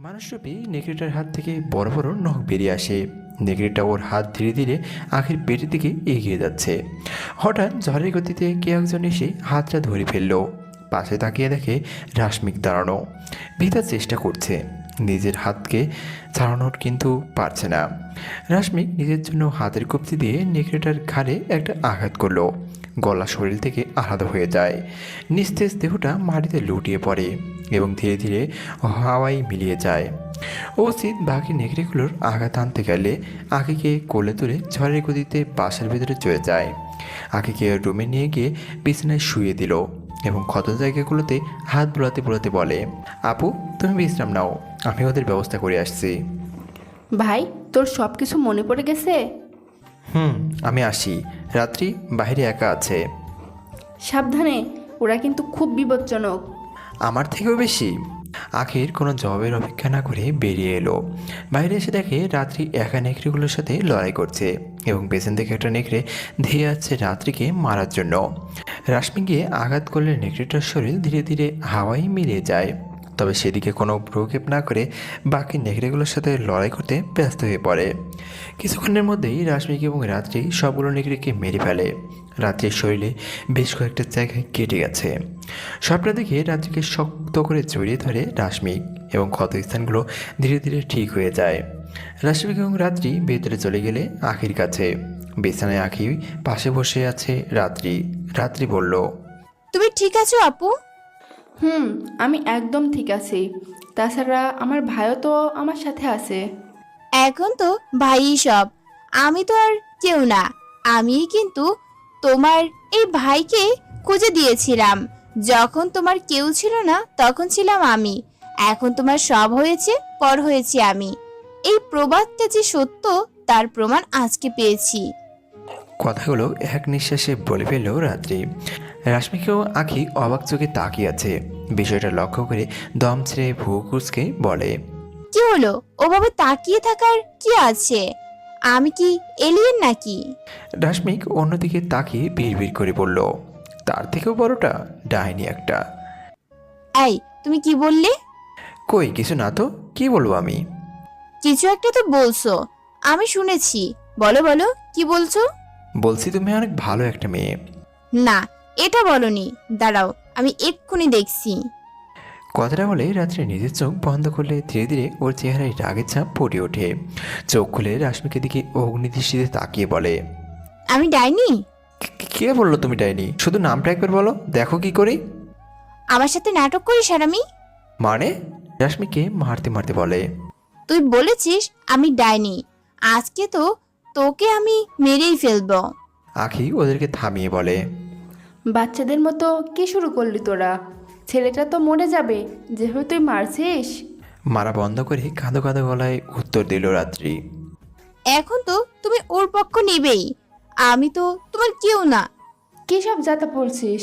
মানুষরূপী নেকড়েটার হাত থেকে বড় বড় নখ বেরিয়ে আসে। নেকড়েটা ওর হাত ধীরে ধীরে আখের পেটের দিকে এগিয়ে যাচ্ছে। হঠাৎ ঝড়ের গতিতে কে একজন এসে হাতটা ধরে ফেললো। পাশে তাকিয়ে দেখে রাশমিক দাঁড়ানো, ভিতার চেষ্টা করছে, নিজের হাতকে ছাড়ানোর কিন্তু পারছে না। রাশমিক নিজের জন্য হাতের কবজি দিয়ে নেকড়েটার ঘাড়ে একটা আঘাত করলো। গলা শরীর থেকে আলাদা হয়ে যায়, নিস্তেজ দেহটা মাটিতে লুটিয়ে পড়ে এবং ধীরে ধীরে হাওয়ায় মিলিয়ে যায়। অবস্থিত বাকি নেকড়েগুলোর আঘাত আনতে গেলে আখিকে কোলে তুলে ঝড়ের গতিতে বাসার ভেতরে চলে যায়। আখিকে রুমে নিয়ে গিয়ে বিছানায় শুয়ে দিল এবং ক্ষত জায়গাগুলোতে হাত বোলাতে বোলাতে বলে, আপু তুমি বিশ্রাম নাও, আমি ওদের ব্যবস্থা করে আসছি। ভাই, তোর সব কিছু মনে পড়ে গেছে? আমি আসি, রাত্রি বাইরে একা আছে। সাবধানে, ওরা কিন্তু খুব বিপজ্জনক। আমার থেকেও বেশি। আখির কোনো জবাবের অপেক্ষা না করে বেরিয়ে এলো। বাইরে এসে দেখে রাত্রি একা নেকড়েগুলোর সাথে লড়াই করছে এবং পেছন থেকে একটা নেকড়ে ধেয়ে যাচ্ছে রাত্রিকে মারার জন্য। রাশমি গিয়ে আঘাত করলে নেকড়েটার শরীর ধীরে ধীরে হাওয়ায় মিলিয়ে যায়। তবে সেদিকে কোনো ভ্রুক্ষেপ না করে বাকি নেকড়েগুলোর সাথে লড়াই করতে ব্যস্ত হয়ে পড়ে। কিছুক্ষণের মধ্যেই রাশমিক এবং রাত্রি সবগুলো নেকড়েকে মেরে ফেলে। রাত্রির শরীরে বেশ কয়েকটা জায়গায় কেটে গেছে। সবটা দেখে রাত্রিকে শক্ত করে জড়িয়ে ধরে রাশমিক এবং ক্ষত স্থানগুলো ধীরে ধীরে ঠিক হয়ে যায়। রাশমিক এবং রাত্রি ভেতরে চলে গেলে আখির কাছে। বিছানায় আখি পাশে বসে আছে রাত্রি। রাত্রি বলল, তুমি ঠিক আছো আপু? আমি একদম ঠিক আছি। তাছাড়া আমার ভাইও তো আমার সাথে আছে। এখন তো ভাইই সব, আমি তো আর কেউ না। আমি কিন্তু তোমার এই ভাইকে খুঁজে দিয়েছিলাম। যখন তোমার কেউ ছিল না তখন ছিলাম আমি, এখন তোমার সব হয়েছে, পর হয়েছি আমি। এই প্রবাদটা যে সত্য তার প্রমাণ আজকে পেয়েছি। কথাগুলো এক নিঃশ্বাসে বলে ফেলল রাত্রি। রাশমিকেও আখি অবাক চোখে তাকিয়ে আছে। বিষয়টা লক্ষ্য করে দম ছেড়ে ভুরু কুঁচকে বলে, কি হলো? ওভাবে তাকিয়ে থাকার কি আছে? আমি কি এলিয়েন নাকি? রাশমিক অন্যদিকে তাকিয়ে বিড়বিড় করে বলল, তার থেকেও বড়টা ডাইনি একটা। এই, তুমি কি বললে? কই কিছু না তো, কি বলবো আমি? কিছু একটা তো বলছো, আমি শুনেছি। বলো বলো, কি বলছো? বলছি তুমি অনেক ভালো একটা মেয়ে। না, এটা বলনি। দাঁড়াও, আমি এক্ষুনি দেখছি। কথাটা বলে রাত্রে নিজের চোখ বন্ধ করলে ধীরে ধীরে ওর চেহারায় রাগের ছাপ ফুটে ওঠে। চোখ খুলে রাশমিকের দিকে অগ্নিদৃষ্টিতে তাকিয়ে বলে, আমি ডাইনি? কে বললো তুমি ডাইনি? শুধু নামটা একবার বলো, দেখো কি করি। আমার সাথে নাটক করিস আর আমি? মানে? রাশমিকে মারতে মারতে বলে, তুই বলেছিস আমি ডাইনি, আজকে তো তোকে আমি মেরেই ফেলবো। আখি ওদেরকে থামিয়ে বলে, বাচ্চাদের মতো কি শুরু করলি তোরা? ছেলেটা তো মরে যাবে যেভাবে তুই মারছিস। মারা বন্ধ করে কাঁদো কাঁদো গলায় উত্তর দিল রাত্রি। এখন তো তুমি ওর পক্ষ নেবেই, আমি তো তোমার কেউ না। কী সব যাতা বলছিস?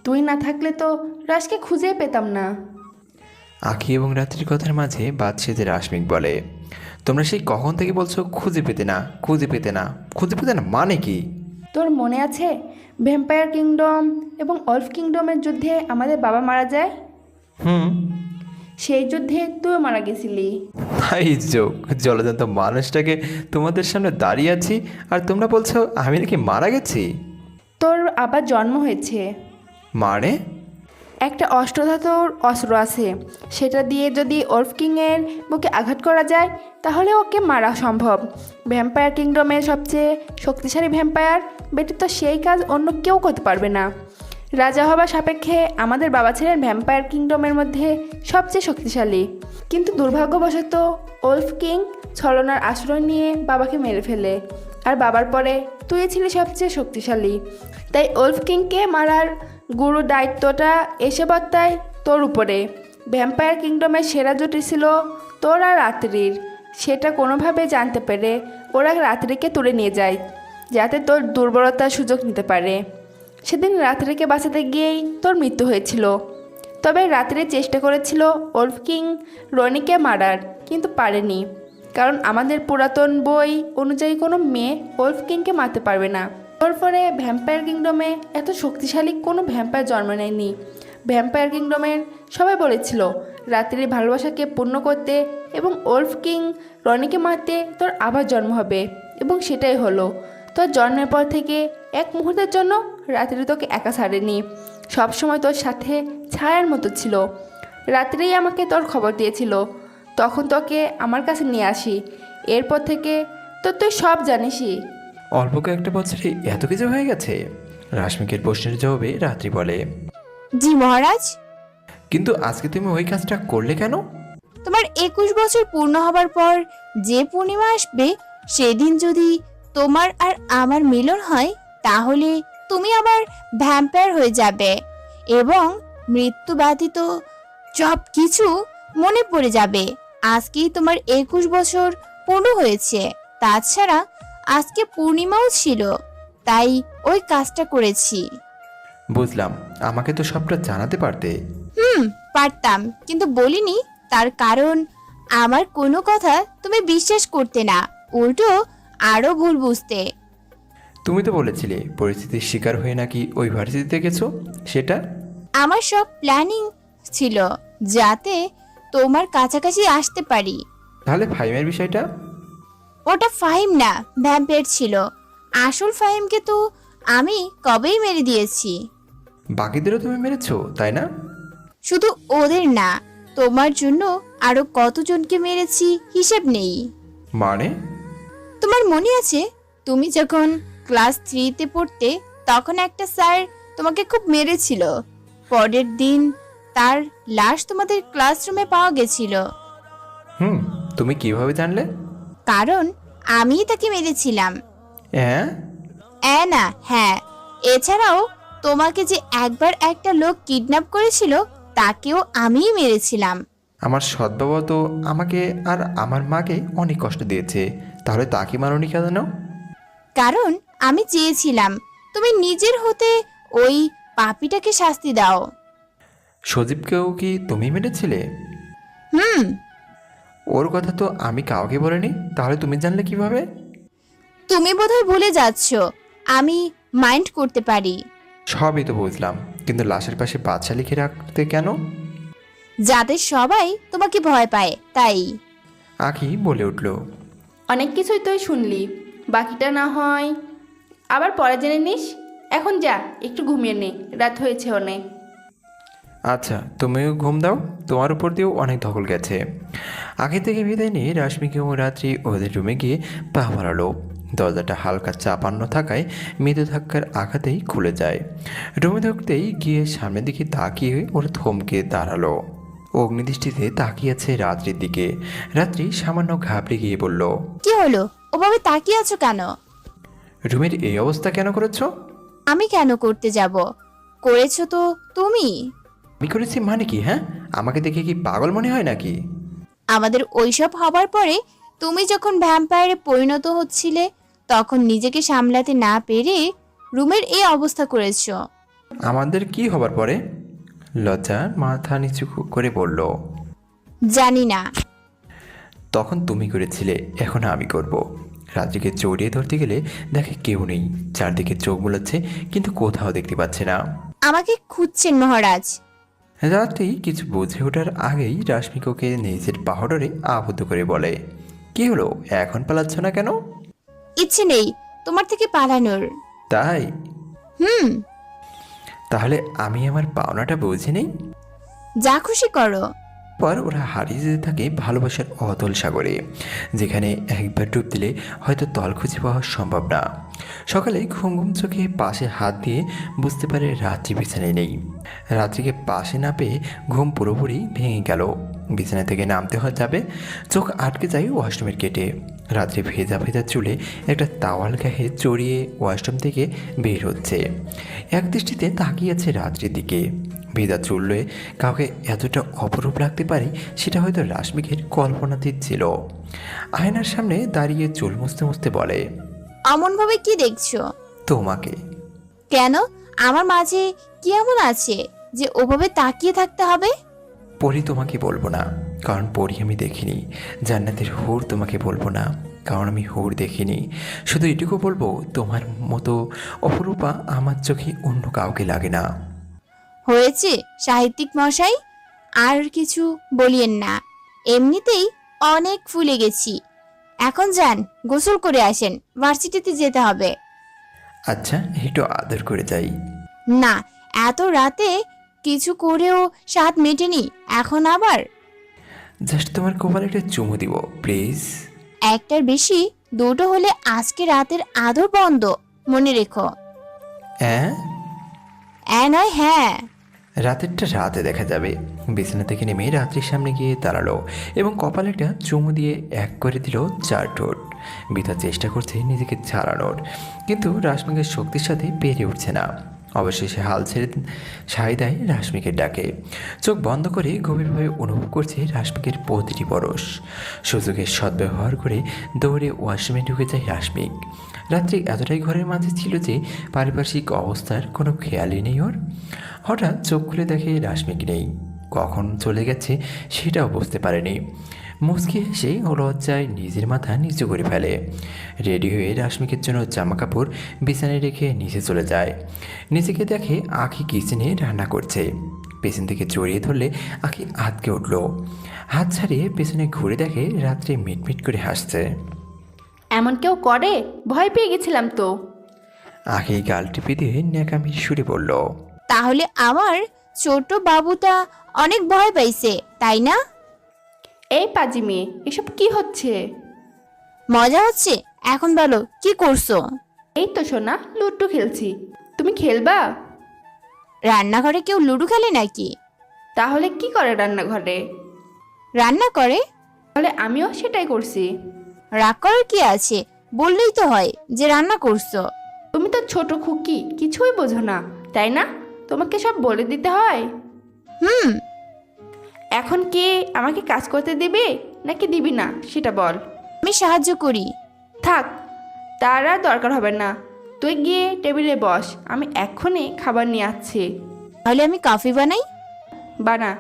তুই না থাকলে তো রাজকে খুঁজেই পেতাম না। আখি এবং রাত্রির কথার মাঝে বাদ সেজে রাশমিক বলে, তোমরা সেই কখন থেকে বলছো খুঁজে পেতে না, খুঁজে পেতে না, খুঁজে পেতে না মানে কি? তোর মনে আছে ভ্যাম্পায়ার কিংডম এবং অল্ফ কিংডমের যুদ্ধে আমাদের বাবা মারা যায়? হুম। সেই যুদ্ধে তুইও মারা গেছিলি। তাই যোগ জলজান্ত মানুষটাকে তোমাদের সামনে দাঁড়িয়ে আছি আর তোমরা বলছো আমি নাকি মারা গেছি? তোর আবার জন্ম হয়েছে। মানে? একটা অষ্টধাতুর অস্ত্র আছে, সেটা দিয়ে যদি অল্ফ কিংয়ের বুকে আঘাত করা যায় তাহলে ওকে মারা সম্ভব। ভ্যাম্পায়ার কিংডমের সবচেয়ে শক্তিশালী ভ্যাম্পায়ার ব্যতীত সেই কাজ অন্য কেউ করতে পারবে না। রাজা হবার সাপেক্ষে আমাদের বাবা ছিলেন ভ্যাম্পায়ার কিংডমের মধ্যে সবচেয়ে শক্তিশালী, কিন্তু দুর্ভাগ্যবশত ওল্ফ কিং ছলনার আশ্রয় নিয়ে বাবাকে মেরে ফেলে, আর বাবার পরে তুই ছিলি সবচেয়ে শক্তিশালী। তাই ওল্ফ কিংকে মারার গুরু দায়িত্বটা এসে বর্তায় তোর উপরে। ভ্যাম্পায়ার কিংডমের সেরা জুটি ছিল তোর আর রাত্রির। সেটা কোনোভাবে জানতে পেরে ওরা রাত্রিকে তুলে নিয়ে যায় যাতে তোর দুর্বলতার সুযোগ নিতে পারে। সেদিন রাত্রিকে বাঁচাতে গিয়েই তোর মৃত্যু হয়েছিল। তবে রাত্রি চেষ্টা করেছিল ওল্ফ কিং রনিকে মারার, কিন্তু পারেনি, কারণ আমাদের পুরাতন বই অনুযায়ী কোনো মেয়ে ওল্ফ কিংকে মারতে পারবে না। ওর পরে ভ্যাম্পায়ার কিংডমে এত শক্তিশালী কোনো ভ্যাম্পায়ার জন্ম নেয়নি। ভ্যাম্পায়ার কিংডমের সবাই বলেছিল রাত্রির ভালোবাসাকে পূর্ণ করতে এবং ওলফ কিং রনিকে মারতে তোর আবার জন্ম হবে, এবং সেটাই হলো। তোর জন্মের পর থেকে এক মুহূর্তের জন্য রাত্রি তোকে একা ছাড়েনি, সবসময় তোর সাথে ছায়ার মতো ছিল। রাত্রেই আমাকে তোর খবর দিয়েছিল, তখন তোকে আমার কাছে নিয়ে আসি। এরপর থেকে তো তুই সব জানিসই। অল্প কয়েকটা বছরে এত কিছু হয়ে গেছে? রাশমিকের প্রশ্নের জবাবে রাত্রি বলে, জি মহারাজ। কিন্তু আজকে তুমি ওই কাজটা করলে কেন? তোমার 21 বছর পূর্ণ হবার পর যে পূর্ণিমা আসবে, সেদিন যদি তোমার আর আমার মিলন হয়, তাহলে তুমি আবার ভ্যাম্পায়ার হয়ে যাবে এবং মৃত্যু ব্যতীত সব কিছু মনে পড়ে যাবে। আজকেই তোমার 21 বছর পূর্ণ হয়েছে। তাছাড়া আজকে পূর্ণিমাও ছিল, তাই ওই কাজটা করেছি। বুঝলাম, আমাকে তো সবটা জানাতে পারতে। পারতাম, কিন্তু বলিনি। তার কারণ আমার কোনো কথা তুমি বিশ্বাস করতে না, উল্টো আরো ভুল বুঝতে। তুমি তো বলেছিলে পরিস্থিতির শিকার হয়ে নাকি ওই ভার্সিটিতে গেছো, সেটা? আমার সব প্ল্যানিং ছিল যাতে তোমার কাছাকাছি আসতে পারি। তাহলে ফাইমের বিষয়টা? ওটা ফাহিম না, ভ্যাম্পায়ার ছিল। আসল ফাহিমকে তো আমি কবেই মেরে দিয়েছি। বাকিদেরও তুমি মেরেছো, তাই না? শুধু ওদের না, তোমার জন্য আরো কতজনকে মেরেছি হিসেব নেই। মানে? তোমার মনে আছে তুমি যখন ক্লাস 3-তে পড়তে, তখন একটা স্যার তোমাকে খুব মেরেছিল। পরের দিন তার লাশ তোমাদের ক্লাসরুমে পাওয়া গেছিল। তুমি কিভাবে জানলে? কারণ আমিই তাকে মেরেছিলাম। হ্যাঁ? না, হ্যাঁ। এছাড়াও তোমাকে যে একবার একটা লোক কিডন্যাপ করেছিল, তাকেও আমিই মেরেছিলাম। আমার সদ্বাবা তো আমাকে আর আমার মাকে অনেক কষ্ট দিয়েছে, তাহলে তাকে মারনি কেন? কারণ আমি চেয়েছিলাম তুমি নিজের হতে ওই পাপীটাকে শাস্তি দাও। সজীবকেও কি তুমি মেরেছিলে? হুম। ওর কথা তো আমি কাউকে বলিনি, তাহলে তুমি জানলে কিভাবে? তুমি বোধহয় ভুলে যাচ্ছ, আমি মাইন্ড করতে পারি। সবই তো বুঝলাম, কিন্তু লাশের পাশে বাচ্চা লিখে রাখতে কেন? যাদের সবাই তোমাকে ভয় পায়, তাই। আখি বলে উঠল, অনেক কিছুই তুই শুনলি, বাকিটা না হয় আবার পরে জেনে নিস। এখন যা, একটু ঘুমিয়ে নে, রাত হয়েছে অনেক। আচ্ছা তুমিও ঘুম দাও, তোমার উপর দিয়েও অনেক ধকল গেছে। আগে থেকে বিদায় নিয়ে রাশ্মিকে ও রাত্রি ওদের রুমে গিয়ে পা মারালো। দরজাটা হালকা চাপান্ন থাকায় মৃদু ধাক্কার আঘাতেই খুলে যায়। রুমে ঢুকতেই গিয়ে সামনের দিকে তাকিয়ে ওরা থমকে দাঁড়ালো। অগ্নিদৃষ্টিতে তাকিয়েছে রাত্রির দিকে। রাত্রি সামান্য ঘাবড়ে গিয়ে বলল, কি হলো? ওভাবে তাকিয়ে আছো কেন? রুমের এই অবস্থা কেন করেছো? আমি কেন করতে যাব? করেছো তো তুমি। আমি করেছি মানে কি? হ্যাঁ, আমাকে দেখে কি পাগল মনে হয় নাকি? আমাদের ওইসব হবার পরে তুমি যখন ভ্যাম্পায়ারে পরিণত হচ্ছিলে, তখন নিজেকে সামলাতে না পেরে রুমের এই অবস্থা করেছো। আমাদের কি হবার পরে? লজ্জা মাথা নিচু করে বলল, জানি না। তখন তুমি করেছিলে, এখন আমি করব। রাত্রিকে জড়িয়ে ধরতে গেলে দেখে কেউ নেই, চারদিকে চোখ বুলাচ্ছে কিন্তু কোথাও দেখতে পাচ্ছে না। আমাকে খুঁজছেন মহারাজ। রাত্রি কিছু বুঝে ওঠার আগেই রাশ্মিককে নিজের পাহাড়ে আবদ্ধ করে বলে, কি হলো, এখন পালাচ্ছ না কেন? ইচ্ছে নেই তোমার থেকে পালানোর। তাই? হুম। তাহলে আমি আমার পাওনাটা বুঝে নেই। যা খুশি করো। পর ওরা হারিয়ে যেতে থাকে ভালোবাসার অতল সাগরে, যেখানে একবার ডুব দিলে হয়তো তল খুঁজে পাওয়া সম্ভব না। সকালে ঘুম ঘুম চোখে পাশে হাত দিয়ে বুঝতে পারে রাত্রি বিছানায় নেই। রাত্রিকে পাশে না পেয়ে ঘুম পুরোপুরি ভেঙে গেল। বিছানা থেকে নামতে যাবে, চোখ আটকে যায় ওয়াশরুমের গেটে। রাত্রি ভেজা ভেজা চুলে একটা তাওয়াল গায়ে জড়িয়ে ওয়াশরুম থেকে বের হচ্ছে। এক দৃষ্টিতে তাকিয়েছে রাত্রির দিকে। ভেজা চুললে কাউকে এতটা অপরূপ লাগতে পারে সেটা হয়তো রাশমিকের কল্পনাতীত ছিল। আয়নার সামনে দাঁড়িয়ে চুল মুছতে মুছতে বলে, অমন ভাবে কি দেখছো? তোমাকে। কেন? আমার মাঝে কি এমন আছে যে ওভাবে তাকিয়ে থাকতে হবে? পরি তোমাকে বলবো না, কারণ পরি আমি দেখিনি। জান্নাতের হুর তোমাকে বলবো না, কারণ আমি হুর দেখিনি। শুধু এটুকু বলবো, তোমার মতো অপরূপা আমার চোখে অন্য কাউকে লাগে না। হয়েছে সাহিত্যিক মশাই, আর কিছু বলিয়েন না, এমনিতেই অনেক ফুলে গেছি। এখন যান, গোসল করে আসেন, ভার্সিটিতে যেতে হবে। আচ্ছা, একটু আদর করে যাই। না, এত রাতে কিছু করেও স্বাদ মেটেনি, এখন আবার? জাস্ট তোমার কপালে একটা চুমু দিব প্লিজ। একটার বেশি, দুটো হলে আজকে রাতের আদর বন্ধ, মনে রেখো। হ্যাঁ, নয় হ্যাঁ। রাতেরটা রাতে দেখা যাবে। বিছানা থেকে নেমে রাত্রির সামনে গিয়ে দাঁড়ালো এবং কপালে একটা চুমু দিয়ে এক করে দিল 4 ঠোঁট। বিথা চেষ্টা করছে নিজেকে ছাড়ানোর, কিন্তু রাশমিকের শক্তির সাথে পেরে উঠছে না। অবশেষে হাল ছেড়ে সায় দেয় রাশমিকের ডাকে। চোখ বন্ধ করে গভীরভাবে অনুভব করছে রাশমিকের প্রতিটি পরশ। সুযোগের সদ্ব্যবহার করে দৌড়ে ওয়াশরুমে ঢুকে যায় রাশমিক। রাত্রি এতটাই ঘরের মাঝে ছিল যে পারিপার্শ্বিক অবস্থার কোনো খেয়ালই নেই ওর। হঠাৎ চোখ খুলে দেখে রাশমিক নেই। কখন চলে গেছে সেটাও বুঝতে পারেনি। মুচকি হেসে লজ্জায় নিজের মাথা নিচু করে ফেলে। রেডি হয়ে রাশমিকের জন্য জামা কাপড় বিছানায় রেখে নিচে চলে যায়। নিজেকে দেখে আখি কিচেনে রান্না করছে। পেছন থেকে জড়িয়ে ধরলে আখি আটকে উঠল। হাত ছাড়িয়ে পেছনে ঘুরে দেখে রাত্রে মিটমিট করে হাসছে। এমন কেউ করে? ভয় পেয়ে গেছিলাম তো। আখি গাল টিপে দিয়ে ন্যাকামির সুরে বলল, তাহলে আমার ছোট বাবুটা অনেক ভয় পাইছে, তাই না? এই পাজি মেয়ে, এসব কি হচ্ছে? মজা হচ্ছে? এখন বলো কি করছো? এই তো সোনা, লুডো খেলছি। তুমি খেলবা? রান্নাঘরে কেউ লুডো খেলে নাকি? তাহলে কি করে রান্নাঘরে? রান্না করে। তাহলে আমিও সেটাই করছি। রাগ করার কি আছে, বললেই তো হয় যে রান্না করছো। তুমি তো ছোট খুকি, কিছুই বোঝো না, তাই না? তোমাকে সব বলে দিতে হয়। হুম। এখন কে আমাকে কাজ করতে দিবি নাকি দিবি না সেটা বল। আমি সাহায্য করি। থাক, তার আর দরকার হবে না। তুই গিয়ে টেবিলে বস, আমি এক্ষুনি খাবার নিয়ে আসছি। তাহলে আমি কফি বানাই। বানা।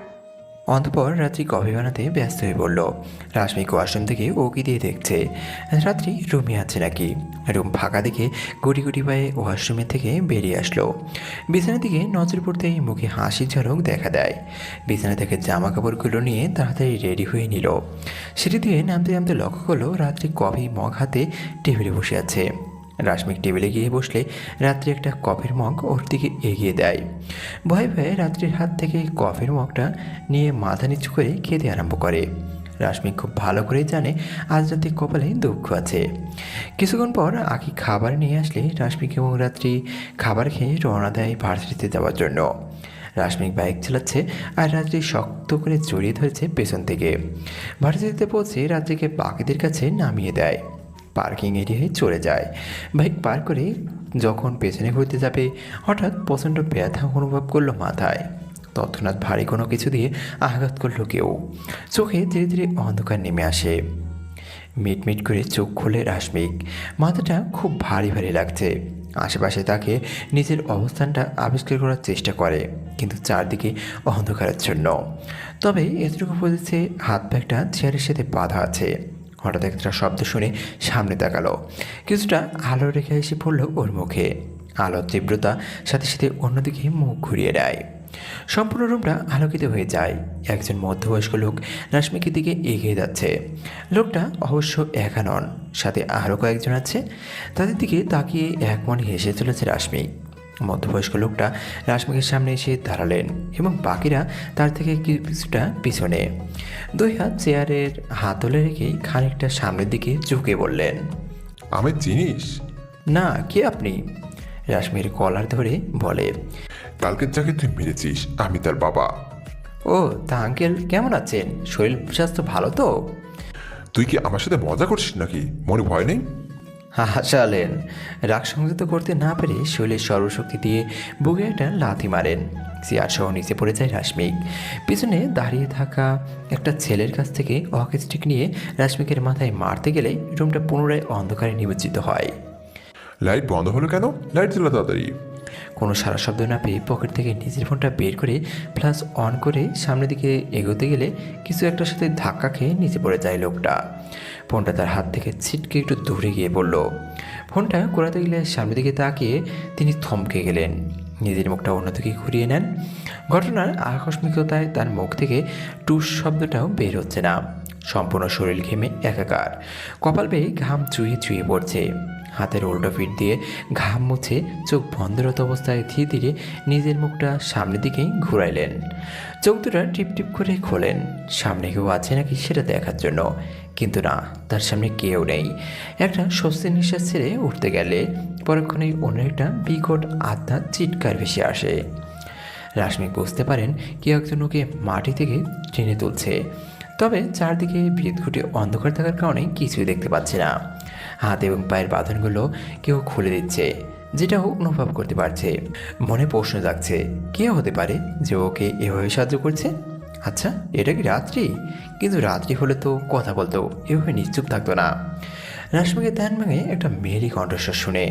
অন্তঃপর রাত্রি কফি বানাতে ব্যস্ত হয়ে পড়ল। রাশমিক ওয়াশরুম থেকে ওকি দিয়ে দেখছে রাত্রি রুমে আছে নাকি। রুম ফাঁকা দেখে গুটি গুটি পায়ে ওয়াশরুমের থেকে বেরিয়ে আসলো। বিছানার দিকে নজর পড়তেই মুখে হাসির ঝলক দেখা দেয়। বিছানা থেকে জামা কাপড়গুলো নিয়ে তাড়াতাড়ি রেডি হয়ে নিল। সিঁড়ি দিয়ে নামতে নামতে লক্ষ্য করলো রাত্রি কফি মগ হাতে টেবিলে বসে আছে। রাশমিক টেবিলে গিয়ে বসলে রাত্রি একটা কফির মগ ওর দিকে এগিয়ে দেয়। ভয়ে ভয়ে রাত্রির হাত থেকে কফির মগটা নিয়ে মাথা নিচু করে খেতে আরম্ভ করে। রাশমিক খুব ভালো করেই জানে আজ রাতে কপালে দুঃখ আছে। কিছুক্ষণ পর আখি খাবার নিয়ে আসলে রাশমিক এবং রাত্রি খাবার খেয়ে রওনা দেয় ভার্সিটিতে যাওয়ার জন্য। রাশমিক বাইক চালাচ্ছে আর রাত্রি শক্ত করে জড়িয়ে ধরেছে পেছন থেকে। ভার্সিটিতে পৌঁছে রাত্রিকে বাকিদের কাছে নামিয়ে দেয়। পার্কিং এরিয়ায় চলে যায়। বাইক পার করে যখন পেছনে ঘুরতে যাবে হঠাৎ প্রচণ্ড ব্যথা অনুভব করলো মাথায়। তৎক্ষণাৎ ভারী কোনো কিছু দিয়ে আঘাত করলো কেউ। চোখে ধীরে ধীরে অন্ধকার নেমে আসে। মিটমিট করে চোখ খোলে রাশমিক। মাথাটা খুব ভারী ভারী লাগছে। আশেপাশে তাকে নিজের অবস্থানটা আবিষ্কার করার চেষ্টা করে, কিন্তু চারদিকে অন্ধকারাচ্ছন্ন। তবে এতটুকু বুঝেছে হাত পা একটা চেয়ারের সাথে বাঁধা আছে। হঠাৎ একটা শব্দ শুনে সামনে তাকালো। কিছুটা আলো রেখে এসে পড়ল ওর মুখে। আলোর তীব্রতা সাথে সাথে অন্যদিকে মুখ ঘুরিয়ে দেয়। সম্পূর্ণ রুমটা আলোকিত হয়ে যায়। একজন মধ্যবয়স্ক লোক রাশমিকের দিকে এগিয়ে যাচ্ছে। লোকটা অবশ্য একা নন, সাথে আরও কয়েকজন আছে। তাদের দিকে তাকিয়ে এক মনে হেসে চলেছে রাশমিক। মধ্যবয়স্ক লোকটা রাশমিকের সামনে এসে দাঁড়ালেন এবং বাকিরা তার থেকে কিছুটা পিছনে। দুই হাত চেয়ারের হাতলে রেখেই খানিকটা সামনের দিকে ঝুঁকে বললেন, আমি চিনিস? না, কে আপনি? রাশমির কলার ধরে বলে, কালকের যাকে তুই মেরেছিস আমি তার বাবা। ও তা আঙ্কেল, কেমন আছেন? শরীর স্বাস্থ্য ভালো তো? তুই কি আমার সাথে মজা করছিস নাকি? মনে ভয় নেই? হাসালেন। রাগ সংযত করতে না পেরে শৈলের সর্বশক্তি দিয়ে বুকে একটা লাথি মারেন। চেয়ার সহ নিচে পড়ে যায় রাশমিক। পিছনে দাঁড়িয়ে থাকা একটা ছেলের কাছ থেকে ওয়াকি স্টিক নিয়ে রাশমিকের মাথায় মারতে গেলে রুমটা পুনরায় অন্ধকারে নিমজ্জিত হয়। লাইট বন্ধ হলো কেন? লাইট জ্বালা তাড়াতাড়ি। কোনো সারা শব্দ না পেয়ে পকেট থেকে নিজের ফোনটা বের করে ফ্ল্যাশ অন করে সামনের দিকে এগোতে গেলে কিছু একটার সাথে ধাক্কা খেয়ে নিচে পড়ে যায় লোকটা। ফোনটা তার হাত থেকে ছিটকে একটু দূরে গিয়ে পড়ল। ফোনটা কোরাতে গেলে সামনের দিকে তাকিয়ে তিনি থমকে গেলেন। নিজের মুখটা অন্যদিকে ঘুরিয়ে নেন। ঘটনার আকস্মিকতায় তার মুখ থেকে টুস শব্দটাও বের হচ্ছে না। সম্পূর্ণ শরীর ঘেমে একাকার, কপাল বেয়ে ঘাম চুইয়ে চুইয়ে পড়ছে। হাতের উল্টো পিঠ দিয়ে ঘাম মুছে চোখ বন্ধরত অবস্থায় ধীরে ধীরে নিজের মুখটা সামনের দিকে ঘুরাইলেন। চোখ দুটা টিপ টিপ করে খোলেন, সামনে কেউ আছে নাকি সেটা দেখার জন্য। কিন্তু না, তার সামনে কেউ নেই। একটা স্বস্তির নিঃশ্বাস ছেড়ে উঠতে গেলে পরক্ষণেই অন্য একটা বিকট আত্মা চিৎকার ভেসে আসে। রাশমিক বুঝতে পারেন কেউ একজন ওকে মাটি থেকে টেনে তুলছে, তবে চারদিকে বিদ্যুটে অন্ধকার থাকার কারণে কিছুই দেখতে পাচ্ছে না। হাত এবং পায়ের বাঁধনগুলো কেউ খুলে দিচ্ছে, যেটা ও অনুভব করতে পারছে। মনে প্রশ্ন জাগছে, কে হতে পারে যে ওকে এভাবে সাহায্য করছে? আচ্ছা, এটা কি রাত্রি? কিন্তু রাত্রি হলে তো কথা বলতো, এভাবে নিশ্চুপ থাকতো না। রাশমিকের ধ্যান ভেঙে একটা মেয়েরই কণ্ঠস্বর শুনে।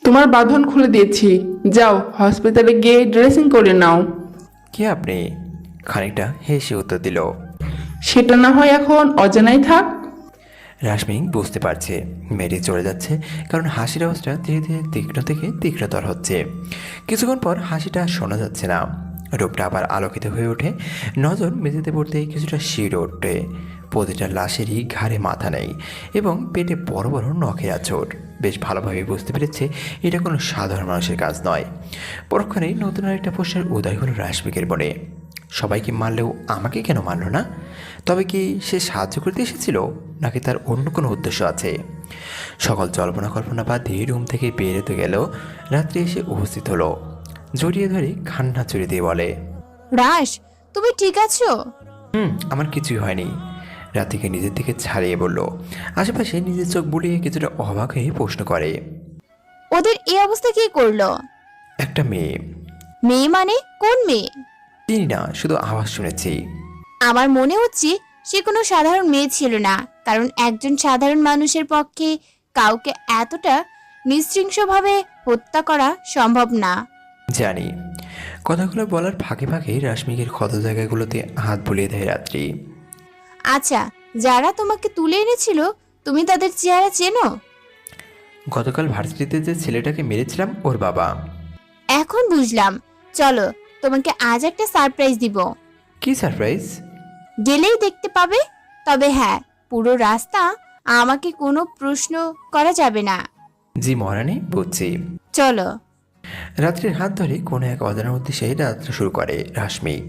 তোমার বাঁধন খুলে দিয়েছি, যাও হসপিটালে গিয়ে ড্রেসিং করে নাও। কে আপনি? খানিকটা হেসে উত্তর দিল। সেটা না হয় এখন অজানাই থাক। রাশমিক বুঝতে পারছে মেয়েটি চলে যাচ্ছে, কারণ হাসির আওয়াজটা ধীরে ধীরে তীক্ষ্ণ থেকে তীক্ষ্ণতর হচ্ছে। কিছুক্ষণ পর হাসিটা শোনা যাচ্ছে না, রূপটা আবার আলোকিত হয়ে ওঠে। নজর মেঝেতে পড়তে কিছুটা শিড়ে ওঠে। প্রতিটা লাশেরই ঘাড়ে মাথা নেই এবং পেটে বড় বড় নখের আঁচড়। বেশ ভালোভাবে বুঝতে পেরেছে এটা কোনো সাধারণ মানুষের কাজ নয়। পরক্ষণেই নতুন আরেকটা প্রশ্নের উদয় হলো রাশমিকের মনে। সবাইকে মারলেও আমাকে কেন মারল না? তবে কি সে সাহায্য করতে এসেছিল, নাকি তার অন্য কোনো উদ্দেশ্য আছে? সকল জল্পনা কল্পনা বাদ দিয়ে রুম থেকে বেরোতে গেল। রাত্রি এসে উপস্থিত হলো, জড়িয়ে ধরে খান্না চড়িয়ে দিয়ে বলে, রাশ, তুমি ঠিক আছো? আমার কিছুই হয়নি। রাত্রিকে নিজের থেকে ছাড়িয়ে বলল। আশেপাশে নিজের চোখ বুলিয়ে কিছুটা অবাক হয়ে প্রশ্ন করে, ওদের এই অবস্থা কে করলো? একটা মেয়ে। মেয়ে মানে কোন মেয়ে? চিনি না, শুধু আওয়াজ শুনেছি। আমার মনে হচ্ছে সে কোনো সাধারণ মেয়ে ছিল না, কারণ একজন সাধারণ মানুষের পক্ষে কাউকে এতটা নৃশংসভাবে হত্যা করা সম্ভব না। জানি। কথাগুলো বলার ফাঁকে ফাঁকে রাশমিকের ক্ষত জায়গাগুলোতে হাত বুলিয়ে দেয় রাত্রি। আচ্ছা, যারা তোমাকে তুলে এনেছিল তুমি তাদের চেহারা চেনো? গতকাল ভার্সিটিতে যে ছেলেটাকে মেরেছিলাম, ওর বাবা। এখন বুঝলাম। চলো, তোমাকে আজ একটা সারপ্রাইজ দিব। কি সারপ্রাইজ? গেলেই দেখতে পাবে। তবে হ্যাঁ, পুরো রাস্তা আমাকে কোনো প্রশ্ন করা যাবে না। জি মহারানী, বুঝছি। চলো। রাত্রির হাত ধরে কোনো এক অজানা উদ্দেশ্যে যাত্রা শুরু করে রাশমিক।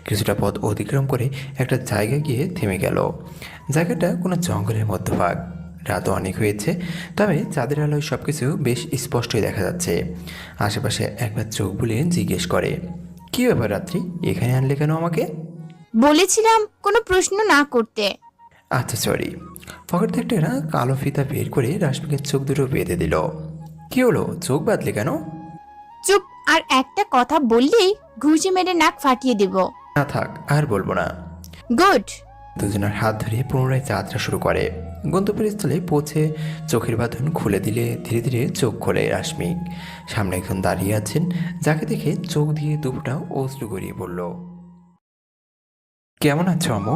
কিছুটা পথ অতিক্রম করে একটা জায়গায় গিয়ে থেমে গেল। জায়গাটা কোনো জঙ্গলের মধ্যভাগ। রাতও অনেক হয়েছে, তবে চাঁদের আলোয় সব কিছু বেশ স্পষ্টই দেখা যাচ্ছে। আশেপাশে একবার চোখ বুলিয়ে জিজ্ঞেস করে, কী ব্যাপার রাত্রি, এখানে আনলে কেন আমাকে? বলেছিলাম কোনো প্রশ্ন না করতে। আচ্ছা সরি। পকেট থেকে একটা কালো ফিতা বের করে রাশমিকের চোখ দুটো বেঁধে দিল। কী হলো, চোখ বাঁধলে কেন? চুপ, আর একটা কথা বললেই ঘুষি মেরে নাক ফাটিয়ে দেব। না থাক, আর বলবো না। গুড। দুজনের হাত ধরে পুনরায় যাত্রা শুরু করে। গন্তব্যের স্থলে পৌঁছে চোখের বাঁধন খুলে দিলে ধীরে ধীরে চোখ খোলে রাশমিক। সামনে একজন দাঁড়িয়ে আছেন, যাকে দেখে চোখ দিয়ে দুপটা অশ্রু গড়িয়ে পড়ল। কেমন আছো আম্মু?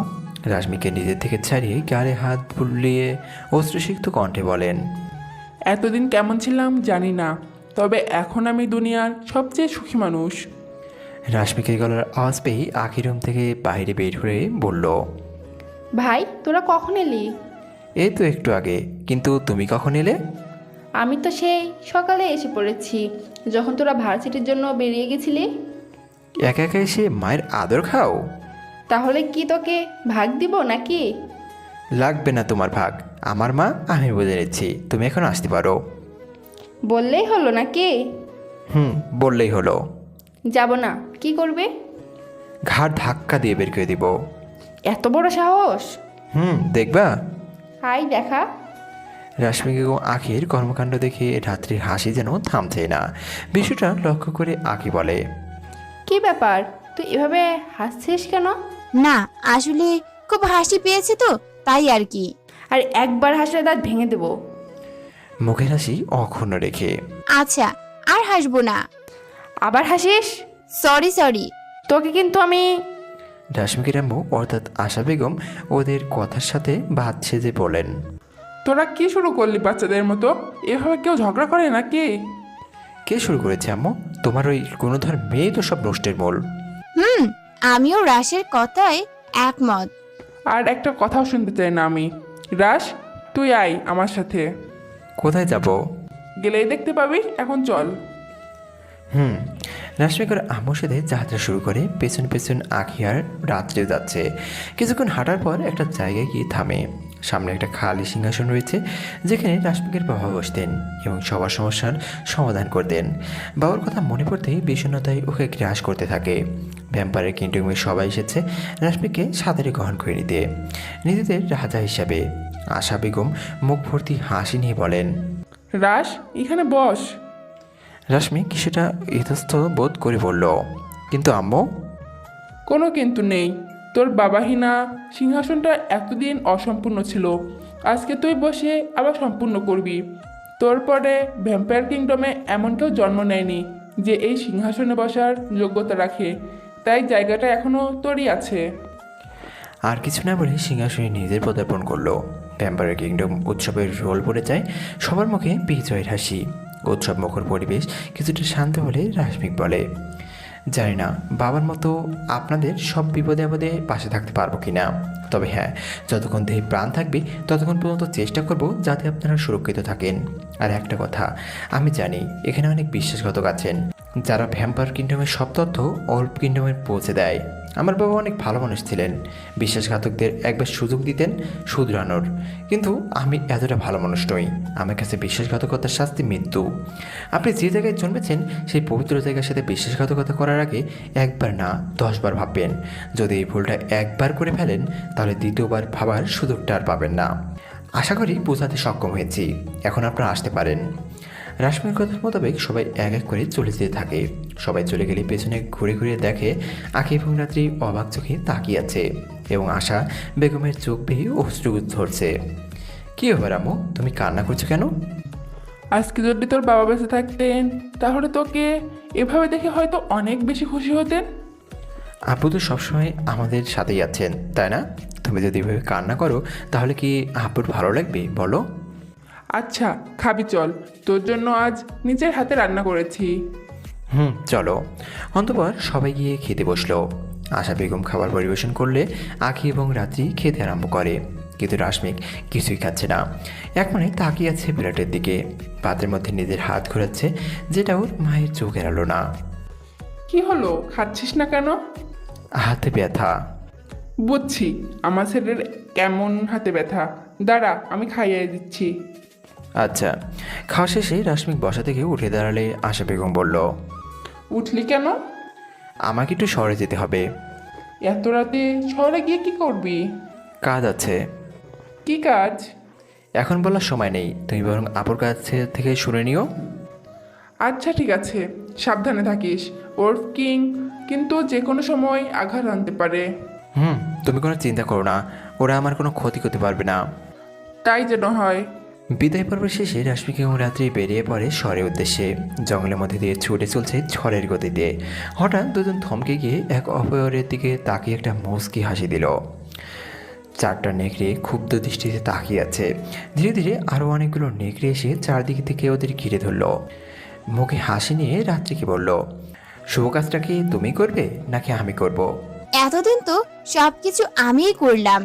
রাশমিকে নিজের থেকে ছাড়িয়ে গালে হাত বুলিয়ে অশ্রুসিক্ত কণ্ঠে বলেন। এতদিন কেমন ছিলাম জানি না, তবে এখন আমি দুনিয়ার সবচেয়ে সুখী মানুষ। রাশমিকের গলার আওয়াজ পেয়ে আখি রুম থেকে বাইরে বের হয়ে বলল, ভাই, তোরা কখন এলি? এই তো একটু আগে। কিন্তু তুমি কখন এলে? আমি তো সেই সকালে এসে পড়েছি, যখন তোরা ভার্সিটির জন্য বেরিয়ে গেছিলি। একা একা এসে মায়ের আদর খাও? তাহলে কি তোকে ভাগ দিব নাকি? লাগবে না তোমার ভাগ, আমার মা আমি বুঝে নিচ্ছি। তুমি এখন আসতে পারো। বললেই হলো নাকি? বললেই হলো। যাব না, কি করবে? ঘাড় ধাক্কা দিয়ে বের করে দিব। এত বড় সাহস! দেখবা? হাই দেখা। রাশমিক ও আখির কর্মকাণ্ড দেখে রাত্রির হাসি যেন থামছে না। বিষয়টা লক্ষ্য করে আখি বলে, কি ব্যাপার, তুই এভাবে হাসছিস কেন? না, আসলে খুব হাসি পেয়েছে তো, তাই আর কি। আর একবার হাসলে দাঁত ভেঙে দেবো। মুখের হাসি অক্ষুণ্ণ রেখে। আচ্ছা, আর হাসবো না। আবার হাসিস? Sorry sorry. তোকে কিন্তু আমি। রাশমিকের আম্মু অর্থাৎ আশা বেগম ওদের কথার সাথে ভাত সেজে বলেন, তোরা কি শুরু করলি বাচ্চাদের মতো? এভাবে কেউ ঝগড়া করে নাকি? কে শুরু করেছে আম্মু? তোমার ওই গুণধর মেয়ে তো সব নষ্টের মূল। আমিও রাশের কথায় একমত। আর একটা কথাও শুনতে চাই না আমি। রাশ, তুই আয় আমার সাথে। কোথায় যাব? গেলেই দেখতে পাবি, এখন চল। রাশমিকার আম্মুর সাথে যাত্রা শুরু করে পেছন পেছন আঁখি আর রাত্রেও যাচ্ছে। কিছুক্ষণ হাঁটার পর একটা জায়গায় গিয়ে থামে। সামনে একটা খালি সিংহাসন রয়েছে, যেখানে রাশমিকের বাবা বসতেন এবং সবার সমস্যার সমাধান করতেন। বাবার কথা মনে পড়তেই বিষণ্ণতায় ওকে গ্রাস করতে থাকে। ভ্যাম্পায়ারের কিংডমে সবাই এসেছে রাশমিককে সাদরে গ্রহণ করে নিতে, নিজেদের রাজা হিসাবে। আশা বেগম মুখ ভর্তি হাসি নিয়ে বলেন, রাশ, এখানে বস। রাশমিক কিছুটা ইতস্তত বোধ করে বলল, কিন্তু আম্মু। কোনো কিন্তু নেই। তোর বাবাহীনা সিংহাসনটা এতদিন অসম্পূর্ণ ছিল, আজকে তুই বসে আবার সম্পূর্ণ করবি। তোর পরে ভ্যাম্পায়ার কিংডমে এমন কেউ জন্ম নেয়নি যে এই সিংহাসনে বসার যোগ্যতা রাখে, তাই জায়গাটা এখনও তোরই আছে। আর কিছু না বলে সিংহাসনে নিজের পদার্পণ করলো। ভ্যাম্পায়ার কিংডম উৎসবের রোল পড়ে যায়, সবার মুখে বিজয়ের হাসি। উৎসব মুখর পরিবেশ কিছুটা শান্ত হলে রাশমিক বলে, জানি না বাবার মতো আপনাদের সব বিপদে আপদে পাশে থাকতে পারবো কি না, তবে হ্যাঁ, যতক্ষণ দেহে প্রাণ থাকবে ততক্ষণ পর্যন্ত চেষ্টা করব যাতে আপনারা সুরক্ষিত থাকেন। আর একটা কথা, আমি জানি এখানে অনেক বিশ্বাসঘাতক আছেন যারা ভ্যাম্পায়ার কিংডমের সব তথ্য অল্প কিংডমে পৌঁছে দেয়। আমার বাবা অনেক ভালো মানুষ ছিলেন, বিশ্বাসঘাতকদের একবার সুযোগ দিতেন শুধরানোর, কিন্তু আমি এতটা ভালো মানুষ নই। আমার কাছে বিশ্বাসঘাতকতার শাস্তি মৃত্যু। আপনি যে জায়গায় জন্মেছেন সেই পবিত্র জায়গার সাথে বিশ্বাসঘাতকতা করার আগে একবার না 10 বার ভাববেন। যদি এই ভুলটা একবার করে ফেলেন তাহলে দ্বিতীয়বার ভাবার সুযোগটা আর পাবেন না। আশা করি বোঝাতে সক্ষম হয়েছি, এখন আপনারা আসতে পারেন। রাশমির কথার মোতাবেক সবাই এক এক করে চলে যেতে থাকে। সবাই চলে গেলে পেছনে ঘুরে ঘুরে দেখে আঁখি এবং রাত্রি অবাক চোখে তাকিয়ে আছে এবং আশা বেগমের চোখ বেয়ে অশ্রু ধরছে। কী ব্যাপার আম্মু, তুমি কান্না করছো কেন? আজকে যদি তোর বাবা বেঁচে থাকতেন তাহলে তোকে এভাবে দেখে হয়তো অনেক বেশি খুশি হতেন। আপু তো সবসময় আমাদের সাথেই আছেন, তাই না? তুমি যদি এভাবে কান্না করো তাহলে কি আপুর ভালো লাগবে বলো? আচ্ছা, খাবি চল, তোর জন্য আজ নিজের হাতে রান্না করেছি। চলো। অন্তপর সবাই গিয়ে খেতে বসলো। আশা বেগম খাবার পরিবেশন করলে আঁখি এবং রাত্রি খেতে আরম্ভ করে, কিন্তু রাশমিক কিছুই খাচ্ছে না। এক মনে তাকিয়ে আছে প্লেটের দিকে, পাত্রের মধ্যে নিজের হাত ঘোরাচ্ছে, যেটা ওর মায়ের চোখ এড়ালো না। কি হলো, খাচ্ছিস না কেন? হাতে ব্যথা। বুঝছি, আমার ছেলের কেমন হাতে ব্যথা। দাঁড়া, আমি খাইয়ে দিচ্ছি। আচ্ছা। খাওয়া শেষে রাশমিক বসা থেকে উঠে দাঁড়ালে আশা বেগম বলল, উঠলি কেন? আমাকে একটু শহরে যেতে হবে। এত রাতে শহরে গিয়ে কি করবি? কাজ আছে। কি কাজ? এখন বলার সময় নেই, তুমি বরং আপুর কাছে থেকে শুনে নিও। আচ্ছা ঠিক আছে, সাবধানে থাকিস। ওর কিং কিন্তু যে কোনো সময় আঘাত আনতে পারে। তুমি কোনো চিন্তা করো না, ওরা আমার কোনো ক্ষতি করতে পারবে না। তাই যেন হয়। বিদায় পর্ব শেষে রাশমিক এবং রাত্রি বেরিয়ে পড়ে শহরের উদ্দেশ্যে। জঙ্গলের মধ্যে দিয়ে ছুটে চলছে ঝড়ের গতিতে। হঠাৎ দুজন থমকে গিয়ে এক অপরের দিকে তাকিয়ে একটা মুচকি হাসি দিল। চারটা নেকড়ে ক্ষুব্ধ দৃষ্টিতে তাকিয়ে আছে। ধীরে ধীরে আরও অনেকগুলো নেকড়ে এসে চারদিকে থেকে ওদের ঘিরে ধরল। মুখে হাসি নিয়ে রাত্রিকে বলল, শুভ কাজটা কি তুমি করবে নাকি আমি করব? এতদিন তো সবকিছু আমিই করলাম,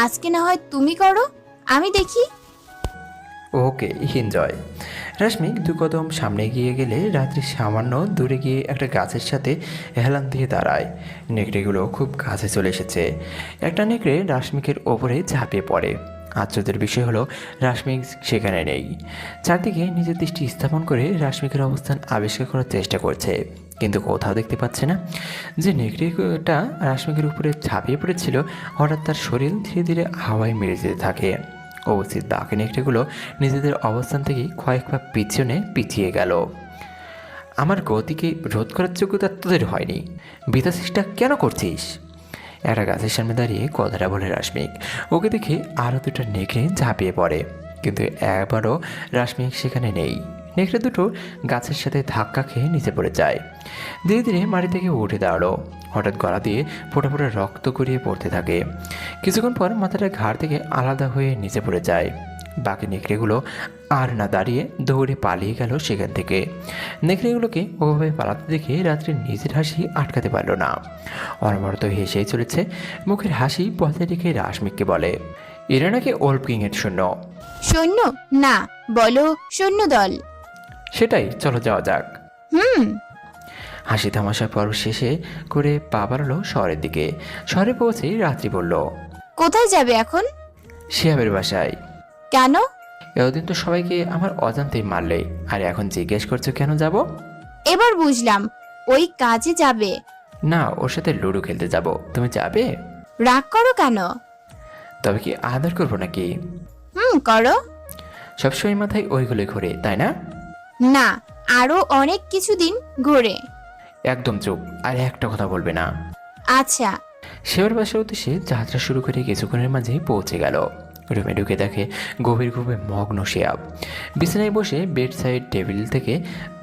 আজকে না হয় তুমি করো, আমি দেখি। ওকে, এনজয়। রাশমিক 2 কদম সামনে গিয়ে গেলে রাত্রি সামান্য দূরে গিয়ে একটা গাছের সাথে হেলান দিয়ে দাঁড়ায়। নেকড়েগুলো খুব কাছে চলে এসেছে। একটা নেকড়ে রাশমিকের ওপরে ঝাঁপিয়ে পড়ে। আশ্চর্যের বিষয় হলো রাশমিক সেখানে নেই। চারদিকে নিজের দৃষ্টি স্থাপন করে রাশমিকের অবস্থান আবিষ্কার করার চেষ্টা করছে, কিন্তু কোথাও দেখতে পাচ্ছে না। যে নেকড়েটা রাশমিকের উপরে ঝাঁপিয়ে পড়েছিল, হঠাৎ তার শরীর ধীরে ধীরে হাওয়ায় মেরে যেতে থাকে। অবস্থিত বাকি নেকড়েগুলো নিজেদের অবস্থান থেকে কয়েক পা পিছিয়ে গেল। আমার গতিকে রোধ করার যোগ্যতা তোদের হয়নি, বৃথা চেষ্টা কেন করছিস? একটা গাছের সামনে দাঁড়িয়ে কথাটা বলে রাশমিক। ওকে দেখে আরও 2টা নেকড়ে ঝাঁপিয়ে পড়ে, কিন্তু একবারও রাশমিক সেখানে নেই। নেকড়ে দুটো গাছের সাথে ধাক্কা খেয়ে নিচে পড়ে যায়। ধীরে ধীরে মাটি থেকে উঠে দাঁড়ালো। হঠাৎ গলা দিয়ে ফোঁটা ফোঁটা রক্ত গড়িয়ে পড়তে থাকে। কিছুক্ষণ পর মাথাটা ঘাড় থেকে আলাদা হয়ে নিচে পড়ে যায়। বাকি নেকড়েগুলো আর না দাঁড়িয়ে দৌড়ে পালিয়ে গেল সেখান থেকে। নেকড়েগুলোকে ওভাবে পালাতে দেখে রাত্রি নিজের হাসি আটকাতে পারল না। অনবরত হেসেই চলেছে, মুখের হাসি পথে রেখে রাশমিককে বলে, এরা নাকি ওল্ফ কিংয়ের সৈন্য। সৈন্য না, বলো সৈন্য দল। সেটাই, চলো যাওয়া যাক। হুম। হাসি তামাশা পর্ব শেষে করে পা বাড়ালো শহরের দিকে। শহরে পৌঁছেই রাত্রি বলল, কোথায় যাবে এখন? শিহাবের বাসায়। কেন? এতদিন তো সবাইকে আমার অজান্তেই মারলে, আর এখন জিজ্ঞেস করছো কেন যাব? এবার বুঝলাম, ওই কাজে যাবে। না, ওর সাথে লুডো খেলতে যাব। তুমি যাবে? রাগ করো কেন? তবে কি আদর করবো নাকি? করো। সবসময় মাথায় ওইগুলোই ঘোরে, তাই না? না, আরো অনেক কিছুদিন ঘোরে। একদম চুপ, আর একটা কথা বলবে না। আচ্ছা। শিহাবের বাসার উদ্দেশ্যে যাত্রা শুরু করে কিছুক্ষণের মাঝেই পৌঁছে গেল। রুমে ঢুকে দেখে গভীর ঘুমে মগ্ন শিহাব। বিছানায় বসে বেড সাইড টেবিল থেকে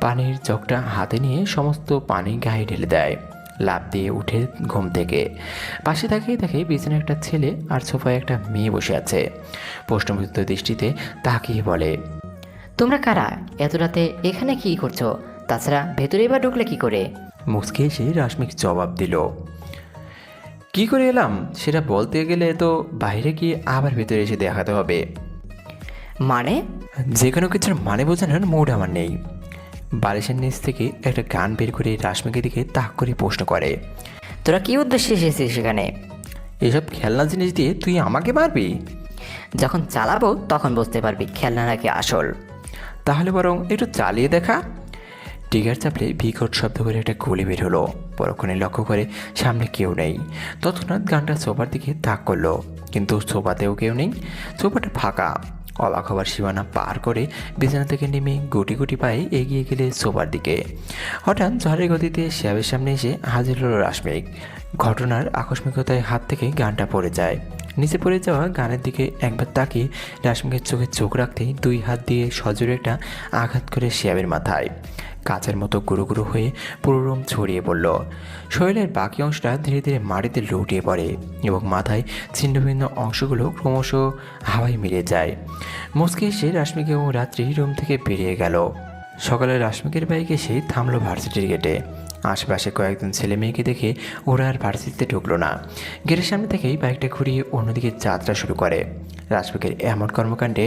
পানির জগটা হাতে নিয়ে সমস্ত পানি গায়ে ঢেলে দেয়। লাফ দিয়ে উঠে ঘুম থেকে পাশে তাকিয়ে দেখে বিছানায় একটা ছেলে আর সোফায় একটা মেয়ে বসে আছে। প্রশ্নবিদ্ধ দৃষ্টিতে তাকিয়ে বলে, তোমরা কারা? এত রাতে এখানে কি করছো? তাছাড়া ভেতরে বা ঢুকলে কি করে? মুচকে এসে রাশমিক জবাব দিল, কি করে এলাম সেটা বলতে গেলে তো বাইরে গিয়ে আবার ভেতরে এসে দেখাতে হবে। মানে? যে কোনো কিছুর মানে বোঝানোর মুড আমার নেই। বালিশের নিচ থেকে একটা গান বের করে রাশমিকের দিকে তাক করে প্রশ্ন করে, তোরা কি উদ্দেশ্যে এসেছিস সেখানে? এসব খেলনা জিনিস দিয়ে তুই আমাকে মারবি? যখন চালাবো তখন বুঝতে পারবি খেলনা নাকি আসল। তাহলে বরং একটু চালিয়ে দেখা। টিগার চাপলে বিকট শব্দ করে একটা গুলি বের হলো। পরক্ষণে লক্ষ্য করে সামনে কেউ নেই। তৎক্ষণাৎ গানটা সোফার দিকে তাক করলো, কিন্তু সোফাতেও কেউ নেই। সোফাটা ফাঁকা। অবাক হবার সীমানা পার করে বিছানা থেকে নেমে গুটি গুটি পায়ে এগিয়ে গেলে সোফার দিকে। হঠাৎ ঝড়ের গতিতে শিহাবের সামনে এসে হাজির হলো রাশমিক। ঘটনার আকস্মিকতায় হাত থেকে গানটা পড়ে যায়। নিচে পড়ে যাওয়া গানের দিকে একবার তাকিয়ে রাশমিকের চোখে চোখ রাখতেই দুই হাত দিয়ে সজোরে একটা আঘাত করে শিহাবের মাথায়। কাচের মতো গুঁড়ো গুঁড়ো হয়ে পুরো রুম ছড়িয়ে পড়ল। শরীরের বাকি অংশটা ধীরে ধীরে মাটিতে লুটিয়ে পড়ে এবং মাথায় ছিন্নভিন্ন অংশগুলো ক্রমশ হাওয়ায় মিলে যায়। মুচকে এসে রাশমিক এবং রাত্রি রুম থেকে বেরিয়ে গেল। সকালে রাশমিকের বাইক এসে থামলো ভার্সিটির গেটে। আশেপাশে কয়েকজন ছেলে মেয়েকে দেখে ওরা আর ভার্সিটিতে ঢুকলো না। গেটের সামনে থেকেই বাইকটা ঘুরিয়ে অন্যদিকে যাত্রা শুরু করে। রাশমিকের এমন কর্মকাণ্ডে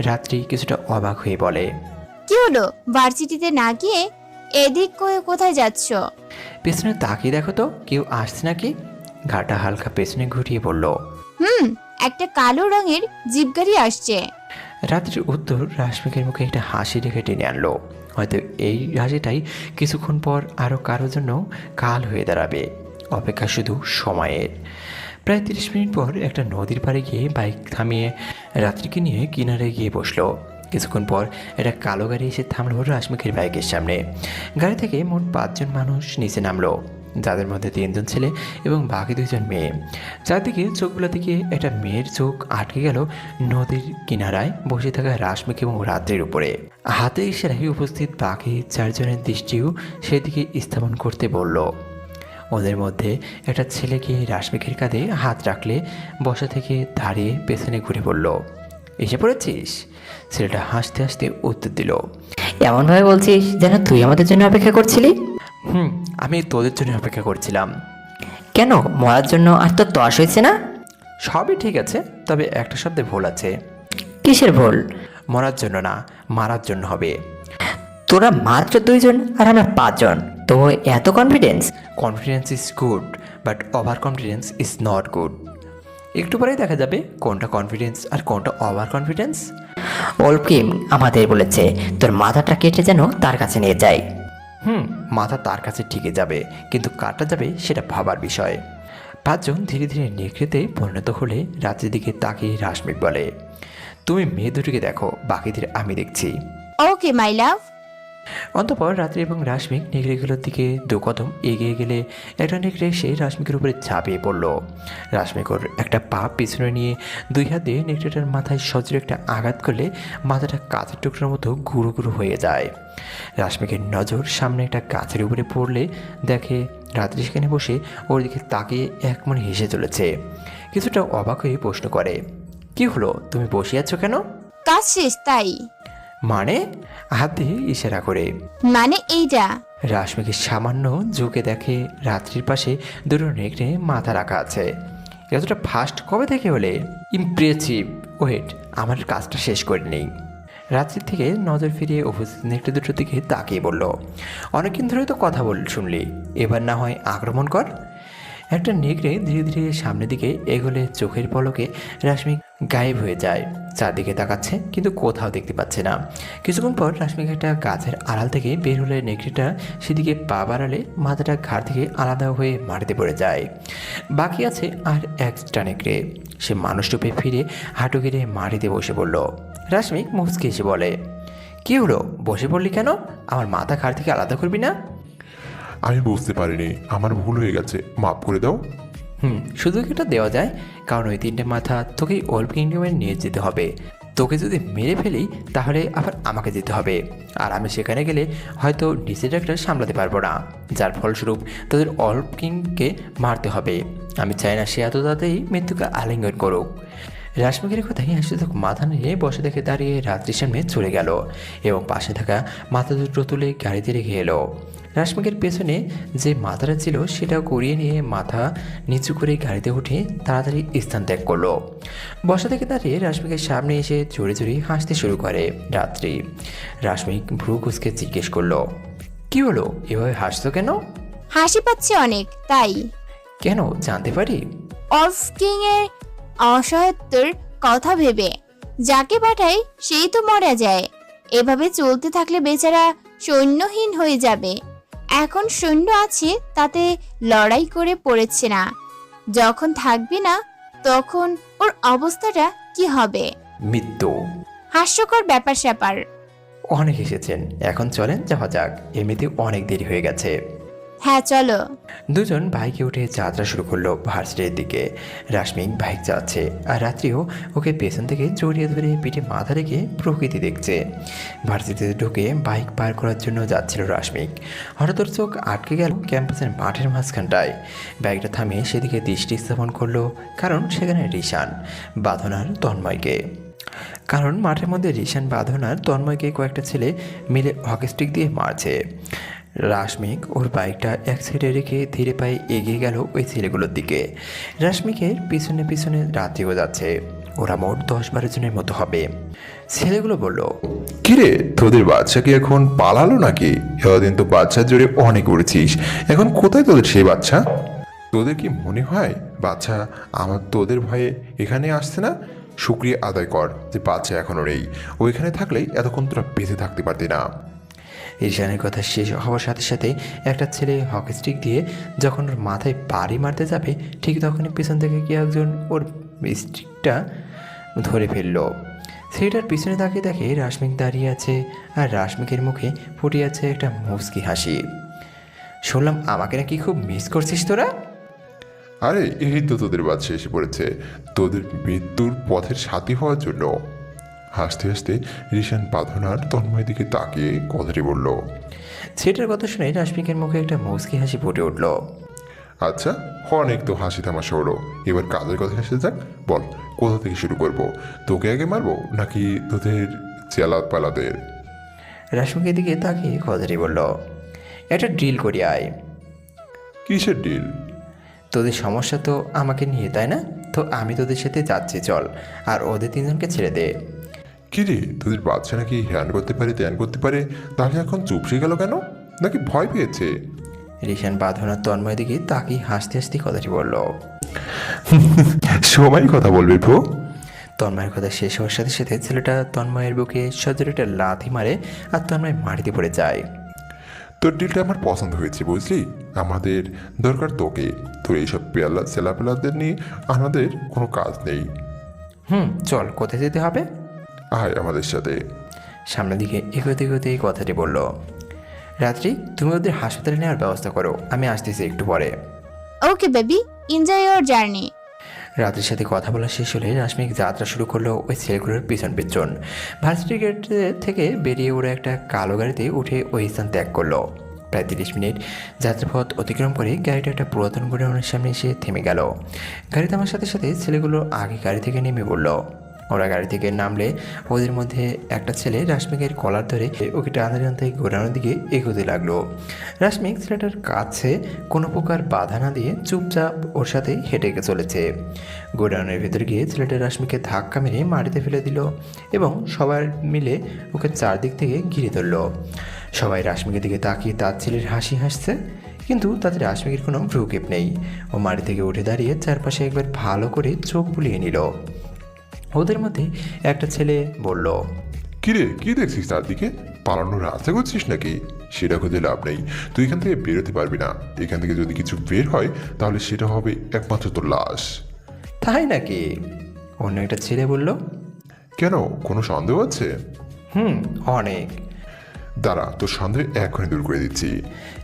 রাত্রি কিছুটা অবাক হয়ে বলে, কি হলো? ভার্সিটিতে না গিয়ে এদিক কোথায় যাচ্ছ? পেছনে তাকিয়ে দেখো তো কেউ আসছে নাকি। ঘাটা হালকা পেছনে ঘুরিয়ে বলল, একটা কালো রঙের জিপ গাড়ি আসছে। রাত্রির উত্তর রাশমিকের মুখে একটা হাসি রেখে টেনে আনলো। হয়তো এই হাসিটাই কিছুক্ষণ পর আরও কারোর জন্য কাল হয়ে দাঁড়াবে। অপেক্ষা শুধু সময়ের। প্রায় 30 মিনিট পর একটা নদীর পাড়ে গিয়ে বাইক থামিয়ে রাত্রিকে নিয়ে কিনারে গিয়ে বসলো। কিছুক্ষণ পর একটা কালো গাড়ি এসে থামলো রাশমিকের বাইকের সামনে। গাড়ি থেকে মোট 5 জন মানুষ নিচে নামলো, যাদের মধ্যে 3 জন ছেলে এবং বাকি 2 জন মেয়ে। চারদিকে চোখগুলো থেকে একটা মেয়ের চোখ আটকে গেল নদীর কিনারায় বসে থাকা রাশমিক এবং রাত্রির উপরে। হাতে ইশারায় উপস্থিত বাকি 4 জনের দৃষ্টিও সেদিকে স্থাপন করতে বলল। ওদের মধ্যে একটা ছেলে গিয়ে রাশমিকের কাঁধে হাত রাখলে বসা থেকে দাঁড়িয়ে পেছনে ঘুরে বলল, এসে পড়েছিস? ছেলেটা হাসতে হাসতে উত্তর দিল, এমনভাবে বলছিস যেন তুই আমাদের জন্য অপেক্ষা করছিলি। আমি তোদের জন্য অপেক্ষা করছিলাম। কেন, মরার জন্য? আর তোর তস হয়েছে না? সবই ঠিক আছে, তবে একটা শব্দে ভুল আছে। কিসের ভুল? মরার জন্য না, মারার জন্য হবে। তোরা মাত্র 2 জন আর আমরা 5 জন, তো এত confidence? Confidence is good, but over confidence is not good. একটু পরেই দেখা যাবে কোনটা কনফিডেন্স আর কোনটা ওভার কনফিডেন্স। ওলকিম আমাদের বলেছে তোর মাথাটা কেটে যেন তার কাছে নিয়ে যায়। মাথা তার কাছে ঠিকই যাবে, কিন্তু কাটা যাবে সেটা ভাবার বিষয়। 5 জন ধীরে ধীরে নেকড়েতে পরিণত হলে রাত্রির দিকে তাকিয়ে রাশমিক বলে, তুমি মেয়ে দুটিকে দেখো, বাকিদের আমি দেখছি। ওকে মাই লাভ। অন্তঃপর রাত্রি এবং রাশমিক নেকড়েগুলোর দিকে 2 কদম এগিয়ে গেলে একটা নেকড়ে এসে রাশমিকের উপরে ঝাঁপিয়ে পড়ল। রাশমিক ওর একটা পা পিছনে নিয়ে 2 হাত দিয়ে নেকড়েটার মাথায় সজোরে একটা আঘাত করলে মাথাটা কাঁচের টুকরোর মতো গুঁড়ো গুঁড়ো হয়ে যায়। রাশমিকের নজর সামনে একটা গাছের উপরে পড়লে দেখে রাত্রি সেখানে বসে ওর দিকে তাকিয়ে এক মনে হেসে চলেছে। কিছুটা অবাক হয়ে প্রশ্ন করে, কি হলো, তুমি বসে আছো কেন? কাজ শেষ তাই। মানে? হাত দিয়ে ইশারা করে। মানে এইটা। রাশমিকে সামান্য ঝুঁকে দেখে রাত্রির পাশে দুটো নেকড়ে মাথা রাখা আছে। এতটা ফাস্ট কবে থেকে হলে? ইমপ্রেসিভ। ওয়েট, আমার কাজটা শেষ করে নেই। রাত্রির থেকে নজর ফিরিয়ে উপস্থিত নেকড়ে দুটোর দিকে তাকিয়ে বলল, অনেকদিন ধরে তো কথা শুনলি, এবার না হয় আক্রমণ কর। একটা নেকড়ে ধীরে ধীরে সামনের দিকে এগোলে চোখের পলকে রাশমিক গায়েব হয়ে যায়। চারদিকে তাকাচ্ছে কিন্তু কোথাও দেখতে পাচ্ছে না। কিছুক্ষণ পর রাশমিক একটা গাছের আড়াল থেকে বের হলে নেকড়েটা সেদিকে পা বাড়ালে মাথাটা ঘাড় থেকে আলাদা হয়ে মাটিতে পড়ে যায়। বাকি আছে আর একটা নেকড়ে। সে মানুষরূপে ফিরে হাঁটু গেড়ে মাটিতে বসে পড়ল। রাশমিক মুচকে এসে বলে, কী হলো, বসে পড়লি কেন? আমার মাথা ঘাড় থেকে আলাদা করবি না? আমি বুঝতে পারিনি, আমার ভুল হয়ে গেছে, মাফ করে দাও। শুধু এটা দেওয়া যায়, কারণ ওই তিনটে মাথা তোকে ওল্ড কিংডমে নিয়ে যেতে হবে। তোকে যদি মেরে ফেলি তাহলে আবার আমাকে যেতে হবে, আর আমি সেখানে গেলে হয়তো নিজের একটা সামলাতে পারবো না, যার ফলস্বরূপ তোদের ওল্ড কিংকে মারতে হবে। আমি চাই না সে এত তাড়াতাড়ি মৃত্যুকে আলিঙ্গন করুক। রাশমিকের কথাই হাসি চোখ মাথা নিয়ে বসে দেখে দাঁড়িয়ে রাত্রির সামনে চলে গেল এবং পাশে থাকা মাথা দুটো তুলে গাড়িতে রেখে এলো। রাশমিকের পেছনে যে মাথাটা ছিল সেটাও করিয়ে নিয়ে মাথা নিচু করে গাড়িতে উঠে তাড়াতাড়ি স্থান ত্যাগ করলো। বসা থেকে দাঁড়িয়ে রাশমিকের সামনে এসে জোরে জোরে হাসতে শুরু করে রাত্রি। রাশমিক ভ্রু কুঁচকে জিজ্ঞেস করলো, কি হলো, এভাবে হাসছো কেন? হাসি পাচ্ছে অনেক তাই। কেন, জানতে পারি? অফ কিং এর অসহায়ত্বের কথা ভেবে। যাকে পাঠাই সেই তো মারা যায়। এভাবে চলতে থাকলে বেচারা সৈন্যহীন হয়ে যাবে। এখন সৈন্য আছে তাতে লড়াই করে পড়েছে না, যখন থাকবে না তখন ওর অবস্থাটা কি হবে? মৃত্যু। হাস্যকর ব্যাপার স্যাপার। অনেক এসেছেন, এখন চলেন যাওয়া যাক, এমনিতে অনেক দেরি হয়ে গেছে। হ্যাঁ চলো। দুজন বাইকে উঠে যাত্রা শুরু করলো ভার্সিটির দিকে। রাশমিক বাইক চালাচ্ছে আর রাত্রিও ওকে পেছন থেকে জড়িয়ে ধরে পিঠে মাথা রেখে প্রকৃতি দেখছে। ভার্সিটিতে ঢুকে বাইক পার করার জন্য যাচ্ছিল রাশমিক। হঠাৎ ওর চোখ আটকে গেল ক্যাম্পাসের মাঠের মাঝখানটায়। বাইকটা থামিয়ে সেদিকে দৃষ্টি স্থাপন করলো, কারণ সেখানে রিশান, বাঁধনার তন্ময়কে। কারণ মাঠের মধ্যে রিশান, বাঁধনার তন্ময়কে কয়েকটা ছেলে মিলে হকি স্টিক দিয়ে মারছে। রাশমিক ওর বাইকটা এক সাইডে রেখে ধীরে পায়ে এগিয়ে গেল ওই ছেলেগুলোর দিকে। রাশমিকের পিছনে পিছনে রাত্রিও যাচ্ছে। ওরা মোট 10-12 জনের মতো হবে। ছেলেগুলো বলল, কিরে, তোদের বাচ্চা কি এখন পালালো নাকি? এতদিন তো বাচ্চার জোরে অনেক উড়েছিস, এখন কোথায় তোদের সেই বাচ্চা? তোদের কি মনে হয় বাচ্চা আমার তোদের ভয়ে এখানে আসছে না? শুক্রিয়া আদায় কর যে বাচ্চা এখনো নেই, ওইখানে থাকলেই এতক্ষণ তোরা বেঁচে থাকতে পারতি না। ঈশানের কথা শেষ হওয়ার সাথে সাথে একটা ছেলে হকি স্টিক দিয়ে যখন ওর মাথায় বাড়ি মারতে যাবে, ঠিক তখনই পিছন থেকে কেউ একজন ওর স্টিকটা ধরে ফেললো। ছেলেটার পিছনে তাকিয়ে দেখে রাশমিক দাঁড়িয়ে আছে আর রাশমিকের মুখে ফুটে আছে একটা মুচকি হাসি। শুনলাম আমাকে নাকি খুব মিস করছিস তোরা? আরে এই তো তোদের বাচ্চা এসে পড়েছে, তোদের মৃত্যুর পথের সাথী হওয়ার জন্য। হাসতে হাসতে রিশান বাঁধনার তন্ময় দিকে তাকিয়ে কথাটি বলল। ছেলেটার কথা শুনে রাশমিকের মুখে একটা মুচকি হাসি ফুটে উঠল। আচ্ছা, অনেক তো হাসি তামাশা হলো, এবার কাজের কথা এসে যাক। বল, কোথা থেকে শুরু করব? তোকে আগে মারবো নাকি তোদের চেলাত পালাদের? রাশমিকের দিকে তাকিয়ে কথাটি বলল, একটা ডিল করি আয়। কিসের ডিল? তোদের সমস্যা তো আমাকে নিয়ে, তাই না? তো আমি তোদের সাথে যাচ্ছি, চল, আর ওদের তিনজনকে ছেড়ে দে। কি রে, তোদের বাচ্চা নাকি হ্যান করতে পারে, ত্যান করতে পারে, তাহলে এখন চুপসে গেল কেন? নাকি ভয় পেয়েছে? রিশান বাঁধনার তন্ময় দিকে তাকিয়ে হাসতে হাসতে কথাটি বলল। সময় কথা বলবি ব্রো। তন্ময়ের কথা শেষ হওয়ার সাথে সাথে ছেলেটা তন্ময়ের বুকে সজোরে একটা লাথি মারে আর তন্ময় মাটিতে পড়ে যায়। তোর ডিলটা আমার পছন্দ হয়েছে, বুঝলি? আমাদের দরকার তোকে, তোর এইসব পেয়ালা ছেলাপেলাদের নিয়ে আমাদের কোনো কাজ নেই। চল, কোথায় যেতে হবে? আয় আমাদের সাথে। সামনের দিকে এগোতে এগোতে এই কথাটি বলল। রাত্রি, তুমি ওদের হাসপাতালে নেওয়ার ব্যবস্থা করো, আমি আসতেছি একটু পরে। Okay baby, enjoy your journey. রাত্রির সাথে কথা বলা শেষ হলে রাশমিক যাত্রা শুরু করলো ওই ছেলেগুলোর পিছন পিছন। ভার্সিটি গেট থেকে বেরিয়ে ওরা একটা কালো গাড়িতে উঠে ওই স্থান ত্যাগ করলো। প্রায় 30 মিনিট যাত্রাপথ অতিক্রম করে গাড়িটা একটা পুরাতন গোডাউনের সামনে এসে থেমে গেল। গাড়ি থামার সাথে সাথে ছেলেগুলো আগে গাড়ি থেকে নেমে পড়ল। ওরা গাড়ি থেকে নামলে ওদের মধ্যে একটা ছেলে রাশমিকের কলার ধরে ওকে টানতে টানতে গোডাউনের দিকে এগোতে লাগলো। রাশমিক ছেলেটার কাছে কোনো প্রকার বাধা না দিয়ে চুপচাপ ওর সাথে হেঁটে চলেছে। গোডাউনের ভেতর গিয়ে ছেলেটা রাশমিকে ধাক্কা মেরে মাটিতে ফেলে দিল এবং সবাই মিলে ওকে চারদিক থেকে ঘিরে ধরল। সবাই রাশমিকের দিকে তাকিয়ে তার ছেলের হাসি হাসছে, কিন্তু তাতে রাশমিকের কোনো ভ্রুক্ষেপ নেই। ও মাটি থেকে উঠে দাঁড়িয়ে চারপাশে একবার ভালো করে চোখ বুলিয়ে নিল। ওদের মধ্যে একটা ছেলে বলল, কিরে, কি দেখছিস তার দিকে? পালানোর রাস্তা করছিস নাকি? সেটা খুঁজে লাভ নেই, তুই এখান থেকে বেরোতে পারবি না। এখান থেকে যদি কিছু বের হয় তাহলে সেটা হবে একমাত্র তোর লাশ। তাই নাকি? অন্য একটা ছেলে বলল, কেন, কোনো সন্দেহ আছে? অনেক। দাঁড়া, তোর সন্দেহ এখনই দূর করে দিচ্ছি।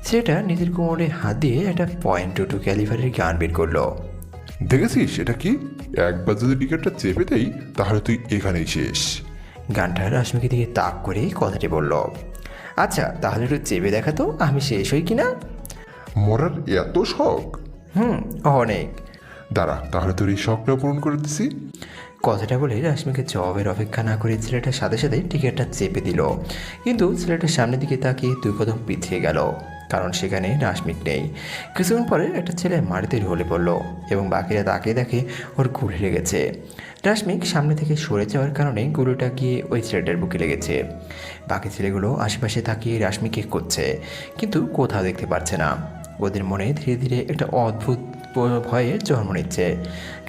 ছেলেটা নিজের কোমরে হাত দিয়ে একটা .22 ক্যালিভারের গান বের করলো। দেখেছিস এটা কি? একবার যদি টিকেটটা চেপে দেই তাহলে তুই এখানেই শেষ। গানটা রাশমিকে দিকে তাক করে কথাটি বলল, আচ্ছা তাহলে একটু চেপে দেখা তো, আমি শেষ হই কিনা। মরার এত শখ? অনেক। দাঁড়া, তাহলে তোর এই শখটা পূরণ করে দিছি। কথাটা বলে রাশমিকে জবাবের অপেক্ষা না করে ছেলেটার সাথে সাথে টিকিটটা চেপে দিল, কিন্তু ছেলেটার সামনের দিকে তাকিয়ে 2 কদম পিছিয়ে গেল, কারণ সেখানে রাশমিক নেই। কিছুক্ষণ পরে একটা ছেলে মাটিতে ঢলে পড়ল এবং বাকিরা তাকিয়ে দেখে ওর গুলি লেগেছে। রাশমিক সামনে থেকে সরে যাওয়ার কারণে গুলিটা গিয়ে ওই ছেলেটার বুকে লেগেছে। বাকি ছেলেগুলো আশেপাশে তাকিয়ে রাশমিকে খুঁজছে, কিন্তু কোথাও দেখতে পাচ্ছে না। ওদের মনে ধীরে ধীরে একটা অদ্ভুত ভয়ে জন্ম নিচ্ছে,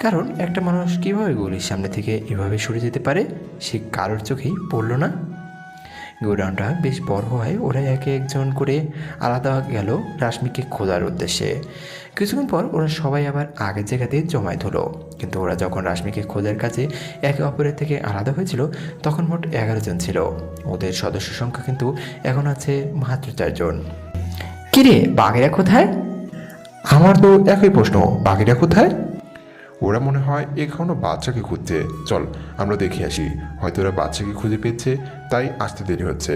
কারণ একটা মানুষ কীভাবে গুলির সামনে থেকে এভাবে সরে যেতে পারে সে কারোর চোখেই পড়ল না। গোডাউনটা বেশ বড় হওয়ায় ওরা একে একজন করে আলাদা গেল রাশমিকে খোঁজার উদ্দেশ্যে। কিছুক্ষণ পর ওরা সবাই আবার আগের জায়গাতে জমায়েত হলো, কিন্তু ওরা যখন রাশমিকে খোঁজার কাজে একে অপরের থেকে আলাদা হয়েছিল তখন মোট 11 জন ছিল। ওদের সদস্য সংখ্যা কিন্তু এখন আছে মাত্র 4 জন। কিরে, বাঘেরা কোথায়? আমার তো একই প্রশ্ন, বাকিটা কোথায়? ওরা মনে হয় এখনো বাচ্চাকে খুঁজছে। চল আমরা দেখে আসি, হয়তো ওরা বাচ্চাকে খুঁজে পেয়েছে তাই আসতে দেরি হচ্ছে।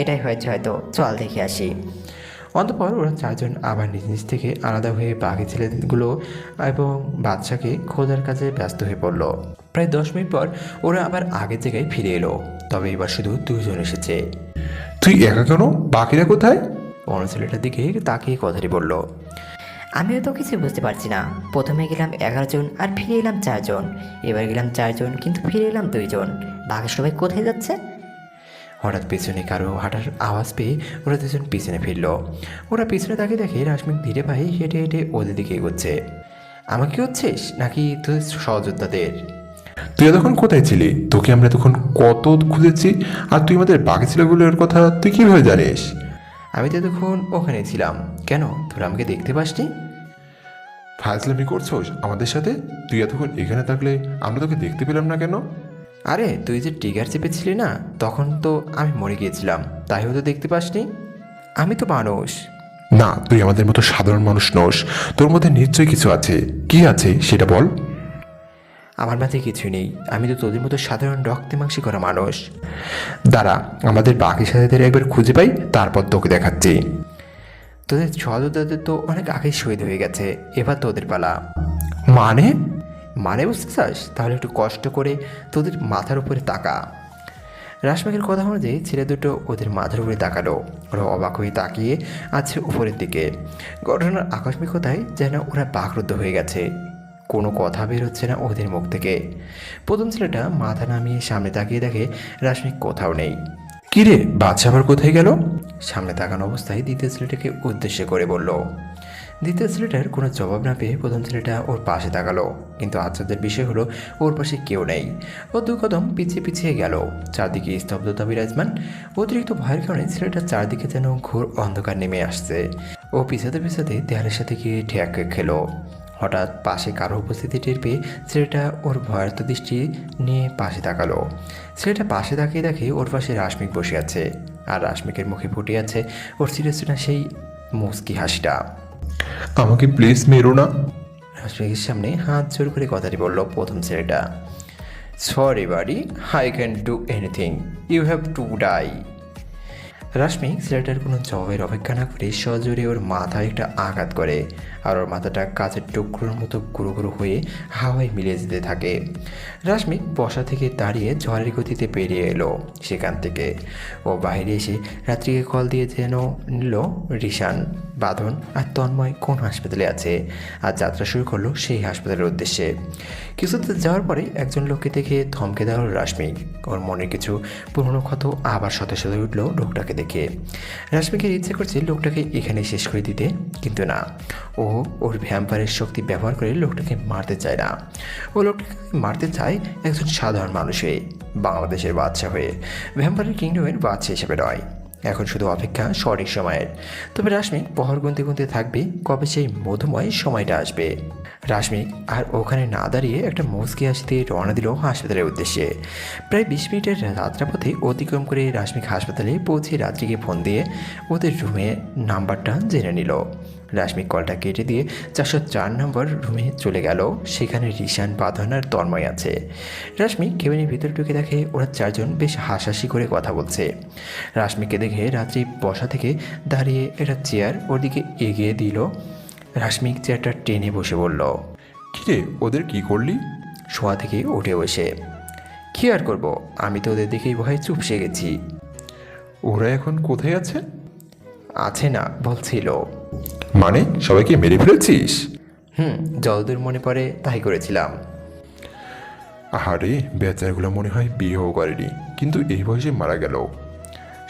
এটাই হয়েছে হয়তো, চল দেখে আসি। অতঃপর ওরা 4 জন আবার নিজ নিজ থেকে আলাদা হয়ে বাকি ছেলেগুলো এবং বাচ্চাকে খোঁজার কাজে ব্যস্ত হয়ে পড়ল। প্রায় 10 মিনিট পর ওরা আবার আগের জায়গায় ফিরে এলো, তবে এবার শুধু 2 জন এসেছে। তুই একা কেন? বাকিরা কোথায়? অন্য ছেলেটার দিকে তাকিয়ে কথাটি বলল, আমিও তো কিছু বুঝতে পারছি না। প্রথমে গেলাম 11 জন আর ফিরে এলাম 4 জন, এবার গেলাম 4 জন কিন্তু ফিরে এলাম 2 জন। বাকি সবাই কোথায় যাচ্ছে? হঠাৎ পেছনে কারো হাঁটার আওয়াজ পেয়ে ওরা 2 জন পিছনে ফিরল। ওরা পিছনে তাকিয়ে দেখে রাশমিক ধীরে পায়ে হেঁটে হেঁটে ওদের দিকে এগোচ্ছে। আমাকে হচ্ছিস নাকি তোদের সহযোদ্ধাদের? তুই এতক্ষণ কোথায় ছিলি? তোকে আমরা তখন কত খুঁজেছি, আর তুই আমাদের বাকি ছেলেগুলোর কথা তুই কিভাবে জানিস? আমি তো এতক্ষণ ওখানে ছিলাম। কেন, তোরা আমাকে দেখতে পাসনি? ফাজলামি করছোস আমাদের সাথে? তুই এতক্ষণ এখানে থাকলে আমরা তোকে দেখতে পেলাম না কেন? আরে তুই যে ট্রিগার চেপেছিলি না, তখন তো আমি মরে গিয়েছিলাম, তাই হয়তো দেখতে পাসনি। আমি তো মানুষ। না, তুই আমাদের মতো সাধারণ মানুষ নোস, তোর মধ্যে নিশ্চয়ই কিছু আছে। কি আছে সেটা বল। আমার মাঝে কিছুই নেই, আমি তো তোদের মতো সাধারণ রক্তে মাংসে করা মানুষ। দাঁড়া, আমাদের বাকি সাথীদের একবার খুঁজে পাই, তারপর তোকে দেখাচ্ছি। তোদের সহযোদ্ধাদের তো অনেক আগেই শহীদ হয়ে গেছে, এবার তোদের পালা। মানে বুঝতে চাস? তাহলে একটু কষ্ট করে তোদের মাথার উপরে তাকা। রাশমিকের কথা অনুযায়ী ছেলে দুটো ওদের মাথার উপরে তাকালো। ওরা অবাক হয়ে তাকিয়ে আছে উপরের দিকে। ঘটনার আকস্মিকতায় যেন ওরা বাকরুদ্ধ হয়ে গেছে। কোনো কথা বের হচ্ছে না ওদের মুখ থেকে। প্রথম ছেলেটা মাথা নামিয়ে সামনে তাকিয়ে দেখে রাশমিক কোথাও নেই। কিরে, বাচ্চা আবার কোথায় গেল? সামনে তাকানো অবস্থায় দ্বিতীয় ছেলেটাকে উদ্দেশ্য করে বলল। দ্বিতীয় ছেলেটার কোনো জবাব না পেয়ে প্রথম ছেলেটা ওর পাশে তাকালো, কিন্তু আশ্চর্যের বিষয় হলো ওর পাশে কেউ নেই। ও 2 কদম পিছিয়ে পিছিয়ে গেল। চারদিকে স্তব্ধতা বিরাজমান। অতিরিক্ত ভয়ের কারণে ছেলেটার চারদিকে যেন ঘোর অন্ধকার নেমে আসছে। ও পিছাতে পিছাতে দেয়ালের সাথে গিয়ে ঠেক খেলো। হঠাৎ পাশে কারো উপস্থিতি টের পেয়ে ছেলেটা ওর ভয়ার্ত দৃষ্টি নিয়ে পাশে তাকালো। ছেলেটা পাশে তাকিয়ে দেখে ওর পাশে রাশমিক বসে আছে, আর রাশমিকের মুখে ফুটে আছে ওর চিরচেনা সেই মুচকি হাসিটা। আমাকে প্লিজ মেরো না। রাশমিকের সামনে হাত জোর করে কথাটি বলল প্রথম ছেলেটা। Sorry buddy, I can do anything, you have to die. Rashmik ছেলেটার কোনো জবাবের অপেক্ষা না করে সজোরে ওর মাথায় একটা আঘাত করে, আর ওর মাথাটা কাচের টুকরোর মতো গুঁড়ো গুঁড়ো হয়ে হাওয়ায় মিলিয়ে যেতে থাকে। রাশমিক বসা থেকে দাঁড়িয়ে ঝড়ের গতিতে বেরিয়ে এলো সেখান থেকে। ও বাইরে এসে রাত্রিকে কল দিয়ে যেন নিল রিশান, বাঁধন আর তন্ময় কোন হাসপাতালে আছে, আর যাত্রা শুরু করলো সেই হাসপাতালের উদ্দেশ্যে। কিছুদূর যাওয়ার পরে একজন লোককে দেখে থমকে দেওয়া হলো রাশমিক। ওর মনের কিছু পুরনো ক্ষত আবার শতে শতে উঠল লোকটাকে দেখে। রাশমিকের ইচ্ছে করছে লোকটাকে এখানে শেষ করে দিতে, কিন্তু না, ও ওর ভ্যাম্পায়ারের শক্তি ব্যবহার করে লোকটাকে মারতে চায় না। ও লোকটাকে মারতে চায় একজন সাধারণ মানুষ হয়ে, বাংলাদেশের বাদশা হয়ে, ভ্যাম্পায়ার কিংডমের বাদশা হিসেবে নয়। এখন শুধু অপেক্ষা সঠিক সময়ের। তবে রাশমিক পহর গুনতে গুনতে থাকবে কবে সেই মধুময় সময়টা আসবে। রাশমিক আর ওখানে না দাঁড়িয়ে একটা মুচকি হাসিতে রওনা দিল হাসপাতালের উদ্দেশ্যে। প্রায় 20 মিনিটের যাত্রাপথে অতিক্রম করে রাশমিক হাসপাতালে পৌঁছে রাত্রিকে ফোন দিয়ে ওদের রুমে নাম্বারটা জেনে নিল। রাশমিক কলটা কেটে দিয়ে 404 নম্বর রুমে চলে গেল। সেখানে রিশান, বাঁধন আর তন্ময় আছে। রাশমিক কেবিনের ভিতরে ঢুকে দেখে ওরা চারজন বেশ হাসাহাসি করে কথা বলছে। রাশমিককে দেখে রাত্রি বসা থেকে দাঁড়িয়ে একটা চেয়ার ওর দিকে এগিয়ে দিল। রাশমিক চেয়ারটা টেনে বসে বলল, কিরে ওদের কি করলি? শোয়া থেকে উঠে বসে, কী আর করবো, আমি তো ওদের দিকেই ভয়ে চুপসে গেছি। ওরা এখন কোথায় আছে? আছে না বলছিল। মানে সবাইকে মেরে ফেলেছিস? যতদূর মনে পড়ে তাই করেছিলাম। আহারে, বেচারাগুলো মনে হয় বিয়েও করেনি, কিন্তু এই বয়সে মারা গেল।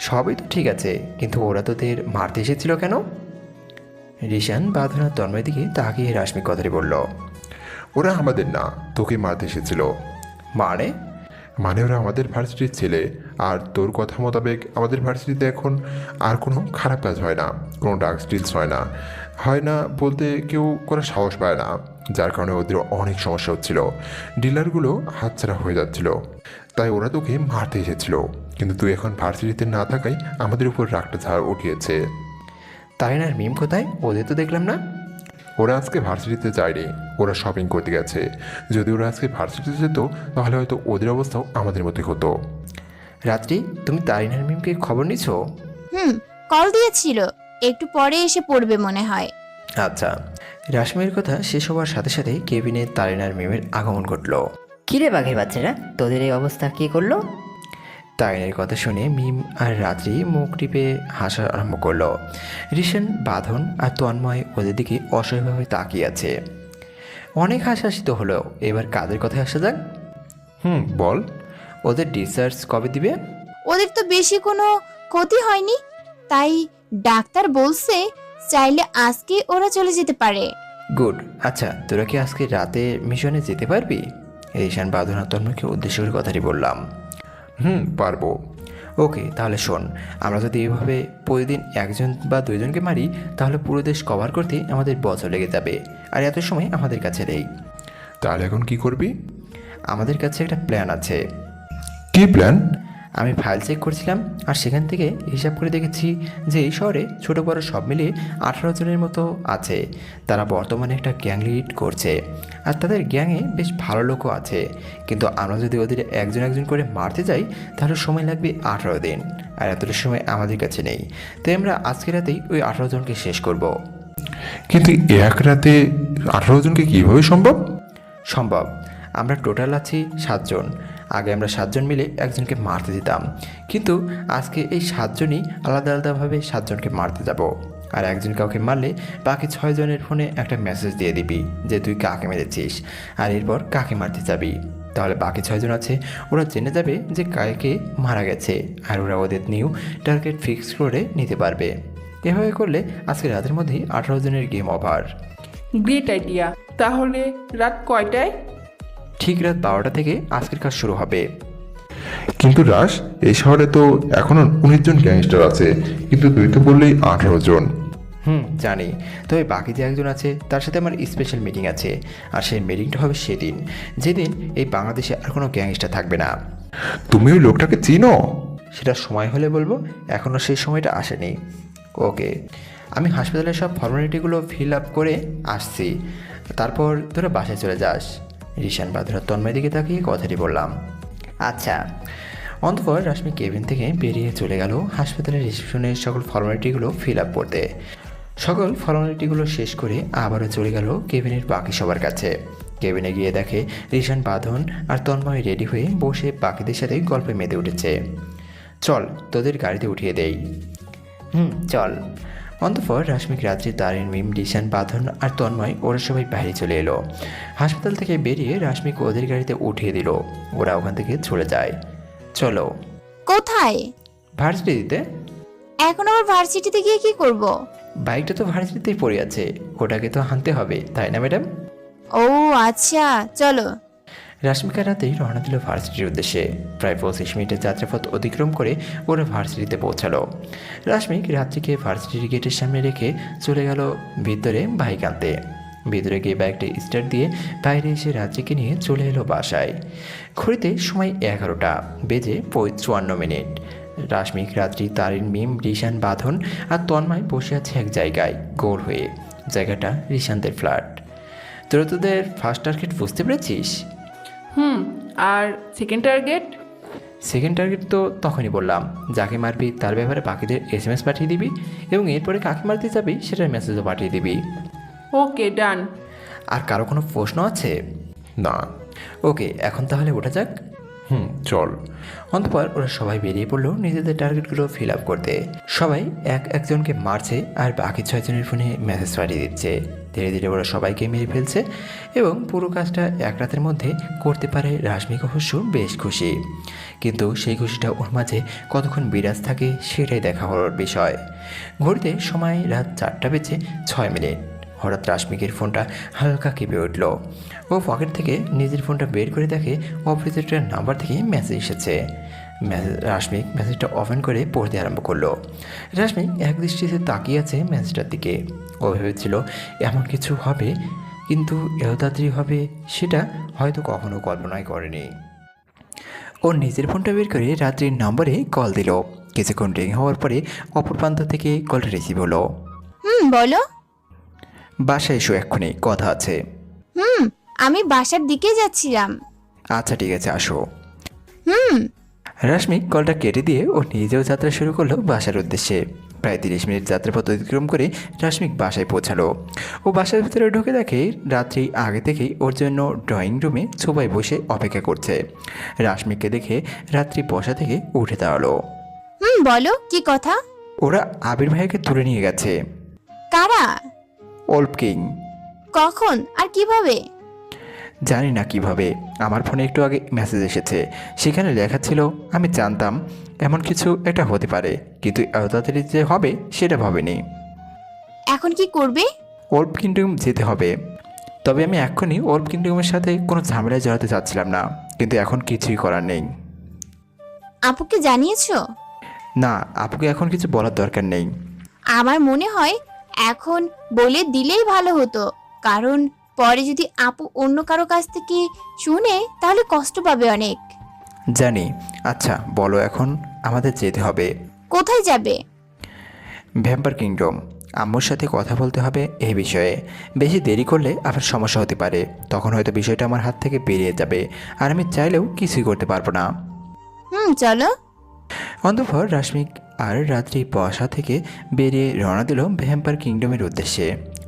সবই তো ঠিক আছে, কিন্তু ওরা তোদের মারতে এসেছিল কেন? রিশান, বাঁধন আর তন্ময় দিকে তাকিয়ে রাশমিক কথাটি বলল। ওরা আমাদের না, তোকে মারতে এসেছিল। মানে ওরা আমাদের ভার্সিটির ছেলে, আর তোর কথা মোতাবেক আমাদের ভার্সিটিতে এখন আর কোনো খারাপ কাজ হয় না, কোনো ডার্ক স্টিলস হয় না বলতে কেউ করার সাহস পায় না, যার কারণে ওদের অনেক সমস্যা হচ্ছিল। ডিলারগুলো হাতছাড়া হয়ে যাচ্ছিল, তাই ওরা তোকে মারতে এসেছিল। কিন্তু তুই এখন ভার্সিটিতে না থাকায় আমাদের উপর রাগটা ঝাড় উঠিয়েছে। তারিন আর মিম কোথায়? ওদের তো দেখলাম না। ওরা আজকে ভার্সিটিতে যায়নি, ওরা শপিং করতে গেছে। যদি ওরা আজকে ভার্সিটিতে যেত তাহলে হয়তো ওদের অবস্থাও আমাদের মতোই হতো। রাত্রি, তুমি তারিন আর মিমকে খবর নিছো? কল দিয়েছিল, একটু পরে এসে পড়বে মনে হয়। আচ্ছা। রাশমির কথা শেষ হওয়ার সাথে সাথে কেবিনে তারিন আর মিমের আগমন ঘটলো। কিরে বাঘের বাচ্চারা, তোদের এই অবস্থা কি করলো? তারিনের কথা শুনে মিম আর রাত্রি মুখ টিপে হাসা আরম্ভ করলো। রিশান, বাঁধন আর তন্ময় ওদের দিকে অসহায়ভাবে তাকিয়ে আছে। অনেক হাসাহাসি তো হলো, এবার কাদের কথায় আসা যাক। বল। ওদের ডিসচার্জ কবে দিবে? ওদের তো বেশি কোনো ক্ষতি হয়নি, তাই ডাক্তার বলছে চাইলে আজকে ওরা চলে যেতে পারে। গুড। আচ্ছা, তোরা কি আজকে রাতে মিশনে যেতে পারবি? রিশান, বাঁধন আর তন্ময়কে উদ্দেশ্য করে কথাটি বললাম। পারবো। ওকে, তাহলে শোন, আমরা যদি এইভাবে প্রতিদিন একজন বা দুইজনকে মারি তাহলে পুরো দেশ কভার করতে আমাদের বছর লেগে যাবে, আর এত সময় আমাদের কাছে নেই। তাহলে এখন কি করবি? আমাদের কাছে একটা প্ল্যান আছে। কি প্ল্যান? আমি ফাইল চেক করছিলাম, আর সেখান থেকে হিসাব করে দেখেছি যে এই শহরে ছোটো বড়ো সব মিলিয়ে 18 জনের মতো আছে। তারা বর্তমানে একটা গ্যাং লিড করছে, আর তাদের গ্যাংয়ে বেশ ভালো লোকও আছে। কিন্তু আমরা যদি ওদের একজন একজন করে মারতে যাই তাহলে সময় লাগবে 18 দিন, আর এতটা সময় আমাদের কাছে নেই। তাই আমরা আজকে রাতেই ওই 18 জনকে শেষ করব। কিন্তু এক রাতে 18 জনকে কিভাবে সম্ভব? সম্ভব। আমরা টোটাল আছি 7 জন। আগে আমরা 7 জন মিলে একজনকে মারতে দিতাম, কিন্তু আজকে এই 7 জনই আলাদা আলাদাভাবে 7 জনকে মারতে যাব। আর একজন কাউকে মারলে বাকি 6 জনের ফোনে একটা মেসেজ দিয়ে দিবি যে তুই কাকে মেরেছিস, আর এরপর কাকে মারতে যাবি। তাহলে বাকি 6 জন আছে, ওরা জেনে যাবে যে কাকে মারা গেছে, আর ওরা ওদের নিউ টার্গেট ফিক্স করে নিতে পারবে। এভাবে করলে আজকে রাতের মধ্যেই 18 জনের গেম ওভার। Great idea. তাহলে রাত কয়টায়? ঠিক রাত 12টা থেকে আজকের কাজ শুরু হবে। কিন্তু রাস, এই শহরে তো এখনো 19 জন গ্যাংস্টার আছে, কিন্তু তুই তো বললেই 18 জন। জানি, তবে বাকি যে একজন আছে তার সাথে আমার স্পেশাল মিটিং আছে, আর সেই মিটিংটা হবে সেদিন যেদিন এই বাংলাদেশে আর কোনো গ্যাংস্টার থাকবে না। তুমি ওই লোকটাকে চিনো? সেটা সময় হলে বলবো, এখনও সেই সময়টা আসেনি। ওকে, আমি হাসপাতালের সব ফর্মালিটিগুলো ফিল আপ করে আসছি, তারপর তোরা বাসায় চলে যাস। রিশান, বাঁধন, তন্ময় দিকে তাকিয়ে কথাটি বললাম। আচ্ছা। অন্তঃপর রাশমি কেবিন থেকে বেরিয়ে চলে গেল হাসপাতালের রিসেপশনের সকল ফর্মালিটিগুলো ফিল আপ করতে। সকল ফর্মালিটিগুলো শেষ করে আবারও চলে গেল কেবিনের বাকি সবার কাছে। কেবিনে গিয়ে দেখে রিশান, বাঁধন আর তন্ময় রেডি হয়ে বসে বাকিদের সাথে গল্পে মেতে উঠেছে। চল তোদের গাড়িতে উঠিয়ে দেই। চল। অন্তঃপর রাশমিক, রাত্রি, তারিন, মিম, রিশান, বাঁধন আর তন্ময় ওরা সবাই বাইরে চলে এলো। হাসপাতাল থেকে বেরিয়ে রাশমিক ওদের গাড়িতে উঠিয়ে দিল। ওরা ওখান থেকে চলে যায়। চলো। কোথায়? ভার্সিটি দিতে। এখন আবার ভার্সিটিতে গিয়ে কি করব? বাইকটা তো ভার্সিটিতেই পড়ে আছে, ওটাকে তো হানতে হবে, তাই না ম্যাডাম? ও আচ্ছা, চলো। রাশমিকা রাতেই রওনা দিল ভার্সিটির উদ্দেশ্যে। প্রায় 25 মিনিটের যাত্রাপথ অতিক্রম করে ওরা ভার্সিটিতে পৌঁছালো। রাশমিক রাত্রিকে ভার্সিটির গেটের সামনে রেখে চলে গেল ভিতরে বাইক আনতে। ভিতরে গিয়ে বাইকটা স্টার্ট দিয়ে বাইরে এসে রাত্রিকে নিয়ে চলে এলো বাসায়। ঘড়িতে সময় 11টা বেজে 54 মিনিট। রাশমিক, রাত্রি, তারিন, মিম, রিশান, বাঁধন আর তন্ময় বসে আছে এক জায়গায় গোল হয়ে। জায়গাটা রিশানদের ফ্ল্যাট। তোরা তোদের ফার্স্ট টার্গেট বুঝতে পেরেছিস? আর সেকেন্ড টার্গেট? সেকেন্ড টার্গেট তো তখনই বললাম, যাকে মারবি তার ব্যাপারে বাকিদের SMS পাঠিয়ে দিবি এবং এরপরে কাকে মারতে যাবি সেটার মেসেজও পাঠিয়ে দিবি। ওকে, ডান। আর কারো কোনো প্রশ্ন আছে? না। ওকে, এখন তাহলে ওঠা যাক। চল। অন্তপর ওরা সবাই বেরিয়ে পড়লো নিজেদের টার্গেটগুলো ফিল আপ করতে। সবাই একজনকে মারছে আর বাকি 6 জনের ফোনে মেসেজ পাঠিয়ে দিচ্ছে। ধীরে ধীরে ওরা সবাইকে মেরে ফেলছে এবং পুরো কাজটা এক রাতের মধ্যে করতে পারে রাশমিক অবশ্য বেশ খুশি। কিন্তু সেই খুশিটা ওর মাঝে কতক্ষণ বিরাজ থাকে সেটাই দেখা হওয়ার বিষয়। ঘড়িতে সময় রাত 4টা বেজে 6 মিনিট। হঠাৎ রাশমিকের ফোনটা হালকা কেঁপে উঠল। ও পকেট থেকে নিজের ফোনটা বের করে দেখে অপরিচিতের নাম্বার থেকে মেসেজ এসেছে। রাশমিক মেসেজটা ওপেন করে পড়তে আরম্ভ করলো। রাশমিক এক দৃষ্টিতে তাকিয়ে আছে মেসেজটার দিকে। ও ভেবেছিল এমন কিছু হবে, কিন্তু এত তাড়াতাড়ি হবে সেটা হয়তো কখনো কল্পনাই করেনি। ও নিজের ফোনটা বের করে রাত্রির নম্বরে কল দিল। কিছুক্ষণ রিং হওয়ার পরে অপর প্রান্ত থেকে কলটা রিসিভ হলো। বলো। বাসায় এসো, এক্ষুনি কথা আছে। আমি বাসার দিকে যাচ্ছিলাম। আচ্ছা ঠিক আছে, আসো। হুম। রাশমিক কলটা কেটে দিয়ে ও নিজেও যাত্রা শুরু করলো বাসার উদ্দেশ্যে। প্রায় 30 মিনিট যাত্রাপথ অতিক্রম করে রাশমিক বাসায় পৌঁছালো। ও বাসার ভিতরে ঢুকে দেখে রাত্রি আগে থেকেই ওর জন্য ড্রয়িং রুমে সোফায় বসে অপেক্ষা করছে। রাশমিককে দেখে রাত্রি বসা থেকে উঠে দাঁড়ালো। বলো, কি কথা? ওরা আবির ভাইকে তুলে নিয়ে গেছে। কারা? অল্প কিং। কখন আর কিভাবে? জানি না কিভাবে, আমার ফোনে একটু আগে মেসেজ এসেছে, সেখানে লেখা ছিল। আমি জানতাম এমন কিছু একটা হতে পারে, কিন্তু এত তাড়াতাড়ি যে হবে সেটা ভাবিনি। এখন কি করবে? অল্প কিংডম যেতে হবে, তবে আমি এখনই অল্প কিংডমের সাথে কোনো ঝামেলায় জড়াতে চাচ্ছিলাম না, কিন্তু এখন কিছুই করার নেই। আপুকে জানিয়েছো? না, আপুকে এখন কিছু বলার দরকার নেই। আমার মনে হয় এখন বলে দিলেই ভালো হতো, কারণ পরে যদি আপু অন্য কারো কাছ থেকে শুনে তাহলে কষ্ট পাবে অনেক। জানি। আচ্ছা বলো, এখন আমাদের যেতে হবে। কোথায় যাবে? ভ্যাম্পার কিংডম। আম্মুর সাথে কথা বলতে হবে এই বিষয়ে। বেশি দেরি করলে আবার সমস্যা হতে পারে, তখন হয়তো বিষয়টা আমার হাত থেকে বেরিয়ে যাবে আর আমি চাইলেও কিছুই করতে পারবো না। চলো। অন্তঃপর রাশমিক আর রাত্রি বাসা থেকে বেরিয়ে রওনা দিল ভ্যাম্পার কিংডমের উদ্দেশ্যে।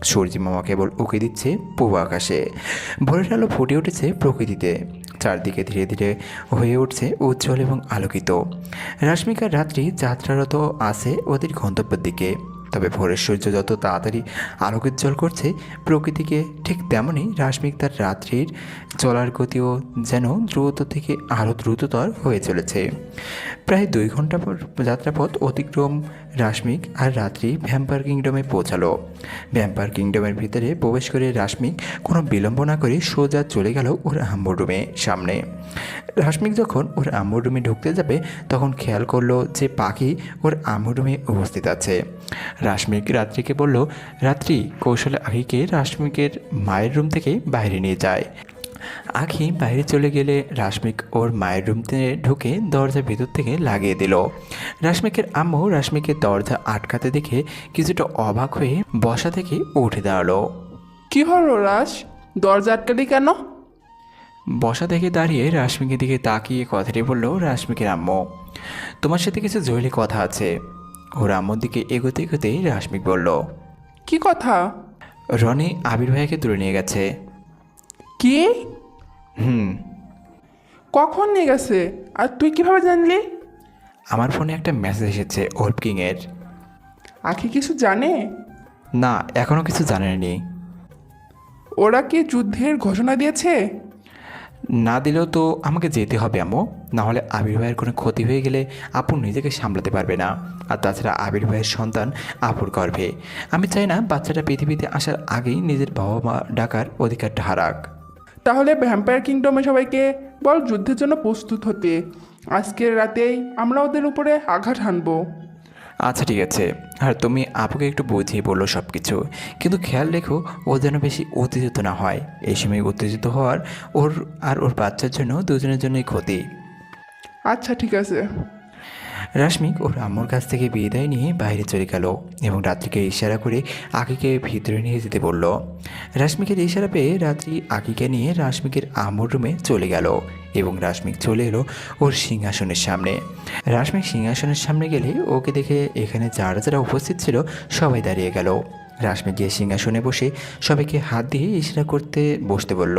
সূর্যি মামা কেবল উঁকি দিচ্ছে পূর্ব আকাশে। ভোরের আলো ফুটে উঠেছে প্রকৃতিতে। চারদিকে ধীরে ধীরে হয়ে উঠছে উজ্জ্বল এবং আলোকিত। রাশমিক আর রাত্রি যাত্রারত আছে ওদের গন্তব্যের দিকে। তবে ভোরের সূর্য যত তাড়াতাড়ি আলোকোজ্জ্বল করছে প্রকৃতিকে, ঠিক তেমনই রাশমিক তার রাত্রির চলার গতিও যেন দ্রুত থেকে আরও দ্রুততর হয়ে চলেছে। প্রায় 2 ঘন্টা যাত্রাপথ অতিক্রম রাশমিক আর রাত্রি ভ্যাম্পার কিংডমে পৌঁছালো। ভ্যাম্পার কিংডমের ভিতরে প্রবেশ করে রাশমিক কোনো বিলম্ব না করে সোজা চলে গেল ওর আম্মুর রুমে সামনে। রাশমিক যখন ওর আম্মুর রুমে ঢুকতে যাবে তখন খেয়াল করলো যে পাখি ওর আম্মুর রুমে উপস্থিত আছে। রাশমিক রাত্রিকে বলল, রাত্রি কৌশলে আখিকে রাশমিকের মায়ের রুম থেকে বাইরে নিয়ে যায়। আখি বাইরে চলে গেলে রাশমিক ওর মায়ের রুমতে ঢুকে দরজা ভিতর থেকে লাগিয়ে দিল। রাশমিকের আম্মু রাশমিকের দরজা আটকাতে দেখে কিছুটা অবাক হয়ে বসা থেকে উঠে দাঁড়ালো। কি হলো রাশ, দরজা আটকালি কেন? বসা থেকে দাঁড়িয়ে রাশমিকের দিকে তাকিয়ে কথাটি বলল রাশমিকের আম্মু। তোমার সাথে কিছু জরুরি কথা আছে। ওর আম্মুর দিকে এগোতে এগোতেই রাশমিক বলল, কি কথা? রনি আবির ভাইয়াকে তুলে নিয়ে গেছে। কি? হুম। কখন নিয়ে গেছে? আর তুই কিভাবে জানলি? আমার ফোনে একটা মেসেজ এসেছে ওল্ড কিংয়ের। আখি কিছু জানে? না, এখনও কিছু জানেনি। ওরা কি যুদ্ধের ঘোষণা দিয়েছে? না দিলেও তো আমাকে যেতে হবে আম্মু, নাহলে আবির ভাইয়ের কোনো ক্ষতি হয়ে গেলে আপু নিজেকে সামলাতে পারবে না। আর তাছাড়া আবির ভাইয়ের সন্তান আপুর গর্ভে। আমি চাই না বাচ্চাটা পৃথিবীতে আসার আগেই নিজের বাবা মা ডাকার অধিকারটা হারাক। তাহলে ভ্যাম্পায়ার কিংডমে সবাইকে বল যুদ্ধের জন্য প্রস্তুত হতে। আজকের রাতেই আমরা ওদের উপরে আঘাত হানবো। আচ্ছা ঠিক আছে। আর তুমি আপুকে একটু বুঝিয়ে বললো সব কিছু, কিন্তু খেয়াল রেখো ও যেন বেশি উত্তেজিত না হয়। এই সময় উত্তেজিত হওয়ার ওর আর ওর বাচ্চার জন্য দুজনের জন্যই ক্ষতি। আচ্ছা ঠিক আছে। রাশমিক ওর আম্মুর কাছ থেকে বিদায় নিয়ে বাইরে চলে গেল এবং রাত্রিকে ইশারা করে আকিকে ভিতরে নিয়ে যেতে বলল। রাশমিকের ইশারা পেয়ে রাত্রি আকিকে নিয়ে রাশমিকের আম্মুর রুমে চলে গেল এবং রাশমিক চলে এলো ওর সিংহাসনের সামনে। রাশমিক সিংহাসনের সামনে গেলে ওকে দেখে এখানে যারা যারা উপস্থিত ছিল সবাই দাঁড়িয়ে গেল। রাশমিক গিয়ে সিংহাসনে বসে সবাইকে হাত দিয়ে ইশারা করতে বসতে বলল।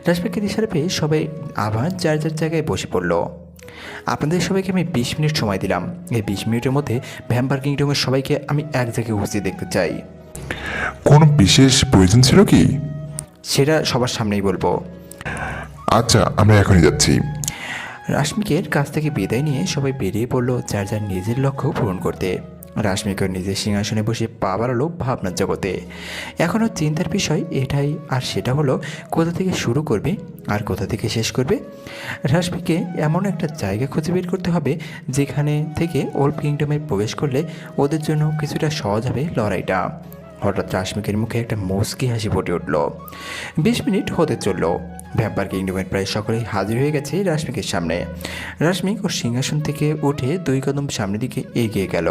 রাশমিকের ইশারা পেয়ে সবাই আবার যার যার জায়গায় বসে পড়ল। আপনাদের সবাইকে আমি 20 মিনিট সময় দিলাম। এই 20 মিনিটের মধ্যে ভ্যাম্পায়ার কিংডমের সবাইকে আমি এক জায়গায় উপস্থিত দেখতে চাই। কোনো বিশেষ প্রয়োজন ছিল কি? সেটা সবার সামনেই বলবো। আচ্ছা, আমরা এখনই যাচ্ছি। রাশমিকের কাছ থেকে বিদায় নিয়ে সবাই বেরিয়ে পড়লো যার যার নিজের লক্ষ্য পূরণ করতে। রাশমিকের নিজের সিংহাসনে বসে পা বাড়ালো ভাবনার জগতে। এখনও চিন্তার বিষয় এটাই, আর সেটা হলো কোথা থেকে শুরু করবে আর কোথা থেকে শেষ করবে। রাশমিকে এমন একটা জায়গা খুঁজে বের করতে হবে যেখানে থেকে ওল্ড কিংডমে প্রবেশ করলে ওদের জন্য কিছুটা সহজ হবে লড়াইটা। হঠাৎ রাশমিকের মুখে একটা মুচকি হাসি ফুটে উঠল। 20 মিনিট হতে চলল। ভ্যাম্পায়ার কিংডমের প্রায় সকলেই হাজির হয়ে গেছে রাশমিকের সামনে। রাশমিক ওর সিংহাসন থেকে উঠে 2 কদম সামনের দিকে এগিয়ে গেল।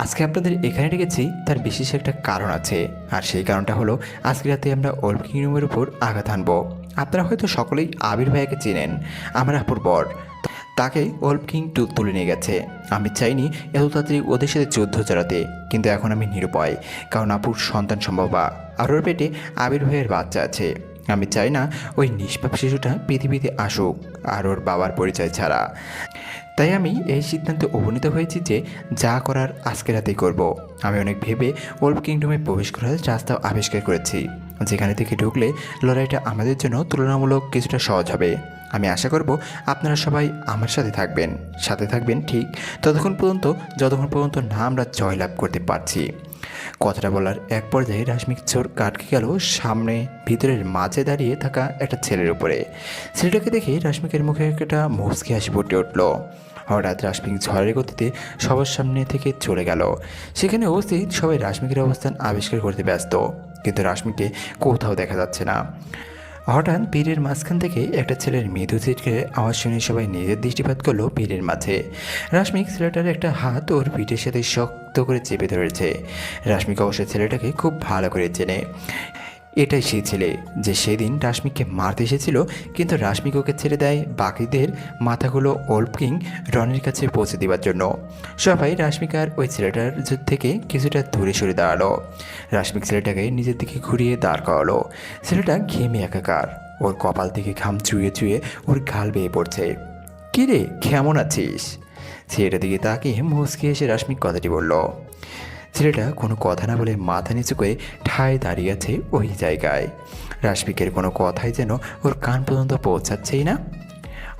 আজকে আপনাদের এখানে রেখেছি তার বিশেষ একটা কারণ আছে, আর সেই কারণটা হলো আজকে রাতে আমরা ওল্ড কিংডমের উপর আঘাত হানবো। আপনারা হয়তো সকলেই আবির ভাইয়াকে চেনেন, আমার আপুর বর। তাকে ওল্ড কিং তুলে নিয়ে গেছে। আমি চাইনি এত তাড়াতাড়ি ওদের সাথে যুদ্ধ চালাতে, কিন্তু এখন আমি নিরুপায়, কারণ আপুর সন্তান সম্ভবা আর ওর পেটে আবির ভাইয়ের বাচ্চা আছে। আমি চাই না ওই নিষ্পাপ শিশুটা পৃথিবীতে আসুক আর ওর বাবার পরিচয় ছাড়া। তাই আমি এই সিদ্ধান্তে উপনীত হয়েছি যে যা করার আজকে রাতেই করব। আমি অনেক ভেবে ওল্ড কিংডমে প্রবেশ করার রাস্তা আবিষ্কার করেছি, যেখানে থেকে ঢুকলে লড়াইটা আমাদের জন্য তুলনামূলক কিছুটা সহজ হবে। আমি আশা করব আপনারা সবাই আমার সাথে থাকবেন ঠিক যতক্ষণ পর্যন্ত না আমরা জয়লাভ করতে পারছি। কথাটা বলার এক পর্যায়ে রাশমিক চোর কাটকে গেল সামনে ভিতরের মাঝে দাঁড়িয়ে থাকা একটা ছেলের উপরে। ছেলেটাকে দেখে রাশমিকের মুখে একটা মুচকি হাসি ফুটে উঠল। হঠাৎ রাশমিক ঝড়ের গতিতে সবার সামনে থেকে চলে গেল। সেখানে উপস্থিত সবাই রাশমিকের অবস্থান আবিষ্কার করতে ব্যস্ত, কিন্তু রাশমিককে কোথাও দেখা যাচ্ছে না। হঠাৎ ভিড়ের মাঝখান থেকে একটা ছেলের মৃদু চিৎকারে আওয়াজ শুনে সবাই নিজের দৃষ্টিপাত করলো ভিড়ের মাঝে। রাশমিক ছেলেটার একটা হাত ওর পিঠের সাথে শক্ত করে চেপে ধরেছে। রাশমিক অবশ্য ছেলেটাকে খুব ভালো করে চেনে। এটাই সেই ছেলে যে সেদিন রাশমিককে মারতে এসেছিল, কিন্তু রাশমিক ওকে ছেড়ে দেয় বাকিদের মাথাগুলো ওল্ড কিং রনির কাছে পৌঁছে দেওয়ার জন্য। সবাই রাশমিক আর ওই ছেলেটার থেকে কিছুটা দূরে সরে দাঁড়ালো। রাশমিক ছেলেটাকে নিজের দিকে ঘুরিয়ে দাঁড় করালো। ছেলেটা ঘেমে একাকার, ওর কপাল থেকে ঘাম চুয়ে চুয়ে ওর গাল বেয়ে পড়ছে। কী রে, কেমন আছিস? ছেলেটার দিকে তাকিয়ে মুচকি এসে রাশমিক কথাটি বলল। ছেলেটা কোনো কথা না বলে মাথা নিচু করে ঠায় দাঁড়িয়ে আছে ওই জায়গায়। রাশমিকের কোনো কথাই যেন ওর কান পর্যন্ত পৌঁছাচ্ছেই না।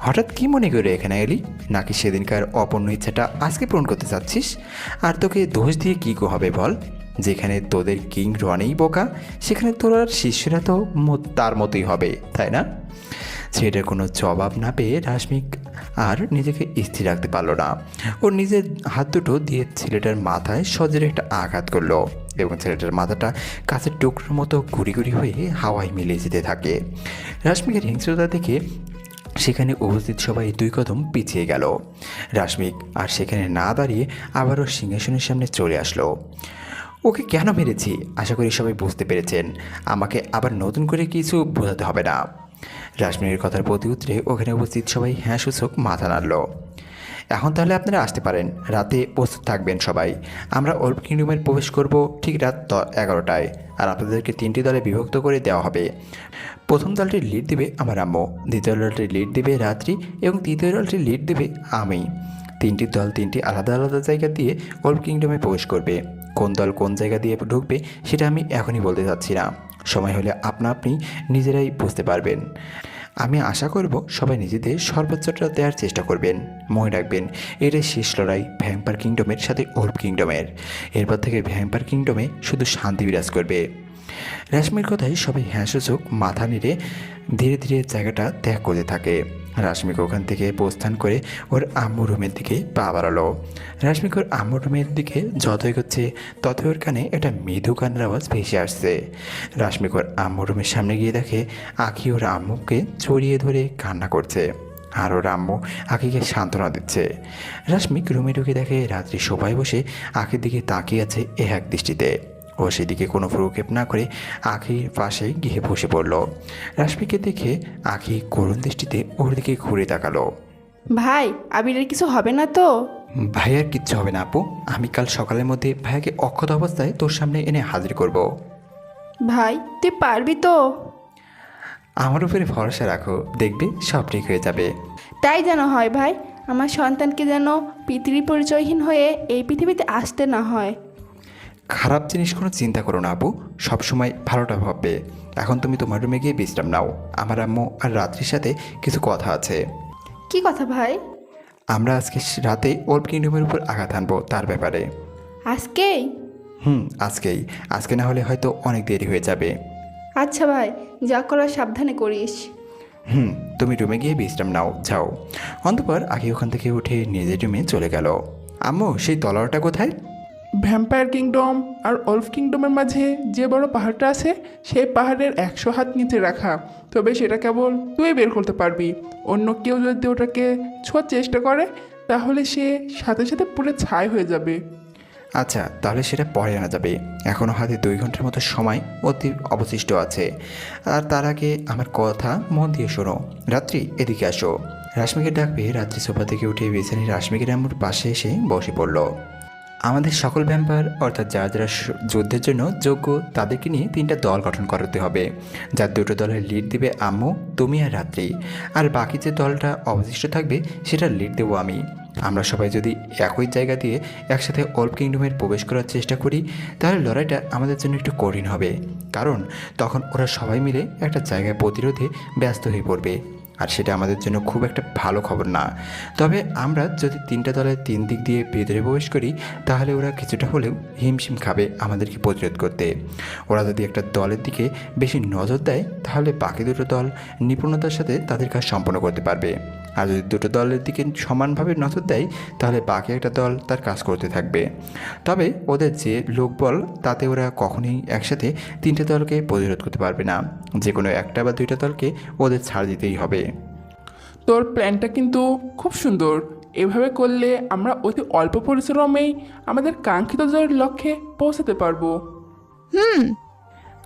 হঠাৎ কি মনে করে এখানে এলি? নাকি সেদিনকার অপূর্ণ ইচ্ছাটা আজকে পূরণ করতে চাচ্ছিস? আর তোকে দোষ দিয়ে কী হবে বল? যেখানে তোদের কিং রনেই বোকা, সেখানে তোর আর শিষ্যরা তো তার মতোই হবে, তাই না? ছেলেটার কোনো জবাব না পেয়ে রাশমিক আর নিজেকে স্থির রাখতে পারলো না। ওর নিজের হাত দুটো দিয়ে ছেলেটার মাথায় সজোরে একটা আঘাত করলো এবং ছেলেটার মাথাটা কাছের টুকরোর মতো গুড়ি গুড়ি হয়ে হাওয়ায় মিলিয়ে যেতে থাকে। রাশমিকের হিংস্রতা দেখে সেখানে উপস্থিত সবাই 2 কদম পিছিয়ে গেল। রাশমিক আর সেখানে না দাঁড়িয়ে আবারও সিংহাসনের সামনে চলে আসলো। ওকে কেন মেরেছি আশা করি সবাই বুঝতে পেরেছেন। আমাকে আবার নতুন করে কিছু বোঝাতে হবে না। রাশমিকের কথার প্রতি উত্তরে ওখানে উপস্থিত সবাই হ্যাঁ সূচক মাথা নাড়ল। এখন তাহলে আপনারা আসতে পারেন, রাতে প্রস্তুত থাকবেন সবাই। আমরা ওল্ড কিংডমের প্রবেশ করব ঠিক রাত 11টায়, আর আপনাদেরকে 3টি দলে বিভক্ত করে দেওয়া হবে। প্রথম দলটির লিড দেবে আমার আম্মু, দ্বিতীয় দলটির লিড দেবে রাত্রি এবং তৃতীয় দলটির লিড দেবে আমি। 3টি দল 3টি আলাদা আলাদা জায়গা দিয়ে ওল্ড কিংডমে প্রবেশ করবে। কোন দল কোন জায়গা দিয়ে ঢুকবে সেটা আমি এখনই বলতে চাচ্ছি না, সময় হলে আপনি নিজেরাই বুঝতে পারবেন। আমি আশা করব সবাই নিজেদের সর্বোচ্চটা দেওয়ার চেষ্টা করবেন। মনে রাখবেন, এটাই শেষ লড়াই ভ্যাম্পায়ার কিংডমের সাথে ওল্ড কিংডমের। এরপর থেকে ভ্যাম্পায়ার কিংডমে শুধু শান্তি বিরাজ করবে। রাশমির কথায় সবাই হ্যাঁসূচক মাথা নেড়ে ধীরে ধীরে জায়গাটা ত্যাগ করতে থাকে। রাশমিক ওখান থেকে প্রস্থান করে ওর আম্মু রুমের দিকে পা বাড়ালো। রাশমিক ওর আম্মু রুমের দিকে যত এগোচ্ছে ততই ওর কানে একটা মৃদু কান্নার আওয়াজ ভেসে আসছে। রাশমিক ওর আম্মু রুমের সামনে গিয়ে দেখে আখি ওর আম্মুকে জড়িয়ে ধরে কান্না করছে, আর ওর আম্মু আখিকে সান্ত্বনা দিচ্ছে। রাশমিক রুমে ঢুকে দেখে রাত্রি সোফায় বসে আখির দিকে তাকিয়ে আছে এক দৃষ্টিতে। ও সেদিকে কোনো ভ্রুক্ষেপ না করে আখির পাশে গিয়ে বসে পড়ল। রাশমিকে দেখে আখি করুণ দৃষ্টিতে ওর দিকে ঘুরে তাকালো। ভাই, আবিরের কিছু হবে না তো? ভাইয়ার কিচ্ছু হবে না আপু, আমি কাল সকালের মধ্যে ভাইয়াকে অক্ষত অবস্থায় তোর সামনে এনে হাজির করব। ভাই, তুই পারবি তো? আমার উপরে ভরসা রাখো, দেখবে সব ঠিক হয়ে যাবে। তাই যেন হয় ভাই, আমার সন্তানকে যেন পিতৃ পরিচয়হীন হয়ে এই পৃথিবীতে আসতে না হয়। খারাপ জিনিস কোনো চিন্তা করো না আপু, সবসময় ভালোটা ভাববে। এখন তুমি তোমার রুমে গিয়ে বিশ্রাম নাও, আমার আম্মু আর রাত্রির সাথে কিছু কথা আছে। কি কথা ভাই? আমরা আজকে রাতে ওল্ড কিংডমের উপর আঘাত আনবো তার ব্যাপারে। আজকেই? আজকে না হলে হয়তো অনেক দেরি হয়ে যাবে। আচ্ছা ভাই, যা করার সাবধানে করিস। তুমি রুমে গিয়ে বিশ্রাম নাও, যাও। অন্তঃপর আগে ওখান থেকে উঠে নিজের রুমে চলে গেল। আম্মু, সেই তলোয়ারটা কোথায়? ভ্যাম্পায়ার কিংডম আর ওল্ফ কিংডমের মাঝে যে বড় পাহাড়টা আছে সেই পাহাড়ের 100 হাত নিচে রাখা, তবে সেটা কেবল তুই বের করতে পারবি। অন্য কেউ যদি ওটাকে ছোঁয়ার চেষ্টা করে তাহলে সে সাথে সাথে পুরো ছাই হয়ে যাবে। আচ্ছা, তাহলে সেটা পরে আনা যাবে। এখনও হাতে 2 ঘন্টার মতো সময় অবশিষ্ট আছে। আর তার আগে আমার কথা মন দিয়ে শোনো। রাত্রি, এদিকে আসো। রাশমিকের ডাক পেয়ে রাত্রি সোফা থেকে উঠে বেছানি রাশমিকের আম্মুর পাশে এসে বসে পড়ল। আমাদের সকল ভ্যাম্পায়ার অর্থাৎ যারা যারা যুদ্ধের জন্য যোগ্য তাদেরকে নিয়ে 3টা দল গঠন করতে হবে, যার 2টো দলের লিড দিবে আম্মু, তুমি আর রাত্রি। আর বাকি যে দলটা অবশিষ্ট থাকবে সেটার লিড দেবো আমি। আমরা সবাই যদি একই জায়গা দিয়ে একসাথে ওল্ড কিংডমের প্রবেশ করার চেষ্টা করি তাহলে লড়াইটা আমাদের জন্য একটু কঠিন হবে, কারণ তখন ওরা সবাই মিলে একটা জায়গায় প্রতিরোধে ব্যস্ত হয়ে পড়বে, আর সেটা আমাদের জন্য খুব একটা ভালো খবর না। তবে আমরা যদি 3টা দলের 3 দিক দিয়ে ভেতরে প্রবেশ করি তাহলে ওরা কিছুটা হলেও হিমশিম খাবে আমাদেরকে প্রতিরোধ করতে। ওরা যদি একটা দলের দিকে বেশি নজর দেয় তাহলে বাকি 2টো দল নিপুণতার সাথে তাদের কাজ সম্পন্ন করতে পারবে, আর যদি 2টো দলের দিকে সমানভাবে নজর দেয় তাহলে বাকি একটা দল তার কাজ করতে থাকবে। তবে ওদের যে লোকবল তাতে ওরা কখনোই একসাথে 3টে দলকে প্রতিরোধ করতে পারবে না, যে কোনো 1টা বা 2টা দলকে ওদের ছাড় দিতেই হবে। তোর প্ল্যানটা কিন্তু খুব সুন্দর। এভাবে করলে আমরা অতি অল্প পরিশ্রমেই আমাদের কাঙ্ক্ষিত জয়ের লক্ষ্যে পৌঁছাতে পারবো।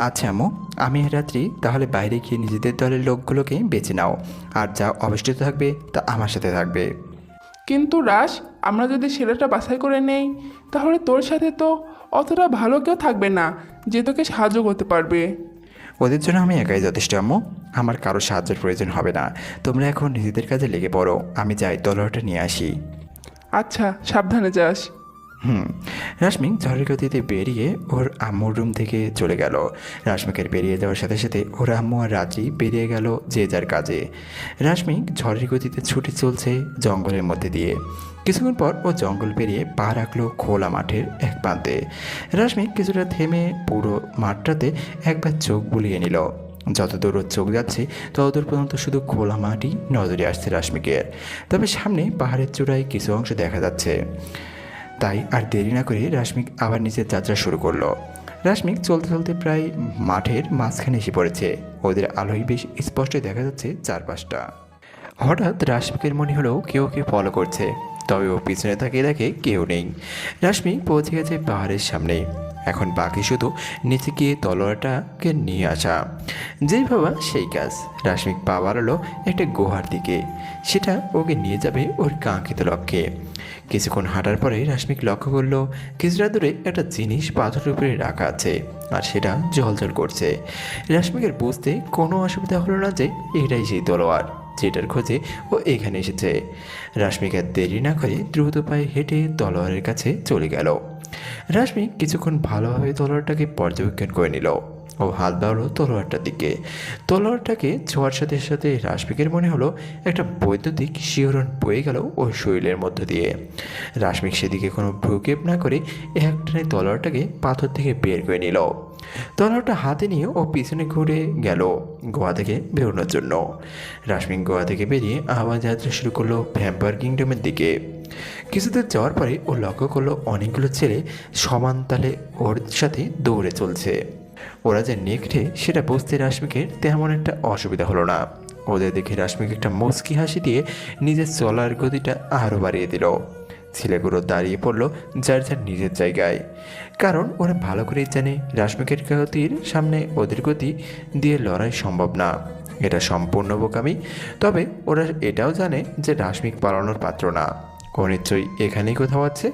আচ্ছা আম্মু, আমি রাত্রি তাহলে বাইরে গিয়ে নিজেদের দলের লোকগুলোকে বেছে নাও, আর যা অবশিষ্ট থাকবে তা আমার সাথে থাকবে। কিন্তু রাশ, আমরা যদি সেরাটা বাছাই করে নেই তাহলে তোর সাথে তো অতটা ভালো কেউ থাকবে না যে তোকে সাহায্য করতে পারবে। ওদের জন্য আমি একাই যথেষ্ট আম্মু, আমার কারো সাহায্যের প্রয়োজন হবে না। তোমরা এখন নিজেদের কাজে লেগে পড়ো, আমি যাই তলোয়ারটা নিয়ে আসি। আচ্ছা, সাবধানে যাস। রাশমিক ঝড়ের গতিতে বেরিয়ে ওর আম্মুর রুম থেকে চলে গেল। রাশমিকের বেরিয়ে যাওয়ার সাথে সাথে ওর আম্মু আর রাত্রি বেরিয়ে গেল যে যার কাজে। রাশমিক ঝড়ের গতিতে ছুটে চলছে জঙ্গলের মধ্যে দিয়ে। কিছুক্ষণ পর ও জঙ্গল পেরিয়ে পা রাখলো খোলা মাঠের এক প্রান্তে। রাশমিক কিছুটা থেমে পুরো মাঠটাতে একবার চোখ বুলিয়ে নিল। যতদূর ওর চোখ যাচ্ছে ততদূর পর্যন্ত শুধু খোলা মাটি নজরে আসছে রাশমিকের। তবে সামনে পাহাড়ের চূড়ায় কিছু অংশ দেখা যাচ্ছে। তাই আর দেরি না করে রাশমিক আবার নিচের যাত্রা শুরু করলো। রাশমিক চলতে চলতে প্রায় মাঠের মাঝখানে এসে পড়েছে। ওদের আলোয় বেশ স্পষ্ট দেখা যাচ্ছে চারপাশটা। হঠাৎ রাশমিকের মনে হলো কেউ ফলো করছে, তবে ও পিছনে তাকিয়ে দেখে কেউ নেই। রাশমিক পৌঁছে গেছে পাহাড়ের সামনে। এখন বাকি শুধু নিচে গিয়ে তলোয়ারটাকে নিয়ে আসা। যেই ভাবা সেই কাজ। রাশমিক পা বাড়ালো একটা গুহার দিকে। সেটা ওকে নিয়ে যাবে ওর কাঙ্ক্ষিত লক্ষ্যে। কিছুক্ষণ হাঁটার পরে রাশমিক লক্ষ্য করলো কিছুটা দূরে একটা জিনিস পাথরের উপরে রাখা আছে, আর সেটা জ্বলজ্বল করছে। রাশমিকের বুঝতে কোনো অসুবিধা হলো না যে এটাই সেই তলোয়ার যেটার খোঁজে ও এখানে এসেছে। রাশমিক আর দেরি না করে দ্রুত পায়ে হেঁটে তলোয়ারের কাছে চলে গেল। রাশমিক কিছুক্ষণ ভালোভাবে তলোয়ারটাকে পর্যবেক্ষণ করে নিল। ও হাত বাড়ালো তলোয়ারটার দিকে। তলোয়ারটাকে ছোঁয়ার সাথে সাথে রাশমিকের মনে হলো একটা বৈদ্যুতিক শিহরণ বয়ে গেল ওর শরীরের মধ্য দিয়ে। রাশমিক সেদিকে কোনো ভ্রুক্ষেপ না করে একটানে তলোয়ারটাকে পাথর থেকে বের করে নিল। তলোয়ারটা হাতে নিয়ে ও পিছনে ঘুরে গেল গোয়া থেকে বেরোনোর জন্য। রাশমিক গোয়া থেকে বেরিয়ে আবার যাত্রা শুরু করলো ভ্যাম্পায়ার কিংডমের দিকে। কিছুদূর যাওয়ার পরে ও লক্ষ্য করলো অনেকগুলো ছেলে সমান তালে ওর সাথে দৌড়ে চলছে। ওরা যে নেকড়ে সেটা বুঝতে রাশমিকের তেমন একটা অসুবিধা হলো না। ওদের দেখে রাশমিক একটা মুচকি হাসি দিয়ে নিজের চলার গতিটা আরও বাড়িয়ে দিল। ছেলেগুলো দাঁড়িয়ে পড়লো যার যার নিজের জায়গায়, কারণ ওরা ভালো করেই জানে রাশমিকের গতির সামনে ওদের গতি দিয়ে লড়াই সম্ভব না। এটা সম্পূর্ণ বোকামি। তবে ওরা এটাও জানে যে রাশমিক পালানোর পাত্র না। ও নিশ্চয়ই এখানেই কোথাও আছে,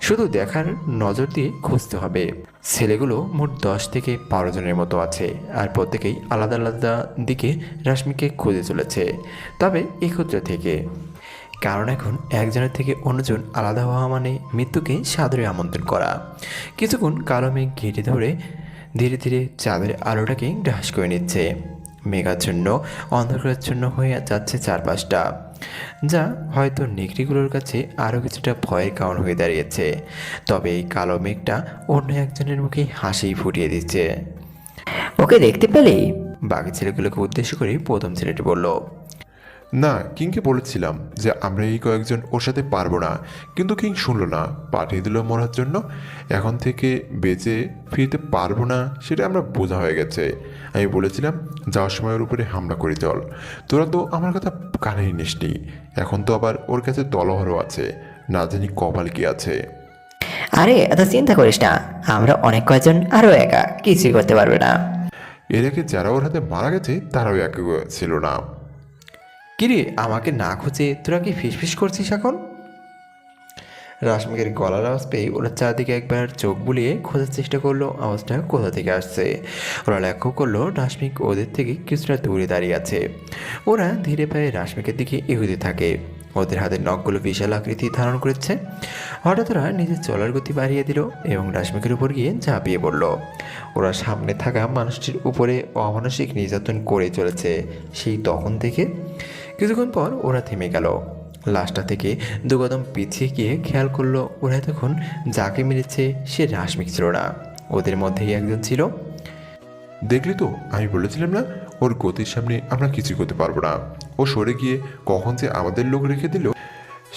শুধু দেখার নজর দিয়ে খুঁজতে হবে। ছেলেগুলো মোট 10 থেকে 12 জনের মতো আছে, আর প্রত্যেকেই আলাদা আলাদা দিকে রাশমিককে খুঁজে চলেছে, তবে একত্রে থেকে। কারণ এখন একজনের থেকে অন্যজন আলাদা হওয়া মানে মৃত্যুকে সাদরে আমন্ত্রণ করা। কিছুক্ষণ কালো মেঘ ঘেঁটে ধরে ধীরে ধীরে চাঁদের আলোটাকে গ্রাস করে নিচ্ছে। মেঘাচ্ছন্ন অন্ধকারাচ্ছন্ন হয়ে যাচ্ছে চারপাশটা, যা হয়তো নেকড়িগুলোর কাছে আরও কিছুটা ভয়ের কারণ হয়ে দাঁড়িয়েছে। তবে এই কালো মেঘটা অন্য একজনের মুখে হাসি ফুটিয়ে দিচ্ছে। ওকে দেখতে পেলে? বাকি ছেলেগুলোকে উদ্দেশ্য করে প্রথম ছেলেটি বলল। না, কিংকে বলেছিলাম যে আমরা এই কয়েকজন ওর সাথে পারবো না, কিন্তু কিং শুনলো না, পাঠিয়ে দিল মরার জন্য। এখন থেকে বেঁচে ফিরতে পারবো না সেটা আমরা বোঝা হয়ে গেছে। আমি বলেছিলাম যাওয়ার সময় ওর উপরে হামলা করে চল, তোরা তো আমার কথা কানেই নিসনি। এখন তো আবার ওর কাছে তলোয়ারও আছে, না জানি কপাল কি আছে। আরে এত চিন্তা করিস না, আমরা অনেক কয়েকজন আরও একা, কিছুই করতে পারবে না। এর আগে যারা ওর হাতে মারা গেছে তারাও এক ছিল না। কিরে, আমাকে না খুঁজে তোরা কি ফিসফিস করছিস এখন? রাশমিকের গলার আওয়াজ পেয়ে ওরা চারদিকে একবার চোখ বুলিয়ে খোঁজার চেষ্টা করলো আওয়াজটা কোথা থেকে আসছে। ওরা লক্ষ্য করলো রাশমিক ওদের থেকে কিছুটা দূরে দাঁড়িয়ে আছে। ওরা ধীরে পায়ে রাশমিকের দিকে এগোতে থাকে। ওদের হাতের নখগুলো বিশাল আকৃতি ধারণ করেছে। হঠাৎ ওরা নিজের চলার গতি বাড়িয়ে দিল এবং রাশমিকের উপর গিয়ে ঝাঁপিয়ে পড়ল। ওরা সামনে থাকা মানুষটির উপরে অমানসিক নির্যাতন করে চলেছে সেই তখন থেকে। কিছুক্ষণ পর ওরা থেমে গেল। লাশটা থেকে দুকদম পিছিয়ে গিয়ে খেয়াল করলো ওরা তখন যাকে মেরেছে সে রাশমিক ছিল না, ওদের মধ্যেই একজন ছিল। দেখলি তো, আমি বলেছিলাম না ওর গতির সামনে আমরা কিছুই করতে পারবো না। ও সরে গিয়ে কখন যে আমাদের লোক রেখে দিল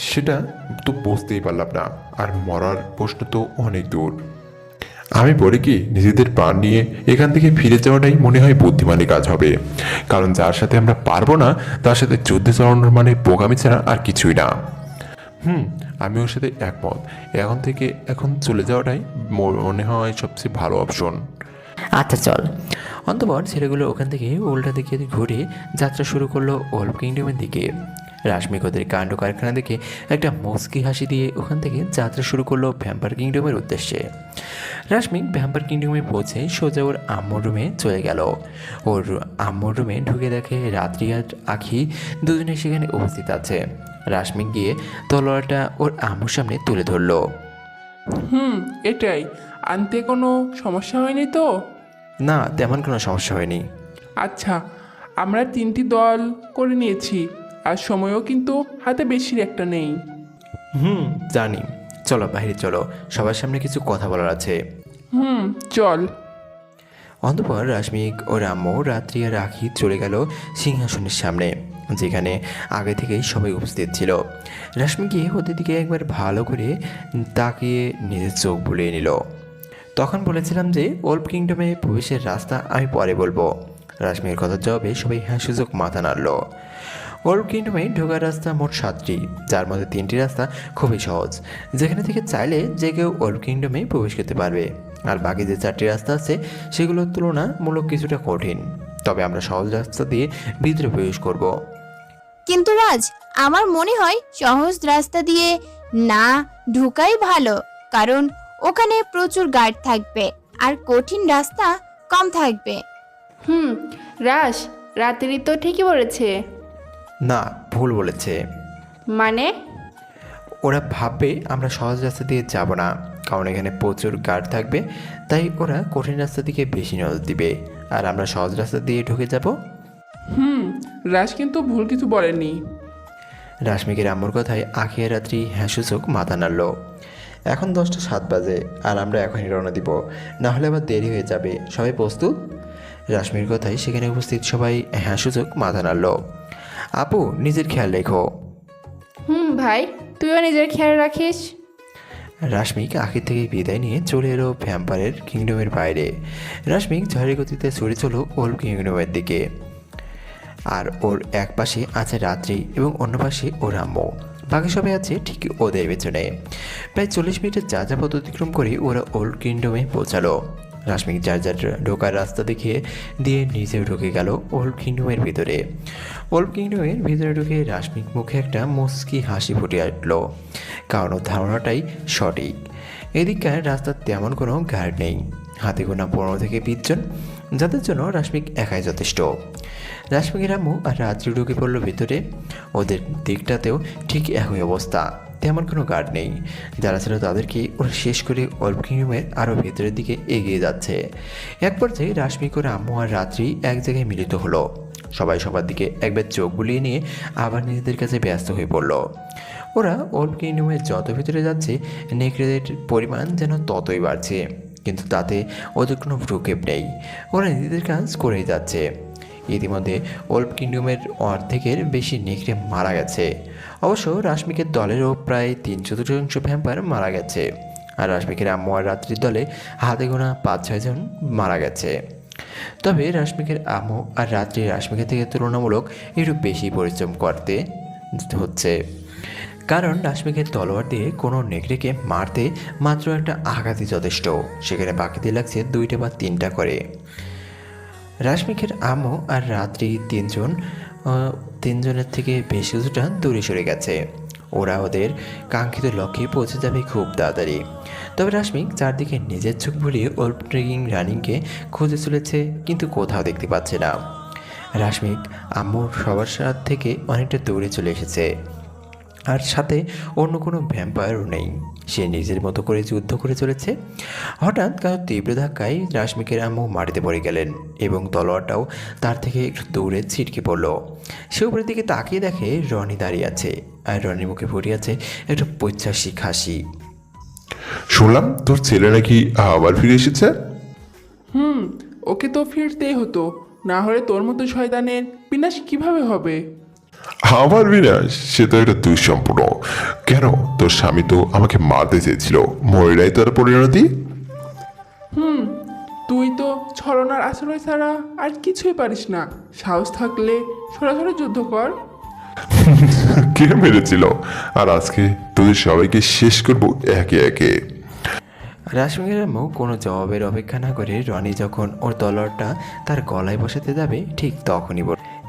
সেটা তো বুঝতেই পারলাম না। আর মরার প্রশ্ন তো অনেক দূর। আমি বলি কি, নিজেদের প্রাণ নিয়ে এখান থেকে ফিরে যাওয়াটাই মনে হয় বুদ্ধিমানী কাজ হবে। কারণ যার সাথে আমরা পারবো না তার সাথে যুদ্ধে চালানোর মানে বোকামি ছাড়া আর কিছুই না। আমি ওর সাথে একমত। এখন চলে যাওয়াটাই মনে হয় সবচেয়ে ভালো অপশন। আচ্ছা চল। অন্তপর ছেলেগুলো ওখান থেকে উল্টা দিকে ঘুরে যাত্রা শুরু করলো ওল্ড কিংডমের দিকে। রাশমিক ওদের কাণ্ড কারখানা দেখে একটা মুচকি হাসি দিয়ে ওখান থেকে যাত্রা শুরু করলো ভ্যাম্পায়ার কিংডমের উদ্দেশ্যে। রাশমিক ভ্যাম্পায়ার কিংডমে পৌঁছে সোজা ওর আম্মুর রুমে চলে গেল। ওর আম্মুর রুমে ঢুকে দেখে রাত্রি আর আখি দুজনে সেখানে উপস্থিত আছে। রাশমিক গিয়ে তলোয়ারটা ওর আম্মুর সামনে তুলে ধরলো। এটাই, আনতে কোনো সমস্যা হয়নি তো? না, তেমন কোনো সমস্যা হয়নি। আচ্ছা, আমরা 3টি দল করে নিয়েছি, আর সময়ও কিন্তু হাতে বেশি একটা নেই। জানি। চলো বাইরে চলো, সবার সামনে কিছু কথা বলার আছে। চল। অন্তপর রাশমিক ও রাম্মু রাত্রি আর আখি চলে গেল সিংহাসনের সামনে, যেখানে আগে থেকেই সবাই উপস্থিত ছিল। রাশমিক গিয়ে ওদের দিকে একবার ভালো করে তাকিয়ে নিজের চোখ বুলিয়ে নিল। তখন বলেছিলাম যে ওল্ড কিংডমে প্রবেশের রাস্তা আমি পরে বলবো। রাশমিকের কথার জবাবে সবাই হ্যাঁ সুযোগ মাথা নাড়ল। ওল্ড কিংডমে ঢোকার রাস্তা মোট 7টি, যার মধ্যে 3টি রাস্তা খুবই সহজ, যেখানে থেকে চাইলে যে কেউ ওল্ড কিংডমে প্রবেশ করতে পারবে। আর বাকি যে 4টি রাস্তা আছে সেগুলোর তুলনামূলক কিছুটা কঠিন, তবে আমরা সহজ রাস্তা দিয়ে ভিতরে প্রবেশ করব। কিন্তু রাজ, আমার মনে হয় সহজ রাস্তা দিয়ে না ঢোকাই ভালো, কারণ ওখানে প্রচুর গার্ড থাকবে আর কঠিন রাস্তা কম থাকবে। রাজ, রাত্রি তো ঠিকই বলেছে। না, ভুল বলেছে। মানে? ওরা ভাববে আমরা সহজ রাস্তা দিয়ে যাব না, কারণ এখানে প্রচুর গার্ড থাকবে, তাই ওরা কঠিন রাস্তা দিকে বেশি নজর দিবে, আর আমরা সহজ রাস্তা দিয়ে ঢুকে যাব। রাজ কিন্তু ভুল কিছু বলেনি। রাশমিকের আম্মুর কথায় আখিয়া রাত্রি হ্যাঁসূচক মাথা নাড়ল। এখন 10টা 7 বাজে, আর আমরা এখনই রওনা দিব, না হলে আবার দেরি হয়ে যাবে। সবাই প্রস্তুত? রাশমির কথায় সেখানে উপস্থিত সবাই হ্যাঁসূচক মাথা নাড়ল। আপু, নিজের খেয়াল রেখো। ভাই, তুইও নিজের খেয়াল রাখিস। রাশমিক আখির থেকে বিদায় নিয়ে চলে এলো ভ্যাম্পায়ারের কিংডমের বাইরে। রাশমিক ঝড়ের গতিতে ছড়ে চলো ওল্ড কিংডমের দিকে, আর ওর এক পাশে আছে রাত্রি এবং অন্য পাশে ওর আম্মু। বাকি সবাই আছে ঠিক ওদের পেছনে। প্রায় 40 মিনিটের যাযাবর অতিক্রম করে ওরা ওল্ড কিংডমে পৌঁছালো। রাশমিক যার ঢোকার রাস্তা দিয়ে নিজেও ঢুকে গেল ওল্ড কিংডমের ভিতরে। ওল্ড কিংডমের ভিতরে ঢুকে রাশমিক মুখে একটা মুচকি হাসি ফুটে আসল, কারণ ওর ধারণাটাই সঠিক। এদিককার রাস্তার তেমন কোনো গার্ড নেই, হাতে গোনা 15 থেকে 20 জন, যাদের জন্য রাশমিক একাই যথেষ্ট। রাশমিকের আম্মু আর রাত্রি ঢুকে পড়লো ভিতরে। ওদের দিকটাতেও ঠিক একই অবস্থা, তেমন কোনো গার্ড নেই। যারা ছিল তাদেরকে ওরা শেষ করে ওল্ড কিংডমের আরও ভেতরের দিকে এগিয়ে যাচ্ছে। এক পর্যায়ে রাশমিক ওর আম্মু আর রাত্রি এক জায়গায় মিলিত হলো। সবাই সবার দিকে একবার চোখ বুলিয়ে নিয়ে আবার নিজেদের কাছে ব্যস্ত হয়ে পড়ল। ওরা ওল্ড কিংডমের যত ভিতরে যাচ্ছে নেকড়েদের পরিমাণ যেন ততই বাড়ছে, কিন্তু তাতে ওদের কোনো ভ্রুক্ষেপ নেই। ওরা নিজেদের কাজ করেই যাচ্ছে। ইতিমধ্যে ওল্ড কিংডমের অর্ধেকের বেশি নেকড়ে মারা গেছে। অবশ্য রাশমিকের দলেরও প্রায় 3/4 ভ্যাম্পায়ার মারা গেছে, আর রাশমিকের আম্মু আর রাত্রির দলে হাতে গোনা 5-6 জন মারা গেছে। তবে রাশমিকের আম্মু আর রাত্রি রাশমিকের থেকে তুলনামূলক একটু বেশি পরিশ্রম করতে হচ্ছে, কারণ রাশমিকের তলোয়ার দিয়ে কোনো নেকড়েকে মারতে মাত্র একটা আঘাতই যথেষ্ট, সেখানে বাকিতে লাগছে 2টা বা 3টা করে। রাশমিকের আম্মু আর রাত্রি তিনজনের থেকে বেশ কিছুটা দূরে সরে গেছে। ওরা ওদের কাঙ্ক্ষিত লক্ষ্যে পৌঁছে যাবে খুব তাড়াতাড়ি। তবে রাশমিক চারদিকে নিজের চোখ বুলিয়ে ওল্ড রানিংকে খুঁজে চলেছে, কিন্তু কোথাও দেখতে পাচ্ছে না। রাশমিক আম্মুর সবার থেকে অনেকটা দূরে চলে এসেছে, আর সাথে অন্য কোনো ভ্যাম্পায়ারও নেই। সে নিজের মতো করে যুদ্ধ করে চলেছে। হঠাৎ কারো তীব্র ধাক্কায় রাশমিকের আম্মু মাটিতে পড়ে গেলেন এবং তলোয়ারটাও তার থেকে একটু দূরে ছিটকে পড়ল। সে উপরের দিকে তাকিয়ে দেখে রনি দাঁড়িয়ে আছে, আর রনির মুখে ফুটে আছে একটা পৈশাসিক হাসি। শুনলাম তোর ছেলে নাকি আবার ফিরে এসেছে। ওকে তো ফিরতেই হতো, না হলে তোর মতো শয়তানের বিনাশ কিভাবে হবে? আবার বিনাশ? সে তো একটা দুঃসম্পূর্ণ। কেন, তোর স্বামী তো আমাকে মারতে চেয়েছিল, মহিলাই তোর পরিণতি। তুই তো ছলনার আশ্রয় ছাড়া আর কিছুই পারিস না। সাহস থাকলে সরাসরি যুদ্ধ কর। কে মেরেছিল? আর আজকে তোদের সবাইকে শেষ করবো একে একে। রাশমিকের আম্মু কোনো জবাবের অপেক্ষা না করে রনি যখন ওর তলোয়ারটা তার গলায় বসাতে যাবে ঠিক তখনই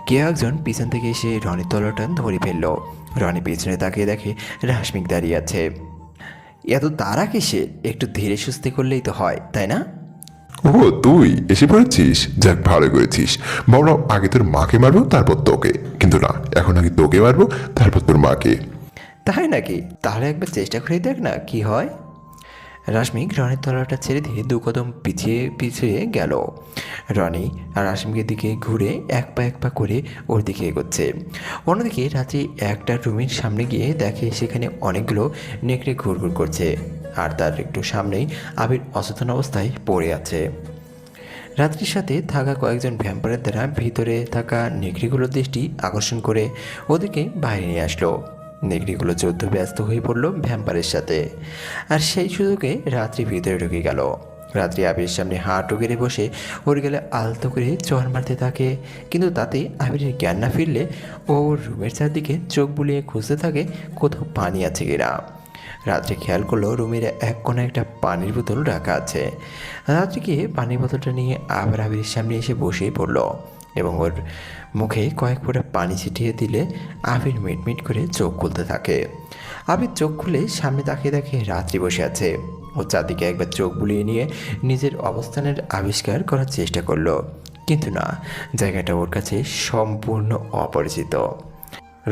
কেউ একজন পিছন থেকে এসে রনির তলোয়ারটা ধরে ফেললো। রনি পিছনে তাকিয়ে দেখে রাশমিক দাঁড়িয়ে আছে। এত তারা কিসে? একটু ধীরে সুস্থে করলেই তো হয়, তাই না? ও, তুই এসে পড়েছিস? যাক, ভালো করেছিস। ভাবলাম আগে তোর মাকে মারবো তারপর তোকে, কিন্তু না, এখন আগে তোকে মারবো তারপর তোর মাকে। তাই নাকি? তাহলে একবার চেষ্টা করে দেখ না কি হয়। রাশমিক রনির তলোয়ারটা ছেড়ে দিয়ে 2 কদম পিছিয়ে গেল। রনি আর রাশমিকের দিকে ঘুরে এক পা করে ওর দিকে এগোচ্ছে। অন্যদিকে রাত্রি একটা রুমের সামনে গিয়ে দেখে সেখানে অনেকগুলো নেকড়ে ঘুরঘুর করছে, আর তার একটু সামনেই আবির অচেতন অবস্থায় পড়ে আছে। রাত্রির সাথে থাকা কয়েকজন ভ্যাম্পায়ারের দ্বারা ভিতরে থাকা নেকড়েগুলোর দৃষ্টি আকর্ষণ করে ওদেরকে বাইরে নিয়ে আসলো। নেকড়েগুলো যুদ্ধ ব্যস্ত হয়ে পড়লো ভ্যাম্পায়ারের সাথে, আর সেই সুযোগে রাত্রি ভিতরে ঢুকে গেল। রাত্রি আবিরের সামনে হাঁটু গেড়ে বসে ওর গেলে আলতো করে চড় মারতে থাকে, কিন্তু তাতে আবিরের জ্ঞান না ফিরলে ও রুমের চারদিকে চোখ বুলিয়ে খুঁজতে থাকে কোথাও পানি আছে কিনা। রাত্রে খেয়াল করলো রুমের এক কোণে একটা পানির বোতল রাখা আছে। রাত্রে গিয়ে পানির বোতলটা নিয়ে আবার আবিরের সামনে এসে বসেই পড়লো এবং ওর মুখে কয়েক ফোঁটা পানি ছিটিয়ে দিলে আবির মিটমিট করে চোখ খুলতে থাকে। আবির চোখ খুলে সামনে তাকিয়ে দেখে রাত্রি বসে আছে। ও চারদিকে একবার চোখ বুলিয়ে নিয়ে নিজের অবস্থানের আবিষ্কার করার চেষ্টা করলো, কিন্তু না, জায়গাটা ওর কাছে সম্পূর্ণ অপরিচিত।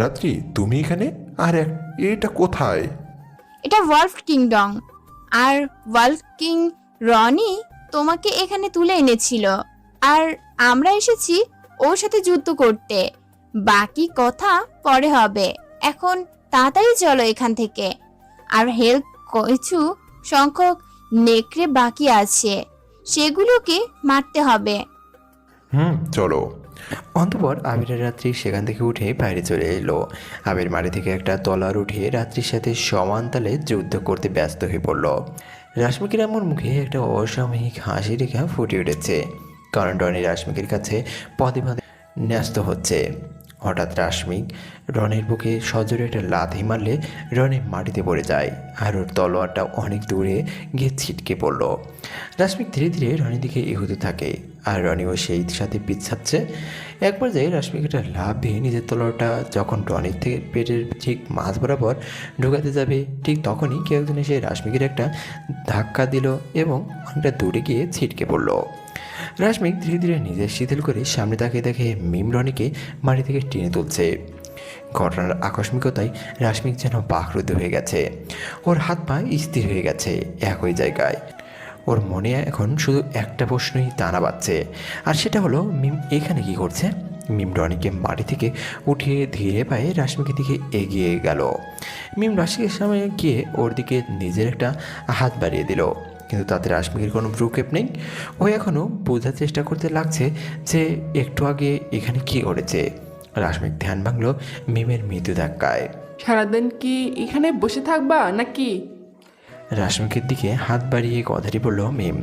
রাত্রি, তুমি এখানে? আর এটা কোথায়? এটা ওয়ালফ কিংডম, আর ওয়ালফ কিং রনি তোমাকে এখানে তুলে এনেছিল, আর আমরা এসেছি ওর সাথে যুদ্ধ করতে। বাকি কথা পরে হবে, এখন তাড়াতাড়ি চলো এখান থেকে। আর হেল্প কিছু সংখ্যক নেকড়ে বাকি আছে, সেগুলোকে মারতে হবে। চলো। অন্তঃপর আবিরের রাত্রি সেখান থেকে উঠে বাইরে চলে এলো। আবির মাটি থেকে একটা তলোয়ার উঠিয়ে রাত্রির সাথে সমান তালে যুদ্ধ করতে ব্যস্ত হয়ে পড়ল। রাশমিকের এমন মুখে একটা অসাময়িক হাসি রেখা ফুটে উঠেছে, কারণ রনি রাশমিকের কাছে পদে পদে ন্যস্ত হচ্ছে। হঠাৎ রাশমিক রনের বুকে সজোরে একটা লাথি মারলে রনি মাটিতে পড়ে যায়, আর ওর তলোয়ারটা অনেক দূরে গিয়ে ছিটকে পড়ল। রাশমিক ধীরে ধীরে রনির দিকে এগোতে থাকে, আর রনিও সেই সাথে পিছাচ্ছে। এক পর্যায়ে রাশমিক একটা লাফ দিয়ে নিজের তলোয়ারটা যখন রনির থেকে পেটের ঠিক মাঝ বরাবর ঢোকাতে যাবে, ঠিক তখনই কেউ একজন এসে রাশমিকের একটা ধাক্কা দিল এবং অনেকটা দূরে গিয়ে ছিটকে পড়ল। রাশমিক ধীরে ধীরে নিজের শিথিল করে সামনে তাকিয়ে দেখে মিম রনিকে মাটি থেকে টেনে তুলছে। ঘটনার আকস্মিকতায় রাশমিক যেন বাকরুদ্ধ হয়ে গেছে। ওর হাত পা স্থির হয়ে গেছে একই জায়গায়। ওর মনে এখন শুধু একটা প্রশ্নই টানা বাজছে, আর সেটা হলো মিম এখানে কি করছে। মিম রনিকে মাটি থেকে উঠিয়ে ধীরে পায়ে রাশমিকের দিকে এগিয়ে গেল। মিম রাশমিকের সামনে গিয়ে ওর দিকে নিজের একটা হাত বাড়িয়ে দিল, কিন্তু তাতে রাশমিকের কোনো ভ্রুক্ষেপ নেই। ও এখনও বোঝার চেষ্টা করতে লাগছে যে একটু আগে এখানে কী ঘটেছে। রাশমিক ধ্যান ভাঙল মিমের মৃত্যু ধাক্কায়। সারাদিন কি এখানে বসে থাকবা নাকি? রাশমিকের দিকে হাত বাড়িয়ে কথাটি বলল মিম।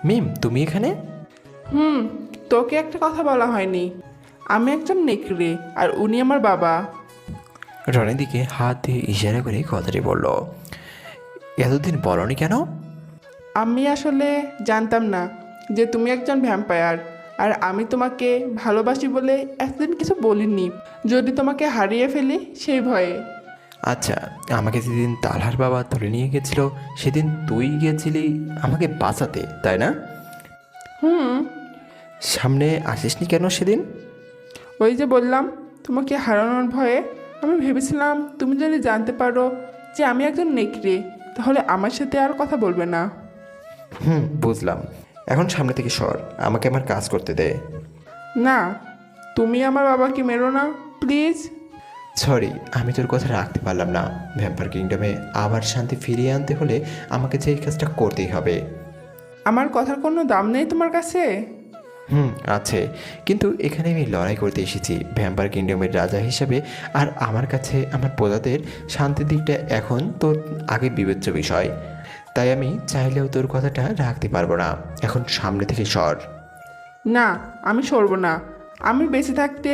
মিম, তুমি এখানে? তোকে একটা কথা বলা হয়নি। আমি একজন নেকড়ে আর উনি আমার বাবা। রনির দিকে হাত দিয়ে ইশারা করে কথাটি বলল। এতদিন বলনি কেন? আমি আসলে জানতাম না যে তুমি একজন ভ্যাম্পায়ার, আর আমি তোমাকে ভালোবাসি বলে এতদিন কিছু বলিনি, যদি তোমাকে হারিয়ে ফেলি সেই ভয়ে। আচ্ছা, আমাকে যেদিন তালহার বাবা ধরে নিয়ে গেছিল সেদিন তুই গিয়েছিলি আমাকে বাঁচাতে, তাই না? সামনে আসিসনি কেন সেদিন? ওই যে বললাম, তোমাকে হারানোর ভয়ে। আমি ভেবেছিলাম তুমি যদি জানতে পারো যে আমি একজন নেকড়ে, তাহলে আমার সাথে আর কথা বলবে না। বুঝলাম। এখন সামনে থেকে সর, আমাকে আমার কাজ করতে দে। না, তুমি আমার বাবাকে মেরো না প্লিজ। সরি, আমি তোর কথা রাখতে পারলাম না। ভ্যাম্পায়ার কিংডমে আবার শান্তি ফিরিয়ে আনতে হলে আমাকে যে এই কাজটা করতেই হবে। আমার কথার কোনো দাম নেই তোমার কাছে? আছে, কিন্তু এখানে আমি লড়াই করতে এসেছি ভ্যাম্পায়ার কিংডমের রাজা হিসাবে, আর আমার কাছে আমার প্রজাদের শান্তির দিকটা এখন তোর আগে বিবেচ্য বিষয়। তাই আমি চাইলেও তোর কথাটা রাখতে পারবো না। এখন সামনে থেকে সর। না, আমি সরবো না। আমি বেঁচে থাকতে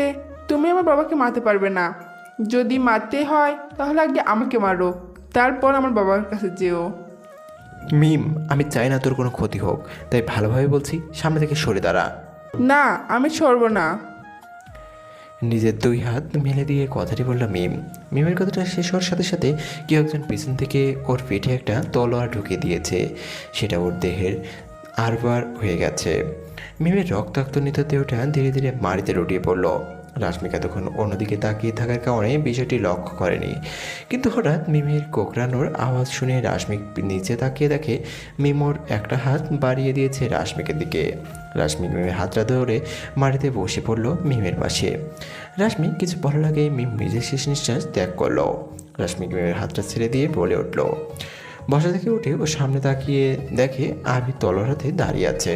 তুমি আমার বাবাকে মারতে পারবে না। যদি মারতে হয় তাহলে আগে আমাকে মারো, তারপর আমার বাবার কাছে যেও। মিম, আমি চাই না তোর কোনো ক্ষতি হোক, তাই ভালোভাবে বলছি সামনে থেকে সরে দাঁড়া। না, আমি সরবো না। নিজের দুই হাত মেলে দিয়ে কথাটি বলল মিম। মিমের কথাটা শেষ হওয়ার সাথে সাথে কেউ একজন পিছন থেকে ওর পেটে একটা তলোয়ার ঢুকিয়ে দিয়েছে। সেটা ওর দেহের আরবার হয়ে গেছে। মিমের রক্তাক্ত নিত দেহটা ধীরে ধীরে মাটিতে লুটিয়ে পড়ল। রাশমিকা তখন অন্যদিকে তাকিয়ে থাকার কারণে বিষয়টি লক্ষ্য করেনি, কিন্তু হঠাৎ মিমের কোকড়ানোর আওয়াজ শুনে রাশমিক নিচে তাকিয়ে দেখে মিমোর একটা হাত বাড়িয়ে দিয়েছে রাশমিকের দিকে। রাশমিক মিমের হাতটা ধরে মাটিতে বসে পড়ল মিমের পাশে। রাশমিক কিছু বলার আগে মিম নিজের শেষ নিঃশ্বাস ত্যাগ করলো। রাশমিক মিমের হাতটা ছেড়ে দিয়ে বলে উঠল। বসা থেকে উঠে ও সামনে তাকিয়ে দেখে আবির তলোয়ার হাতে দাঁড়িয়ে আছে।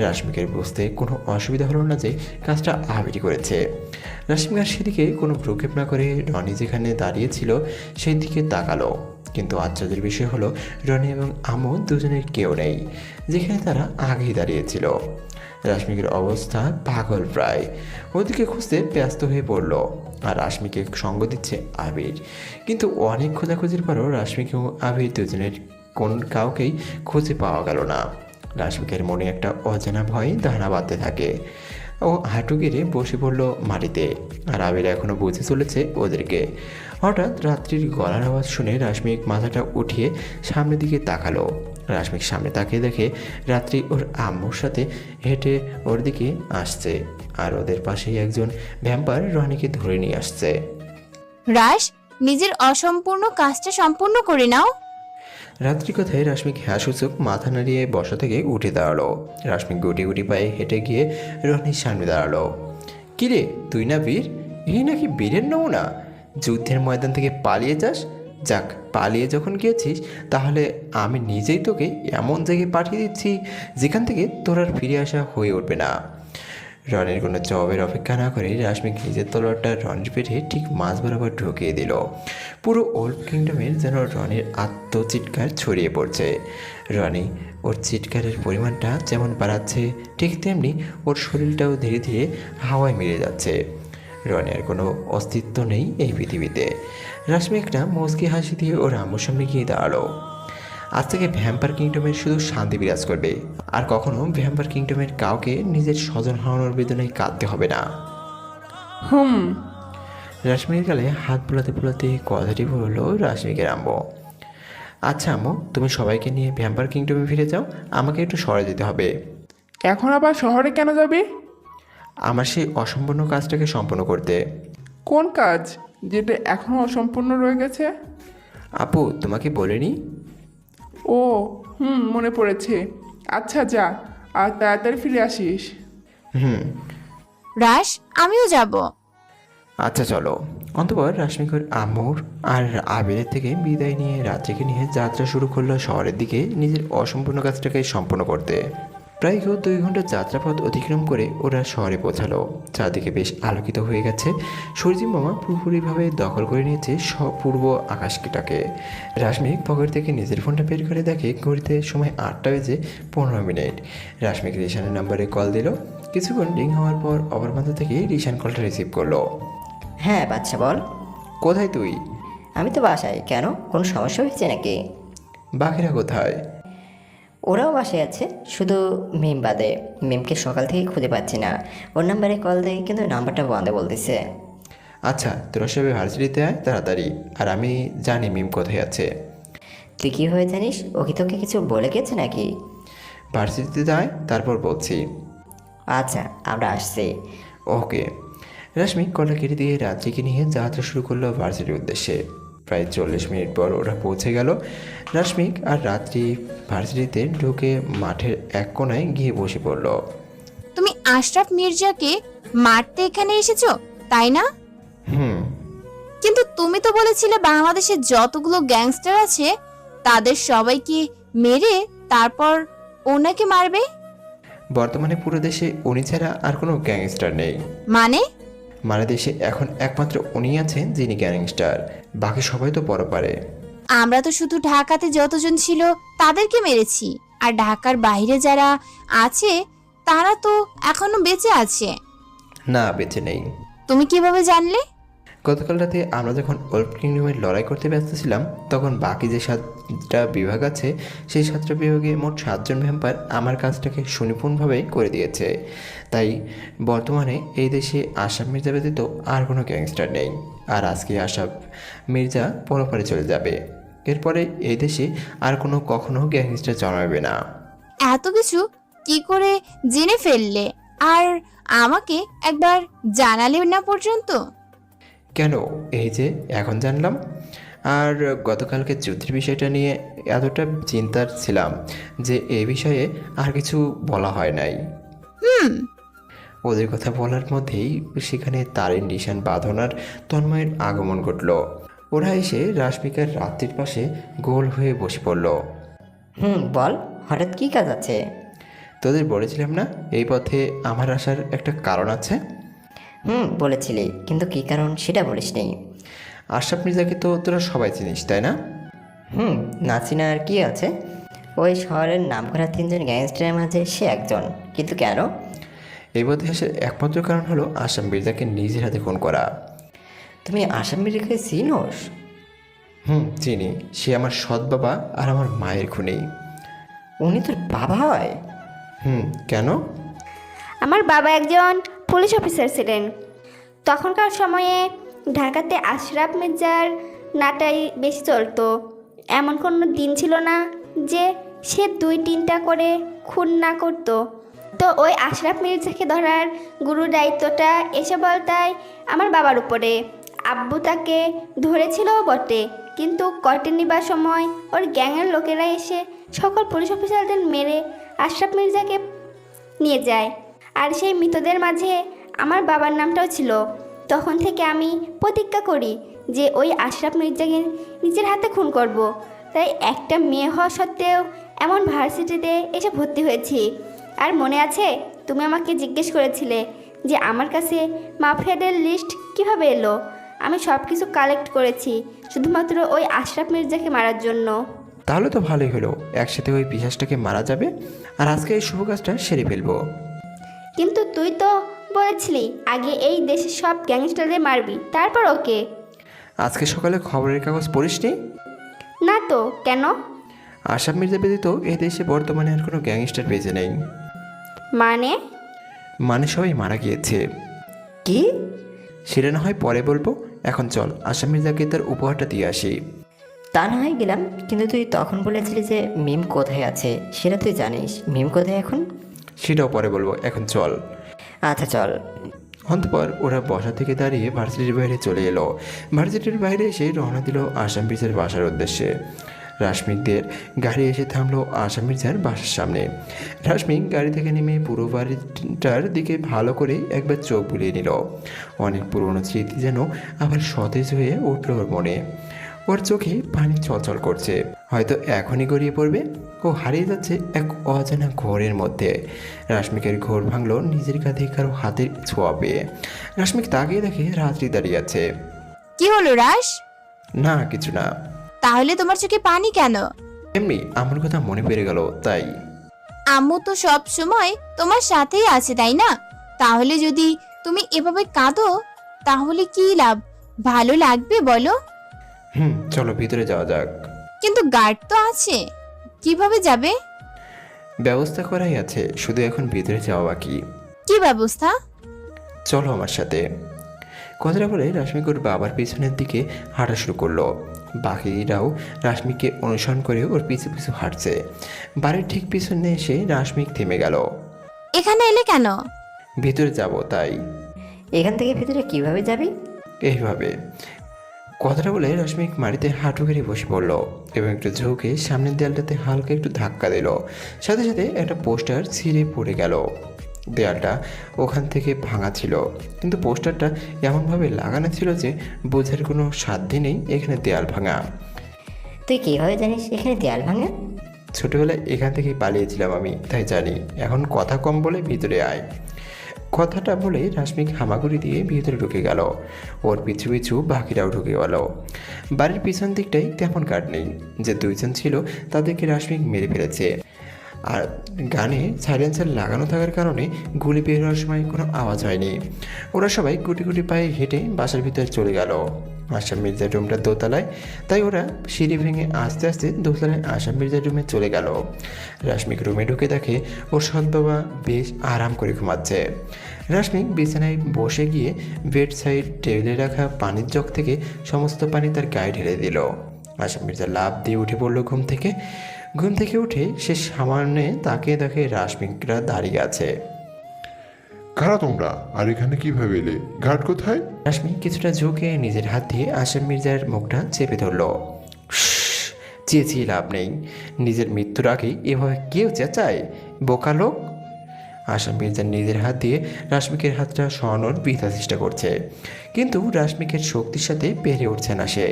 রাশমিকের বুঝতে কোনো অসুবিধা হলো না যে কাজটা আবিরই করেছে। রাশমিক আর সেদিকে কোনো ভ্রুক্ষেপ না করে রনি যেখানে দাঁড়িয়েছিল সেই দিকে তাকালো, কিন্তু আশ্চর্যের বিষয় হলো রনি এবং আমু দুজনের কেউ নেই যেখানে তারা আগেই দাঁড়িয়েছিল। রাশমিকের অবস্থা পাগল প্রায়, ওদিকে খুঁজতে ব্যস্ত হয়ে পড়ল। আর রাশমিকে সঙ্গ দিচ্ছে আবির। কিন্তু অনেক খোঁজাখুঁজির পরও রাশমিকে ও আবির দুজনের কোন কাউকেই খুঁজে পাওয়া গেল না। রাশমিকের মনে একটা অজানা ভয় দানা বাঁধতে থাকে। ও হাঁটু গেড়ে বসে পড়ল মাটিতে। আর আবির এখনও বুঝে চলেছে ওদেরকে। হঠাৎ রাত্রির গলার আওয়াজ শুনে রাশমিক মাথাটা উঠিয়ে সামনের দিকে তাকালো। রাশমিক সামনে তাকিয়ে দেখে রাত্রি ওর আম্মুর সাথে হেঁটে ওর দিকে আসছে। আর ওদের পাশেই একজন ভ্যাম্পায়ার রনিকে ধরে নিয়ে আসছে। রাশ, নিজের অসম্পূর্ণ কাজটা সম্পূর্ণ করে নাও। রাত্রি কথায় রাশমিক হ্যাঁসূচক মাথা নাড়িয়ে বসা থেকে উঠে দাঁড়ালো। রাশমিক গুটি গুটি পায়ে হেঁটে গিয়ে রনির সামনে দাঁড়ালো। কিরে, তুই না বীর? এই নাকি বীরের নমুনা? যুদ্ধের ময়দান থেকে পালিয়ে যাস? যাক, পালিয়ে যখন গিয়েছিস তাহলে আমি নিজেই তোকে এমন জায়গায় পাঠিয়ে দিচ্ছি যেখান থেকে তোর আর ফিরে আসা হয়ে উঠবে না। রনির কোনো জবাবের অপেক্ষা না করে রাশমিক নিজের তলোয়ারটা রনির পেটে ঠিক মাঝ বরাবর ঢুকিয়ে দিল। পুরো ওল্ড কিংডমের যেন রনির আত্মচিৎকার ছড়িয়ে পড়ছে। রনি ওর চিৎকারের পরিমাণটা যেমন বাড়াচ্ছে, ঠিক তেমনি ওর শরীরটাও ধীরে ধীরে হাওয়ায় মিলে যাচ্ছে। রনির কোনো অস্তিত্ব নেই এই পৃথিবীতে। রাশমি একটা মুচকি হাসি দিয়ে ওর আম্মুর সামনে গিয়ে দাঁড়ালো। আজ থেকে ভ্যাম্পায়ার কিংডমের শুধু শান্তি বিরাজ করবে, আর কখনো ভ্যাম্পায়ার কিংডমের কাউকে নিজের স্বজন হারানোর বেদনায় কাঁদতে হবে না। রাশমির গালে হাত বুলাতে বুলাতে কথাটি বলল রাশমিকের আম্মু। আচ্ছা আম্মু, তুমি সবাইকে নিয়ে ভ্যাম্পায়ার কিংডমে ফিরে যাও, আমাকে একটু শহরে যেতে হবে। এখন আবার শহরে কেন যাবি? আমার সেই অসম্পূর্ণ কাজটাকে সম্পন্ন করতে। কোন কাজ যেটা এখনও অসম্পূর্ণ রয়ে গেছে? আপু তোমাকে বলিনি? ও মনে পড়েছে। আচ্ছা যা, আর তাড়াতাড়ি ফিরে আসিস। রাশ, আমিও যাব। আচ্ছা চলো। অন্তপর রাশমিকর আম্মুর আর আবিরের থেকে বিদায় নিয়ে রাত্রিকে নিয়ে যাত্রা শুরু করলো শহরের দিকে নিজের অসম্পূর্ণ কাজটাকে সম্পন্ন করতে। প্রায় 2 ঘন্টা যাত্রাপথ অতিক্রম করে ওরা শহরে পৌঁছালো। চারদিকে বেশ আলোকিত হয়ে গেছে। সূর্যি মামা পুরোপুরিভাবে দখল করে নিয়েছে পূর্ব আকাশটাকে। রাশমিক পকেট থেকে নিজের ফোনটা বের করে দেখে ঘড়িতে সময় 8:15। রাশমিক রিশানের নাম্বারে কল দিল। কিছুক্ষণ রিং হওয়ার পর অপরপ্রান্ত থেকে রিশান কলটা রিসিভ করলো। হ্যাঁ বাচ্চা বল। কোথায় তুই? আমি তো বাসায়। কেন, কোনো সমস্যা হয়েছে নাকি? বাকিরা কোথায়? ওরাও বাসায় আছে, শুধু মিম বাদে। মিমকে সকাল থেকে খুঁজে পাচ্ছি না। ওর নাম্বারে কল দেয় কিন্তু নাম্বারটা বন্ধ বলতেছে। আচ্ছা, তোরা সবাই ভার্সিটিতে আয় তাড়াতাড়ি। আর আমি জানি মিম কোথায় আছে। তুই কী হয়ে জানিস? ও কি তোকে কিছু বলে গেছে নাকি? ভার্সিটিতে যায় তারপর বলছি। আচ্ছা, আমরা আসছি। ওকে। রাশমিক কলটা কেটে দিয়ে রাত্রিকে নিয়ে যাত্রা শুরু করলো ভার্সিটির উদ্দেশ্যে। প্রায় 40 মিনিট পর ওরা পৌঁছে গেল। রাশমিক আর রাত্রি ভার্সিটিতে ঢুকে মাঠের এক কোণায় গিয়ে বসে পড়ল। তুমি আশরাফ মির্জাকে মারতে এখানে এসেছো, তাই না? কিন্তু তুমি তো বলেছিলে বাংলাদেশে যতগুলো গ্যাংস্টার আছে তাদের সবাইকে মেরে তারপর ওনাকে মারবে। বর্তমানে পুরো দেশে উনি ছাড়া আর কোনো গ্যাংস্টার নেই। মানে দেশে এখন একমাত্র উনি আছেন যিনি গ্যাংস্টার। বাকি সবাই তো পরপারে। আমরা তো শুধু ঢাকাতে যতজন ছিল তাদেরকে মেরেছি, আর ঢাকার বাইরে যারা আছে তারা তো এখনো বেঁচে আছে। না, বেঁচে নেই। তুমি কিভাবে জানলে? গতকাল রাতে আমরা যখন ওল্ড কিংডমের লড়াই করতে ব্যস্ত ছিলাম তখন বাকি যে 7টা বিভাগ আছে সেই 7টা বিভাগে মোট 7 জন ভ্যাম্পায়ার আমার কাজটাকে সুনিপুণভাবে করে দিয়েছে। তাই বর্তমানে এই দেশে আশরাফ মির্জা ব্যতীত আর কোনো গ্যাংস্টার নেই। আর আজকে আশরাফ মির্জা পরপারে চলে যাবে। এরপরে এই দেশে আর কখনো গ্যাংস্টার জন্মাবে না। এত কিছু কি করে জেনে ফেললে? আর আমাকে একবার জানালে না পর্যন্ত? কেন, এই যে এখন জানলাম। আর গতকালকে যুদ্ধের বিষয়টা নিয়ে এতটা চিন্তার ছিলাম যে এই বিষয়ে আর কিছু বলা হয় নাই। ওদের কথা বলার মধ্যেই সেখানে তারিন, রিশান, বাঁধন আর তন্ময়ের আগমন ঘটল। ওরা এসে রাশমিকার রাত্রির পাশে গোল হয়ে বসে পড়ল। বল, হঠাৎ কী কাজ আছে? তোদের বলেছিলাম না এই পথে আমার আসার একটা কারণ আছে? বলেছিলি, কিন্তু কী কারণ সেটা বলিসনি। আশরাফ মির্জাকে তো তোরা সবাই চিনিস, তাই না? না চিনা আর কি আছে? ওই শহরের নামকরা 3 জন গ্যাংস্টারের মাঝে সে একজন। কিন্তু কেন? এই পথে আসার একমাত্র কারণ হলো আশরাফ মির্জাকে নিজের হাতে খুন করা। তুমি আসামিকে চিনোস? চিনি। সে আমার সৎ বাবা আর আমার মায়ের খুনি। উনি তোর বাবা হয়? কেন? আমার বাবা একজন পুলিশ অফিসার ছিলেন। তখনকার সময়ে ঢাকাতে আশরাফ মির্জার নাটাই বেশি চলতো। এমন কোনো দিন ছিল না যে সে 2-3টা করে খুন না করতো। তো ওই আশরাফ মির্জাকে ধরার গুরু দায়িত্বটা এসে বলতাই আমার বাবার উপরে। আব্বু তাকে ধরেছিলও বটে, কিন্তু কোর্টে নেবার সময় ওর গ্যাংয়ের লোকেরা এসে সকল পুলিশ অফিসারদের মেরে আশরাফ মির্জাকে নিয়ে যায়। আর সেই মৃতদের মাঝে আমার বাবার নামটাও ছিল। তখন থেকে আমি প্রতিজ্ঞা করি যে ওই আশরাফ মির্জাকে নিজের হাতে খুন করব। তাই একটা মেয়ে হওয়া সত্ত্বেও এমন ভার্সিটিতে এসে ভর্তি হয়েছি। আর মনে আছে, তুমি আমাকে জিজ্ঞেস করেছিলে যে আমার কাছে মাফিয়াদের লিস্ট কিভাবে এলো। আমি সব কিছু কালেক্ট করেছি শুধুমাত্র ওই আশরাফ মির্জাকে মারার জন্য। তাহলে তো ভালোই হলো, একসাথে ওই পিশাচটাকে মারা যাবে আর আজকে এই শুভ কাজটা সেরে ফেলবো। কিন্তু তুই তো বলেছিলি আগে এই দেশের সব গ্যাংস্টারদের মারবি, তারপর ওকে। আজকে সকালে খবরের কাগজ পড়িসনি? না তো, কেন? আশরাফ মির্জা ব্যতীত এই দেশে বর্তমানে আর কোনো গ্যাংস্টার বেঁচে নেই। মানে সবাই মারা গিয়েছে। কি? সেটা না হয় পরে বলবো, এখন চল আশরাফ মির্জাকে তার উপহারটা দিয়ে আসি। তা না হয় গেলাম, কিন্তু তুই তখন বলেছিলি যে মিম কোথায় আছে, সেটা তুই জানিস। মিম কোথায় এখন? সেটাও পরে বলবো, এখন চল। আচ্ছা চল। অন্তপর ওরা বসা থেকে দাঁড়িয়ে ভার্সিটির বাইরে চলে এলো। ভার্সিটির বাইরে এসে রওনা দিল আসাম মির্জার বাসার উদ্দেশ্যে। রাশমিকদের গাড়ি এসে থামলো আসাম মির্জার বাসার সামনে। রাশমিক গাড়ি থেকে নেমে পুরো বাড়িটার দিকে ভালো করে একবার চোখ বুলিয়ে নিল। অনেক পুরনো স্মৃতি যেন আবার সতেজ হয়ে উঠল ওর মনে। ওর চোখে পানি চলচল করছে, হয়তো এখনই গড়িয়ে পড়বে। ও হারিয়ে যাচ্ছে এক অজানা ঘোরের মধ্যে। রাশমিকের ঘোর ভাঙলো নিজের কাঁধে কারো হাতের ছোঁয়া পেয়ে। রাশমিক তাকিয়ে দেখে রাত্রি দাঁড়িয়ে আছে। কি হলো রাশ? না কিছু না। তাহলে তোমার চোখে পানি কেন? এমনি আমার কথা মনে পড়ে গেল তাই। আম্মু তো সব সময় তোমার সাথেই আছে, তাই না? তাহলে যদি তুমি এভাবে কাঁদো তাহলে কি লাভ? ভালো লাগবে বলো? চলো ভিতরে যাওয়া যাক। কিন্তু গার্ড তো আছে, কিভাবে যাবে? ব্যবস্থা করাই আছে, শুধু এখন ভিতরে যাওয়া বাকি। কি ব্যবস্থা? চলো আমার সাথে। কথাটা বলে রাশমিক ওর বাবার পিছনের দিকে হাঁটা শুরু করলো। বাকিরাও রাশমিককে অনুসরণ করে ওর পিছু পিছু হাঁটছে। বাড়ির ঠিক পিছনে এসে রাশমিক থেমে গেল। এখানে এলে কেন? ভিতরে যাব তাই। এখান থেকে ভিতরে কিভাবে যাবি? এইভাবে। কথাটা বলে রাশমিক মাটিতে হাঁটু গেড়ে বসে পড়ল এবং একটু ঝুঁকে সামনের দেয়ালটাতে হালকা একটু ধাক্কা দিল। সাথে সাথে একটা পোস্টার ছিঁড়ে পড়ে গেল। দেয়ালটা ওখান থেকে ভাঙা ছিল, কিন্তু পোস্টারটা এমনভাবে লাগানো ছিল যে বোঝার কোনো সাধ্যই নেই এখানে দেয়াল ভাঙা। তুই কীভাবে জানিস এখানে দেয়াল ভাঙা? ছোটবেলায় এখান থেকেই পালিয়েছিলাম আমি, তাই জানি। এখন কথা কম বলে ভিতরে আয়। কথাটা বলে রাশমিক হামাগুড়ি দিয়ে ভিতরে ঢুকে গেল। ওর পিছু পিছু বাকিরাও ঢুকে গেল। বাড়ির পিছন দিকটাই তেমন গার্ড নেই। যে দুইজন ছিল তাদেরকে রাশমিক মেরে ফেলেছে। আর গানে সাইলেন্সার লাগানো থাকার কারণে গুলি বের হওয়ার সময় কোনো আওয়াজ হয়নি। ওরা সবাই গুটি গুটি পায়ে হেঁটে বাসার ভিতরে চলে গেল। আসাম মির্জার রুমটা দোতলায়, তাই ওরা সিঁড়ি ভেঙে আস্তে আস্তে দোতলায় আসাম মির্জার রুমে চলে গেল। রাশমিক রুমে ঢুকে দেখে ওর সৎ বাবা বেশ আরাম করে ঘুমাচ্ছে। রাশমিক বিছানায় বসে গিয়ে বেড সাইড টেবিলে রাখা পানির জগ থেকে সমস্ত পানি তার গায়ে ঢেলে দিল। আসাম মির্জা লাফ দিয়ে উঠে পড়ল ঘুম থেকে। ঘুম থেকে উঠে সে সামনে তাকিয়ে দেখে রাশমিকরা দাঁড়িয়ে আছে। কারা তোমরা? আর এখানে কিভাবে এলে? গার্ড কোথায়? রাশমিক কিছুটা ঝুঁকে নিজের হাত দিয়ে আসাম মির্জার মুখটা চেপে ধরল। চেঁচিয়ে লাভ নেই, নিজের মৃত্যুর আগে এভাবে কেউ চেঁচায়? বোকা লোক। আসাম মির্জা নিজের হাত দিয়ে রাশমিকের হাতটা সরানোর বৃথা চেষ্টা করছে, কিন্তু রাশমিকের শক্তির সাথে পেরে উঠছে না সে।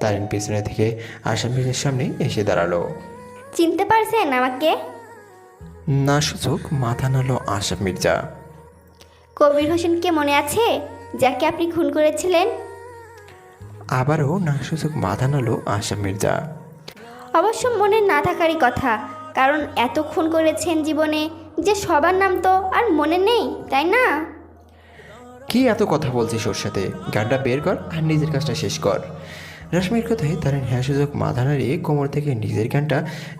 তারিন পেছনে থেকে আসাম মির্জার সামনে এসে দাঁড়ালো। চিনতে পারছেন আমাকে? না সূচক মাথা নাড়ল আসাম মির্জা। কবির হোসেনকে মনে আছে, যাকে আপনি খুন করেছিলেন? আবারও না সূচক মাথা নাড়ল আসাম মির্জা। অবশ্য মনে না থাকারই কথা, কারণ এত খুন করেছেন জীবনে যে সবার নাম তো আর মনে নেই, তাই না? কি এত কথা বলছিস ওর সাথে? গানটা বের কর আর নিজের কাজটা শেষ কর। রাশমির কথায় তারিন হ্যাঁ সুযোগ মাথা নাড়িয়ে কোমর থেকে নিজের গানটা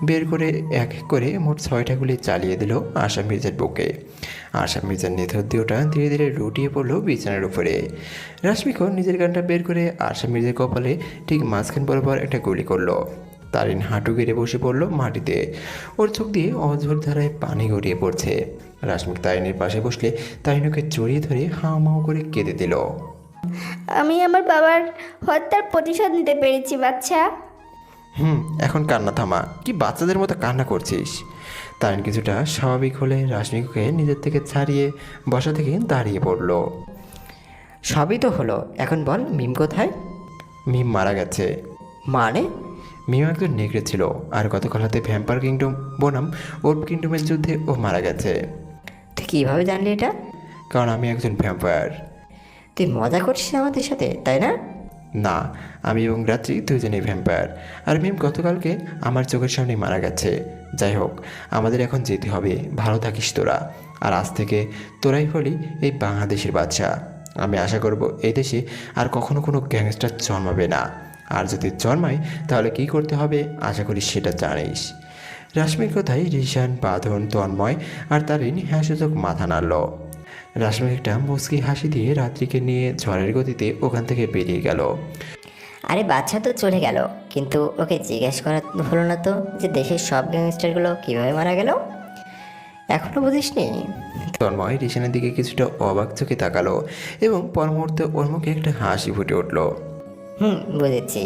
বের করে এক এক করে মোট 6টা গুলি চালিয়ে দিল আশা মির্জার বুকে। আশা মির্জার নেথরদিওটা ধীরে ধীরে লুটিয়ে পড়ল বিছানার উপরে। রাশমিকও নিজের গানটা বের করে আশা মির্জার কপালে ঠিক মাঝখান বরাবর একটা গুলি করলো। তারিন হাঁটু গেড়ে বসে পড়ল মাটিতে। ওর চোখ দিয়ে অঝোর ধারায় পানি গড়িয়ে পড়ছে। রাশমিক তারিনের পাশে বসলে তারিনকে জড়িয়ে ধরে হাওমাও করে কেঁদে দিল। আমি আমার বাবার হত্যার প্রতিশোধ নিতে পেরেছি বাচ্চা। এখন কান্না থামা। কি বাচ্চাদের মতো কান্না করছিস? তারিন কিছুটা স্বাভাবিক হলে রাশমিককে নিজের থেকে ছাড়িয়ে বসা থেকে দাঁড়িয়ে পড়ল। সবই তো হলো, এখন বল মিম কোথায়? মিম মারা গেছে। মানে? মিম একজন নেগড়ে ছিল, আর গতকাল হাতে ভ্যাম্পায়ার কিংডম বনাম ওর্ব কিংডমের যুদ্ধে ও মারা গেছে। তুই কীভাবে জানলি এটা? কারণ আমি একজন ভ্যাম্পায়ার। তুই মজা করছিস আমাদের সাথে, তাই না? না, আমি এবং রাত্রি দুজনেই ভ্যাম্পায়ার। আর মিম গতকালকে আমার চোখের সামনে মারা গেছে। যাই হোক, আমাদের এখন যেতে হবে। ভালো থাকিস তোরা। আর আজ থেকে তোরাই হলি এই বাংলাদেশের বাদশা। আমি আশা করব এই দেশে আর কখনো কোনো গ্যাংস্টার জন্মাবে না। আর যদি জন্মায় তাহলে কী করতে হবে আশা করি সেটা জানিস। রাশমির কথায় রিশান, বাঁধন, তন্ময় আর তারিন হ্যাঁ সুযোগ মাথা নাড়ল। রাশমিক একটা মুচকি হাসি দিয়ে রাত্রিকে নিয়ে ঝড়ের গতিতে ওখান থেকে বেরিয়ে গেল। আরে বাচ্চা তো চলে গেল, কিন্তু ওকে জিজ্ঞেস করা হলো না তো যে দেশের সব গ্যাংস্টারগুলো কীভাবে মারা গেল? এখনও বুঝিসনি? তন্ময় রিশানের দিকে কিছুটা অবাক চোখে তাকালো এবং পর মুহূর্তে ওর মুখে একটা হাসি ফুটে উঠল। বুঝেছি।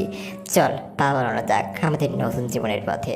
চল পা বাড়ানো যাক আমাদের নতুন জীবনের পথে।